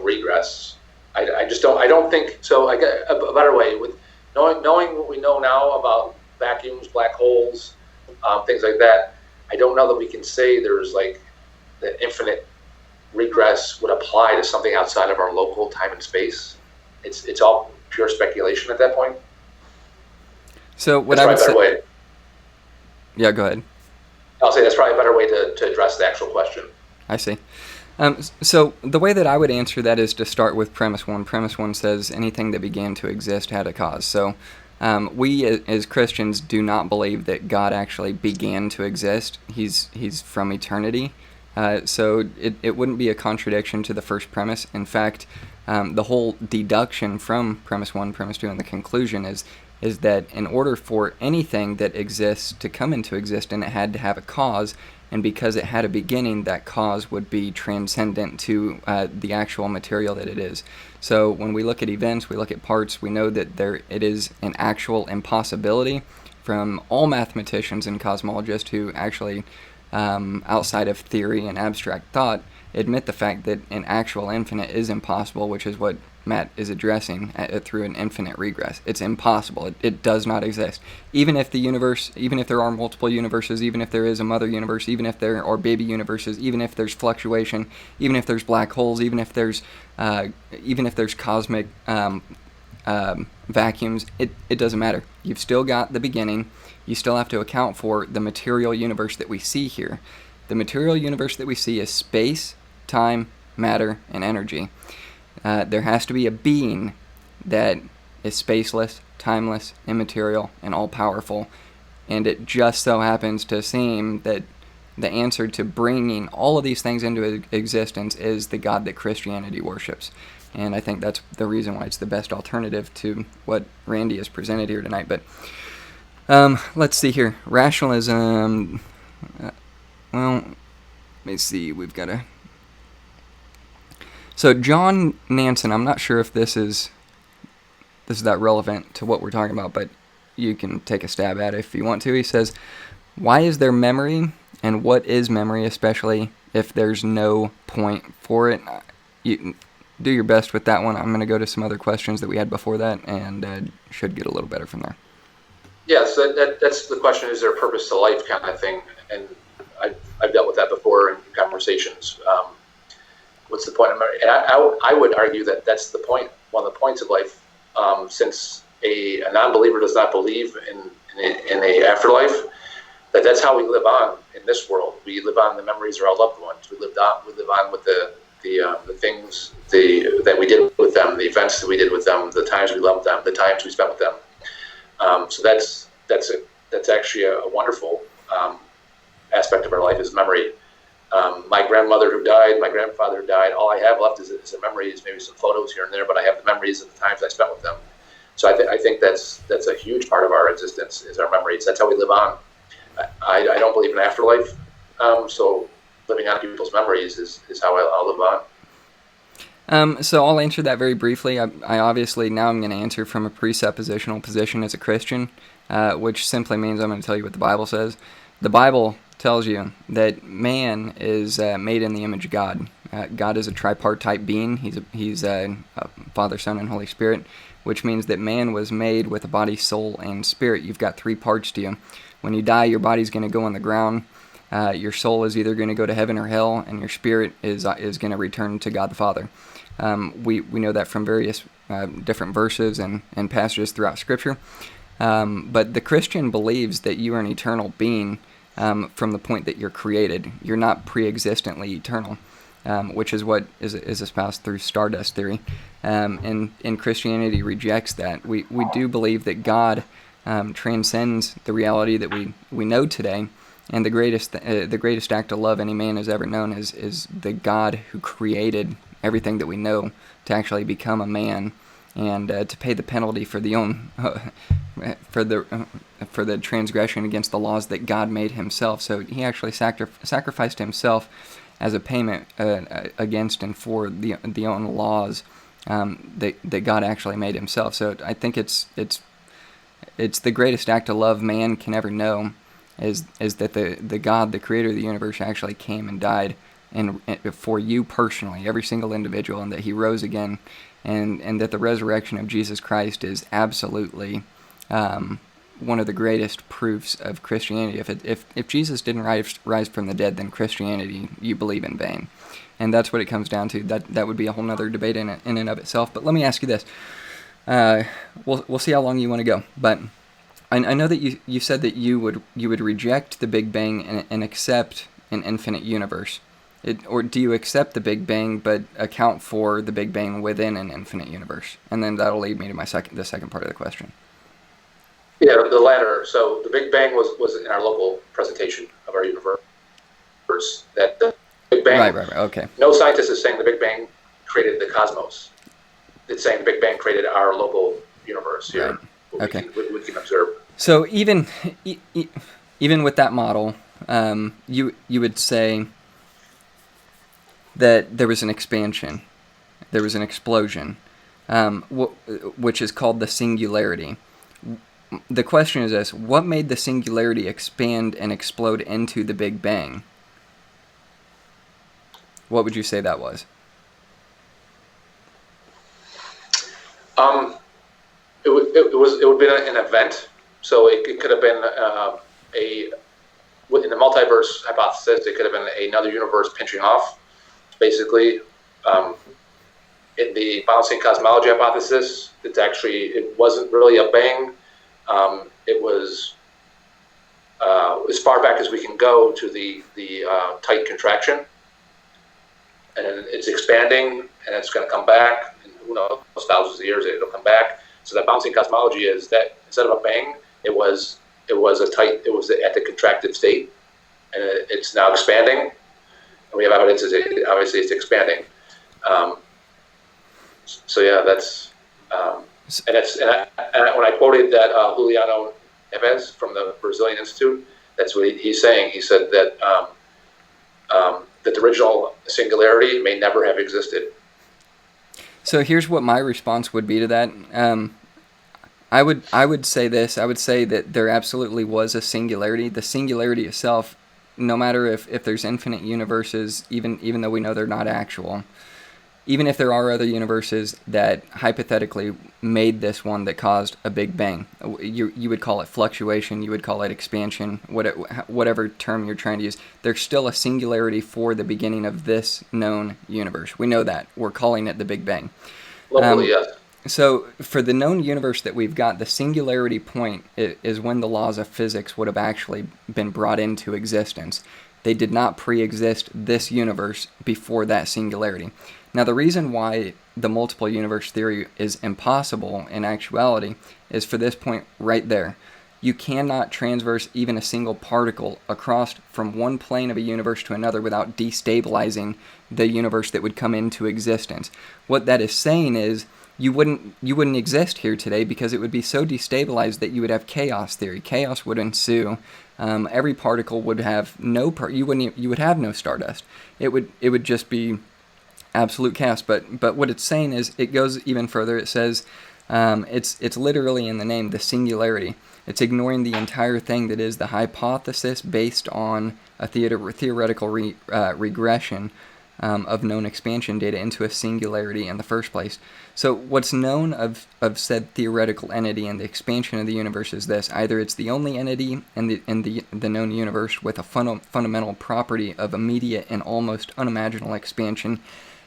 regress. I just don't. I don't think so. I get a better way with knowing what we know now about vacuums, black holes, things like that. I don't know that we can say there's like the infinite regress would apply to something outside of our local time and space. It's all pure speculation at that point. So what I would say. Yeah, go ahead. I'll say that's probably a better way to address the actual question. I see. So the way that I would answer that is to start with premise one. Premise one says anything that began to exist had a cause. So we as Christians do not believe that God actually began to exist. He's from eternity. So it wouldn't be a contradiction to the first premise. In fact, the whole deduction from premise one, premise two, and the conclusion is that in order for anything that exists to come into existence, it had to have a cause, and because it had a beginning, that cause would be transcendent to the actual material that it is. So when we look at events, we look at parts, we know that it is an actual impossibility from all mathematicians and cosmologists who actually, outside of theory and abstract thought, admit the fact that an actual infinite is impossible, which is what Matt is addressing through an infinite regress. It's impossible. It does not exist. Even if there are multiple universes, even if there is a mother universe, even if there are baby universes, even if there's fluctuation, even if there's black holes, even if there's cosmic vacuums, it doesn't matter. You've still got the beginning. You still have to account for the material universe that we see here. The material universe that we see is space, time, matter, and energy. There has to be a being that is spaceless, timeless, immaterial, and all-powerful. And it just so happens to seem that the answer to bringing all of these things into existence is the God that Christianity worships. And I think that's the reason why it's the best alternative to what Randy has presented here tonight. But let's see here. Rationalism. Let me see. We've got a... So John Nansen, I'm not sure if this is that relevant to what we're talking about, but you can take a stab at it if you want to. He says, why is there memory, and what is memory, especially if there's no point for it? You do your best with that one. I'm going to go to some other questions that we had before that, and should get a little better from there. Yes, that's the question, is there a purpose to life kind of thing, and I've dealt with that before in conversations. What's the point of memory? And I would argue that that's the point. One of the points of life since a non-believer does not believe in a afterlife, that's how we live on in this world. We live on the memories of our loved ones. We live on with the things that we did with them, the events that we did with them, the times we loved them, the times we spent with them. So that's actually a wonderful aspect of our life is memory. My grandmother who died, my grandfather who died, all I have left is a memory, is maybe some photos here and there, but I have the memories of the times I spent with them. So I think that's a huge part of our existence is our memories. That's how we live on. I don't believe in afterlife, so living on people's memories is how I'll live on. So I'll answer that very briefly. I obviously now I'm going to answer from a presuppositional position as a Christian, which simply means I'm going to tell you what the Bible says. The Bible tells you that man is made in the image of God. God is a tripartite being. He's Father, Son, and Holy Spirit, which means that man was made with a body, soul, and spirit. You've got three parts to you. When you die, your body's going to go on the ground. Your soul is either going to go to heaven or hell, and your spirit is going to return to God the Father. We know that from various different verses and passages throughout Scripture. But the Christian believes that you are an eternal being from the point that you're created. You're not pre-existently eternal, which is what is espoused through stardust theory. And Christianity rejects that. We do believe that God transcends the reality that we know today, and the greatest act of love any man has ever known is the God who created everything that we know to actually become a man and to pay the penalty for for the transgression against the laws that God made Himself. So He actually sacrificed Himself as a payment against and for the own laws that God actually made Himself. So I think it's the greatest act of love man can ever know is that the God, the creator of the universe, actually came and died and for you personally, every single individual, and that He rose again, and that the resurrection of Jesus Christ is absolutely one of the greatest proofs of Christianity. If Jesus didn't rise from the dead, then Christianity, you believe in vain. And that's what it comes down to. That would be a whole other debate in and of itself. But let me ask you this. We'll see how long you want to go. But I know that you said that you would reject the Big Bang and accept an infinite universe. Or do you accept the Big Bang but account for the Big Bang within an infinite universe? And then that'll lead me to the second part of the question. Yeah, the latter. So the Big Bang was in our local presentation of our universe. That the Big Bang. Right. Okay. No scientist is saying the Big Bang created the cosmos. It's saying the Big Bang created our local universe here. Right. Okay. We can observe. So even with that model, you would say that there was an expansion, there was an explosion, which is called the singularity. The question is this: what made the singularity expand and explode into the Big Bang? What would you say that was? It would be an event. So it could have been in the multiverse hypothesis. It could have been another universe pinching off. Basically, in the balancing cosmology hypothesis, it wasn't really a bang. It was as far back as we can go to the tight contraction, and it's expanding, and it's going to come back. And who knows, thousands of years it'll come back. So that balancing cosmology is that instead of a bang, it was at the contracted state, and it's now expanding. And we have evidence that obviously it's expanding. So yeah, that's and when I quoted that Juliano Neves from the Brazilian Institute, that's what he's saying. He said that that the original singularity may never have existed. So here's what my response would be to that. I would say this. I would say that there absolutely was a singularity. The singularity itself, no matter if there's infinite universes, even though we know they're not actual, even if there are other universes that hypothetically made this one that caused a Big Bang, you would call it fluctuation, you would call it expansion, whatever term you're trying to use, there's still a singularity for the beginning of this known universe. We know that. We're calling it the Big Bang. Locally, yes. So for the known universe that we've got, the singularity point is when the laws of physics would have actually been brought into existence. They did not pre-exist this universe before that singularity. Now, the reason why the multiple universe theory is impossible in actuality is for this point right there. You cannot transverse even a single particle across from one plane of a universe to another without destabilizing the universe that would come into existence. What that is saying is you wouldn't exist here today because it would be so destabilized that you would have chaos theory. Chaos would ensue. Every particle would have you would have no stardust. It would just be absolute chaos. But what it's saying is it goes even further. It says it's literally in the name, the singularity. It's ignoring the entire thing that is the hypothesis based on a theoretical regression of known expansion data into a singularity in the first place. So what's known of said theoretical entity and the expansion of the universe is this: either it's the only entity in the known universe with a fundamental property of immediate and almost unimaginable expansion,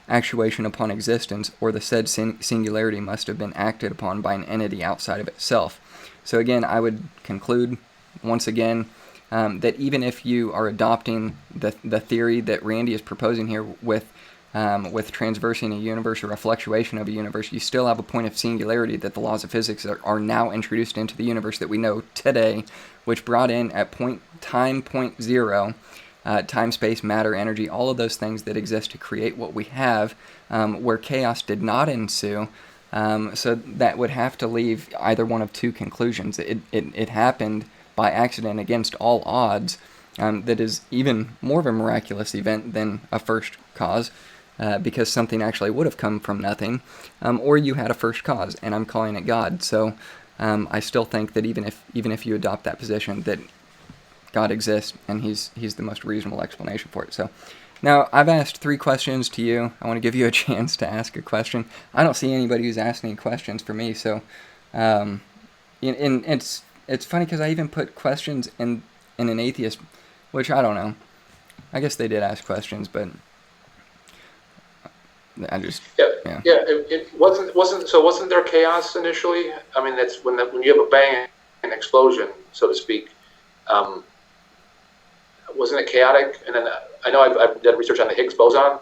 actuation upon existence, or the said singularity must have been acted upon by an entity outside of itself. So again, I would conclude once again that even if you are adopting the theory that Randy is proposing here with transversing a universe or a fluctuation of a universe, you still have a point of singularity that the laws of physics are now introduced into the universe that we know today, which brought in at point zero, time, space, matter, energy, all of those things that exist to create what we have, where chaos did not ensue. So that would have to leave either one of two conclusions. It happened by accident against all odds. That is even more of a miraculous event than a first cause, because something actually would have come from nothing, or you had a first cause, and I'm calling it God. So I still think that even if you adopt that position, that God exists, and he's the most reasonable explanation for it. So now I've asked 3 questions to you. I want to give you a chance to ask a question. I don't see anybody who's asked any questions for me, so and it's funny because I even put questions in an atheist, which I don't know. I guess they did ask questions, but I just yeah. It wasn't there chaos initially? I mean, that's when you have a bang, an explosion, so to speak. Wasn't it chaotic? And then I know I've done research on the Higgs boson.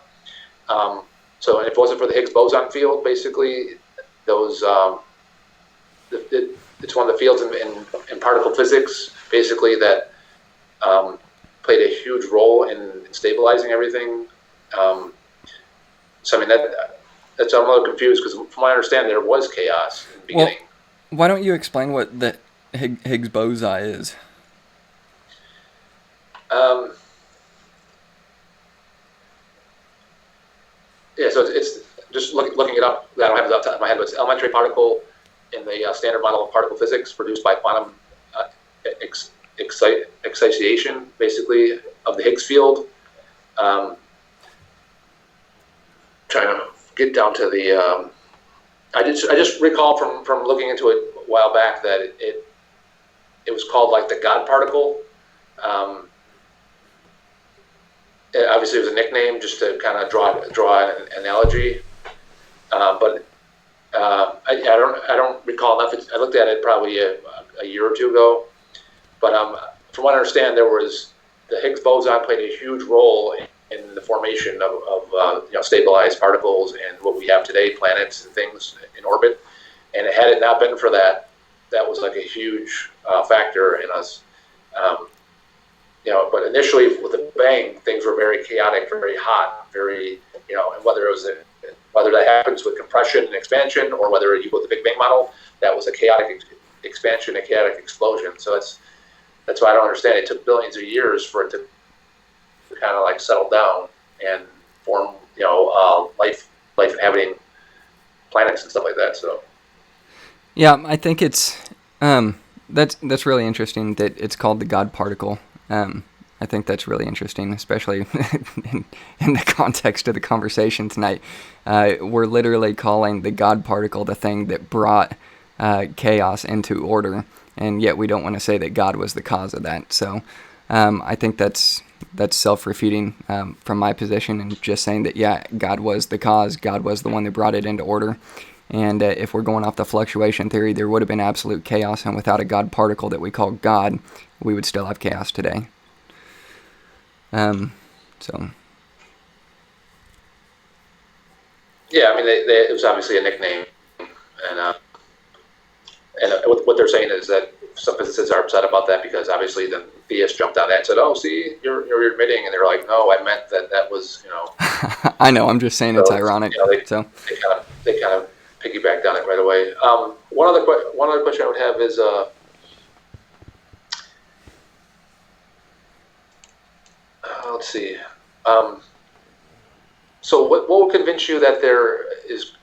So if it wasn't for the Higgs boson field, basically those it's one of the fields in particle physics, basically, that played a huge role in stabilizing everything. So I mean that's I'm a little confused because from what I understand, there was chaos in the beginning. Well, why don't you explain what the Higgs boson is? Yeah, so it's just looking it up. I don't have it off the top of my head, but it's an elementary particle in the standard model of particle physics produced by quantum excitation, basically, of the Higgs field. Trying to get down to the. I just recall from looking into it a while back that it was called like the God particle. Obviously, it was a nickname just to kind of draw an analogy, but I don't recall enough. I looked at it probably a year or two ago, but from what I understand, there was the Higgs boson played a huge role in the formation of stabilized particles and what we have today, planets and things in orbit. And had it not been for that, that was like a huge factor in us. But initially with the bang, things were very chaotic, very hot, very, and whether that happens with compression and expansion or whether you go with the Big Bang model, that was a chaotic expansion, a chaotic explosion. So that's why I don't understand. It took billions of years for it to kind of like settle down and form, life inhabiting planets and stuff like that. So. Yeah, I think it's that's really interesting that it's called the God particle. I think that's really interesting, especially in the context of the conversation tonight. We're literally calling the God particle the thing that brought chaos into order, and yet we don't want to say that God was the cause of that. So I think that's self-refuting from my position, and just saying that, yeah, God was the cause, God was the one that brought it into order. And if we're going off the fluctuation theory, there would have been absolute chaos, and without a God particle that we call God, we would still have chaos today. So. Yeah, I mean, it was obviously a nickname, and what they're saying is that some physicists are upset about that because obviously the theists jumped on that and said, "Oh, see, you're admitting," and they're like, "No, I meant that was, you know." I know. I'm just saying it's ironic. You know, they kind of piggybacked on it right away. One other question I would have is, let's see. So what will convince you that there is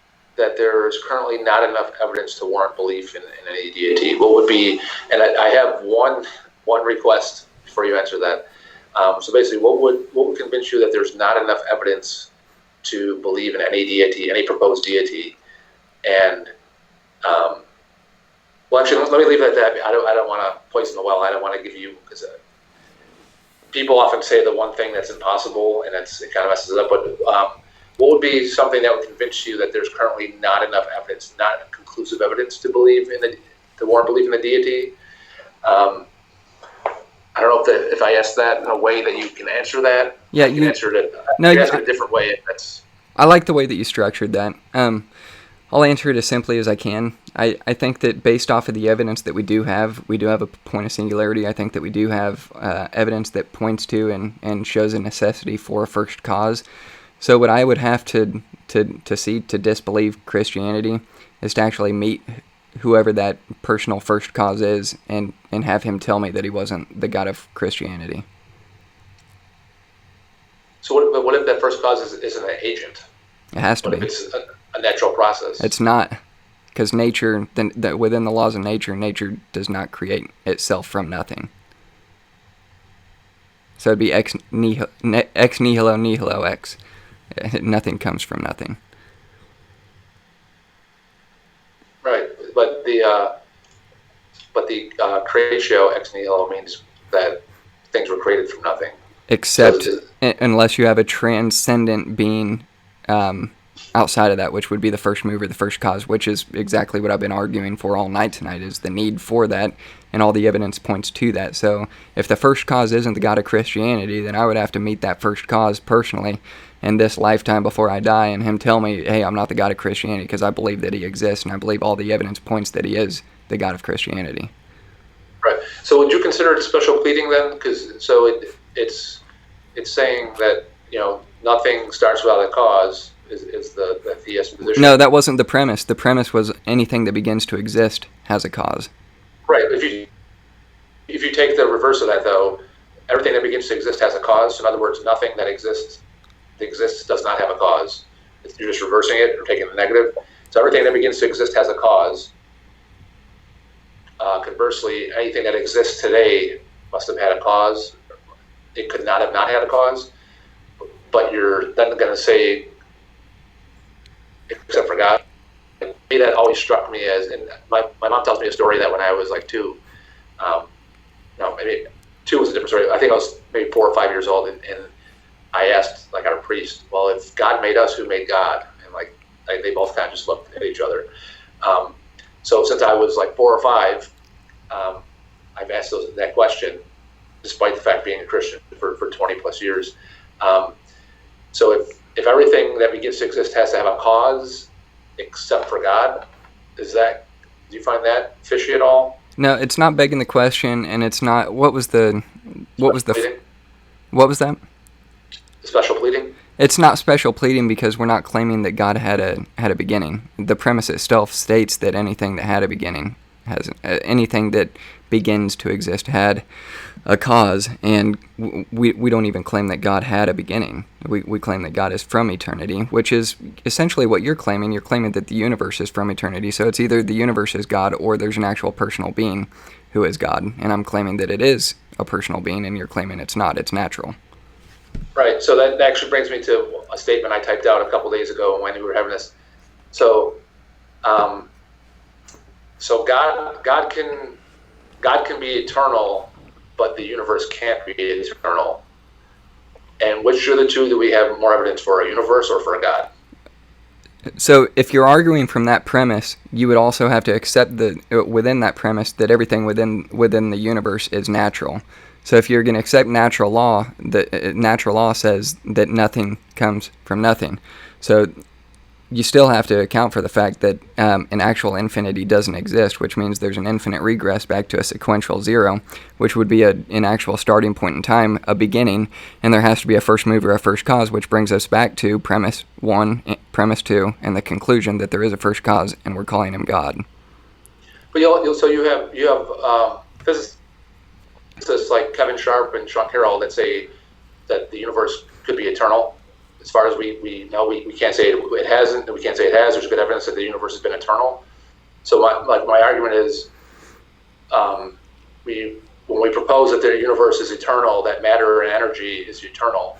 currently not enough evidence to warrant belief in any deity? What would be? And I have one request before you answer that. So basically, what would convince you that there's not enough evidence to believe in any deity, any proposed deity? And well, actually, let me leave it at that. I don't want to poison the well. I don't want to give you, because people often say the one thing that's impossible, and it kind of messes it up. But what would be something that would convince you that there's currently not enough evidence, not conclusive evidence to believe in to warrant belief in the deity? I don't know if I ask that in a way that you can answer that. Yeah, you can answer it. No, you answer it a different way. I like the way that you structured that. I'll answer it as simply as I can. I think that based off of the evidence that we do have a point of singularity. I think that we do have evidence that points to and shows a necessity for a first cause. So what I would have to see to disbelieve Christianity is to actually meet whoever that personal first cause is and have him tell me that he wasn't the God of Christianity. So what if that first cause isn't an agent? It has to be. What if it's a natural process? It's not, because nature, within the laws of nature does not create itself from nothing. So it'd be ex nihilo nihilo ex. Nothing comes from nothing. Right, but the creatio ex nihilo means that things were created from nothing. Except unless you have a transcendent being outside of that, which would be the first mover, the first cause, which is exactly what I've been arguing for all night tonight, is the need for that, and all the evidence points to that. So if the first cause isn't the God of Christianity, then I would have to meet that first cause personally in this lifetime before I die, and him tell me, hey, I'm not the God of Christianity, because I believe that he exists, and I believe all the evidence points that he is the God of Christianity. Right. So would you consider it special pleading then? Because it's saying that, you know, nothing starts without a cause is the theist position. No, that wasn't the premise. The premise was anything that begins to exist has a cause. Right. If you take the reverse of that, though, everything that begins to exist has a cause. So in other words, nothing that exists does not have a cause. You're just reversing it or taking the negative. So everything that begins to exist has a cause. Conversely, anything that exists today must have had a cause. It could not have not had a cause. But you're then going to say, except for God. And that always struck me as, and my mom tells me a story that when I was like 2, no, maybe 2 was a different story. I think I was maybe 4 or 5 years old, and I asked like our priest, well, if God made us, who made God? And like they both kind of just looked at each other. So since I was like 4 or 5, I've asked that question, despite the fact being a Christian for 20 plus years. So if everything that begins to exist has to have a cause, except for God, do you find that fishy at all? No, it's not begging the question, and it's not. What was that? Special pleading? It's not special pleading because we're not claiming that God had a beginning. The premise itself states that anything that had a beginning anything that begins to exist had a cause, and we don't even claim that God had a beginning. We claim that God is from eternity, which is essentially what you're claiming. You're claiming that the universe is from eternity, so it's either the universe is God or there's an actual personal being who is God, and I'm claiming that it is a personal being, and you're claiming it's not, it's natural. Right, so that actually brings me to a statement I typed out a couple days ago when we were having this. So God can be eternal, but the universe can't be eternal. And which are the two that we have more evidence for, a universe or for a God? So if you're arguing from that premise, you would also have to accept within that premise that everything within the universe is natural. So if you're going to accept natural law, natural law says that nothing comes from nothing. So you still have to account for the fact that an actual infinity doesn't exist, which means there's an infinite regress back to a sequential zero, which would be an actual starting point in time, a beginning, and there has to be a first mover, a first cause, which brings us back to premise 1, premise 2, and the conclusion that there is a first cause, and we're calling him God. But so you have physicists like Kevin Sharp and Sean Carroll that say that the universe could be eternal. As far as we know, we can't say it hasn't, and we can't say it has. There's good evidence that the universe has been eternal. So my argument is, when we propose that the universe is eternal, that matter and energy is eternal.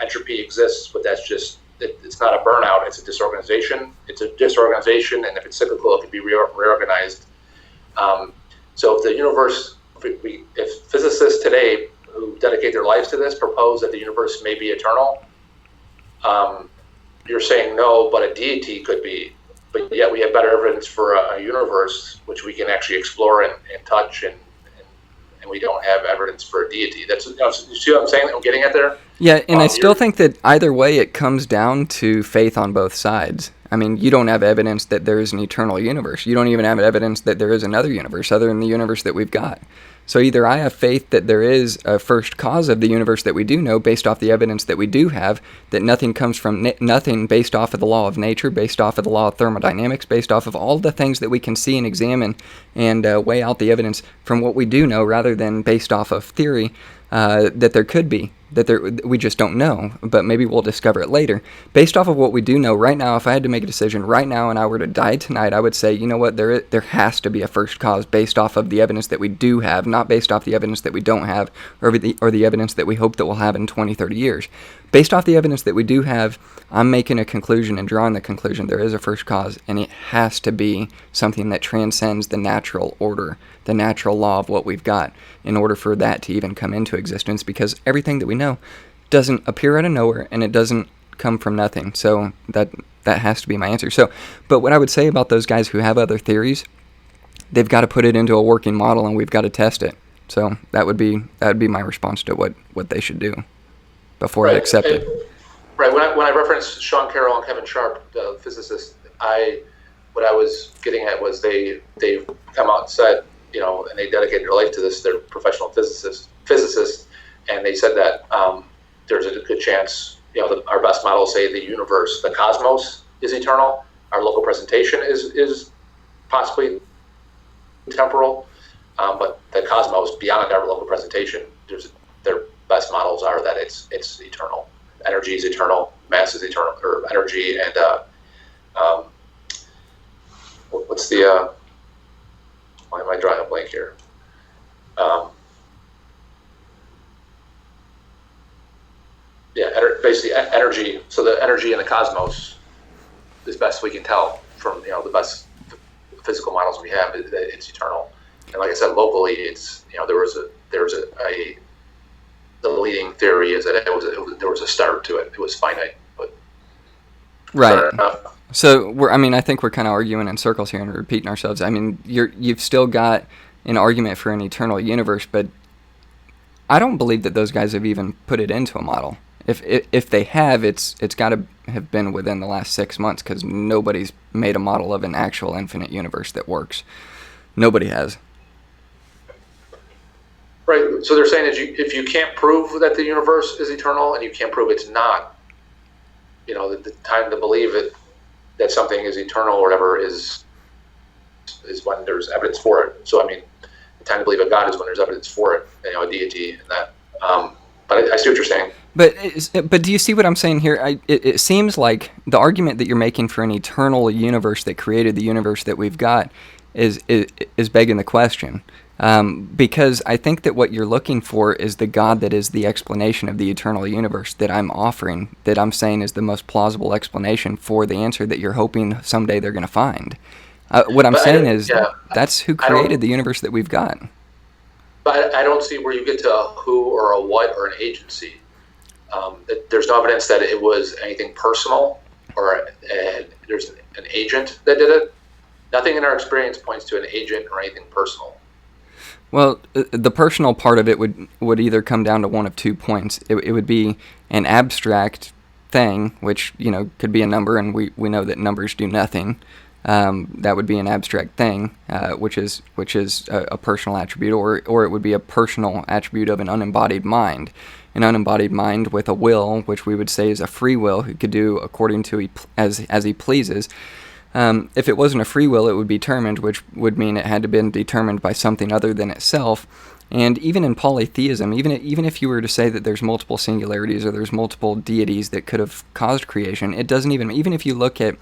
Entropy exists, but that's just it's not a burnout. It's a disorganization. It's a disorganization, and if it's cyclical, it can be reorganized. So if the universe, if physicists today who dedicate their lives to this propose that the universe may be eternal, you're saying no, but a deity could be. But yet we have better evidence for a universe which we can actually explore and touch, and we don't have evidence for a deity. That's, you see what I'm saying? I'm getting at there. Yeah, and I still think that either way it comes down to faith on both sides. I mean, you don't have evidence that there is an eternal universe. You don't even have evidence that there is another universe other than the universe that we've got. So either I have faith that there is a first cause of the universe that we do know based off the evidence that we do have, that nothing comes from nothing based off of the law of nature, based off of the law of thermodynamics, based off of all the things that we can see and examine and weigh out the evidence from what we do know rather than based off of theory that there could be, we just don't know, but maybe we'll discover it later. Based off of what we do know right now, if I had to make a decision right now and I were to die tonight, I would say, you know what, there has to be a first cause based off of the evidence that we do have, not based off the evidence that we don't have, or the evidence that we hope that we'll have in 20, 30 years. Based off the evidence that we do have, I'm making a conclusion and drawing the conclusion there is a first cause, and it has to be something that transcends the natural order, the natural law of what we've got, in order for that to even come into existence, because everything that we know doesn't appear out of nowhere, and it doesn't come from nothing. So that has to be my answer. So, but what I would say about those guys who have other theories, they've got to put it into a working model, and we've got to test it. So that would be my response to what they should do before I accept it. Right. When I referenced Sean Carroll and Kevin Sharp, the physicists, what I was getting at was they've come out and said, and they dedicated their life to this. They're professional physicists, and they said that there's a good chance, our best models say the universe, the cosmos, is eternal. Our local presentation is possibly temporal, but the cosmos beyond our local presentation, their best models are that it's eternal. Energy is eternal, mass is eternal, or energy, and what's the why am I drawing a blank here? Basically energy. So the energy in the cosmos, as best we can tell from the best physical models we have, it's eternal. And like I said, locally, it's the leading theory is that there was a start to it. It was finite, but right. So I think we're kind of arguing in circles here and repeating ourselves. I mean, you've still got an argument for an eternal universe, but I don't believe that those guys have even put it into a model. If they have, it's got to have been within the last 6 months, because nobody's made a model of an actual infinite universe that works. Nobody has. Right. So they're saying that if you can't prove that the universe is eternal and you can't prove it's not, the time to believe that something is eternal or whatever is when there's evidence for it. So the time to believe in God is when there's evidence for it, a deity and that. But I see what you're saying. But do you see what I'm saying here? It seems like the argument that you're making for an eternal universe that created the universe that we've got is begging the question. Because I think that what you're looking for is the God that is the explanation of the eternal universe that I'm offering, that I'm saying is the most plausible explanation for the answer that you're hoping someday they're going to find. What I'm saying is that's who created the universe that we've got. But I don't see where you get to a who or a what or an agency. There's no evidence that it was anything personal. or there's an agent that did it. Nothing in our experience points to an agent or anything personal. Well, the personal part of it would either come down to one of 2 points. It would be an abstract thing, which, could be a number, and we know that numbers do nothing. That would be an abstract thing, which is a personal attribute, or it would be a personal attribute of an unembodied mind. An unembodied mind with a will, which we would say is a free will, who could do according to as he pleases. If it wasn't a free will, it would be determined, which would mean it had to been determined by something other than itself. And even in polytheism, even if you were to say that there's multiple singularities or there's multiple deities that could have caused creation, it doesn't even if you look at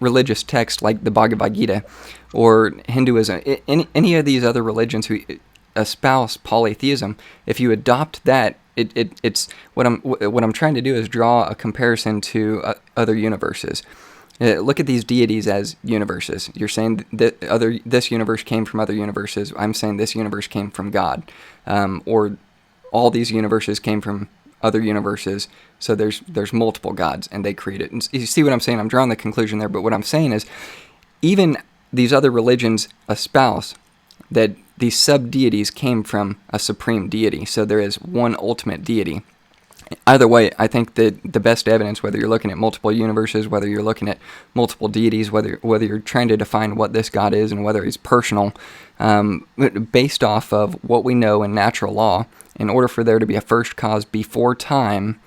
religious texts like the Bhagavad Gita or Hinduism, any of these other religions who espouse polytheism, if you adopt that, it's what I'm trying to do is draw a comparison to other universes. Look at these deities as universes. You're saying that this universe came from other universes. I'm saying this universe came from God, or all these universes came from other universes. So there's multiple gods, and they created. And you see what I'm saying? I'm drawing the conclusion there. But what I'm saying is, even these other religions espouse that these sub-deities came from a supreme deity, so there is one ultimate deity. Either way, I think that the best evidence, whether you're looking at multiple universes, whether you're looking at multiple deities, whether you're trying to define what this God is and whether he's personal, based off of what we know in natural law, in order for there to be a first cause before time,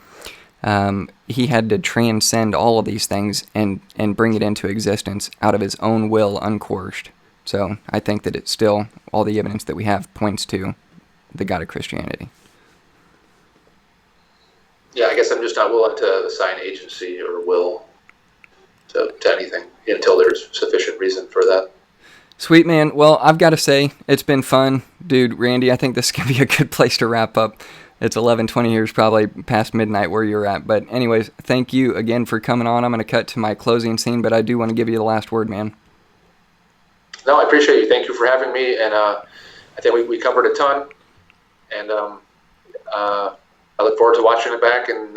he had to transcend all of these things and bring it into existence out of his own will, uncoerced. So I think that it's still, all the evidence that we have points to the God of Christianity. Yeah, I guess I'm just not willing to assign agency or will to anything until there's sufficient reason for that. Sweet, man. Well, I've got to say, it's been fun. Dude, Randy, I think this can be a good place to wrap up. It's 11:20 here, it's probably past midnight where you're at. But anyways, thank you again for coming on. I'm going to cut to my closing scene, but I do want to give you the last word, man. No, I appreciate you. Thank you for having me. And I think we covered a ton. And I look forward to watching it back and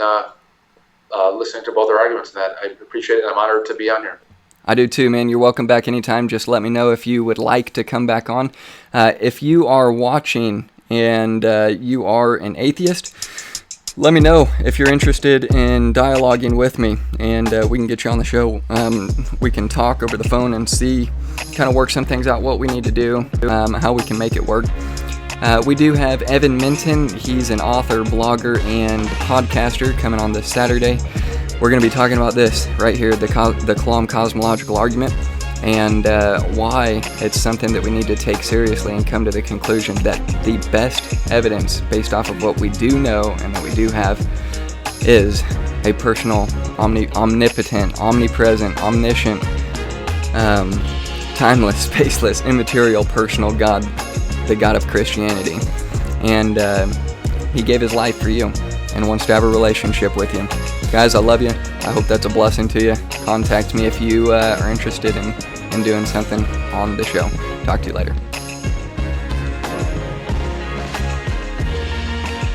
listening to both our arguments. And that I appreciate it. I'm honored to be on here. I do too, man. You're welcome back anytime. Just let me know if you would like to come back on. If you are watching and you are an atheist, let me know if you're interested in dialoguing with me, and we can get you on the show. We can talk over the phone and see, kind of work some things out, what we need to do, how we can make it work. We do have Evan Minton. He's an author, blogger, and podcaster coming on this Saturday. We're going to be talking about this right here, the Kalam Cosmological Argument, and why it's something that we need to take seriously and come to the conclusion that the best evidence based off of what we do know and that we do have is a personal, omnipotent, omnipresent, omniscient, timeless, spaceless, immaterial, personal God, the God of Christianity. And he gave his life for you and wants to have a relationship with you. Guys, I love you. I hope that's a blessing to you. Contact me if you are interested in doing something on the show. Talk to you later.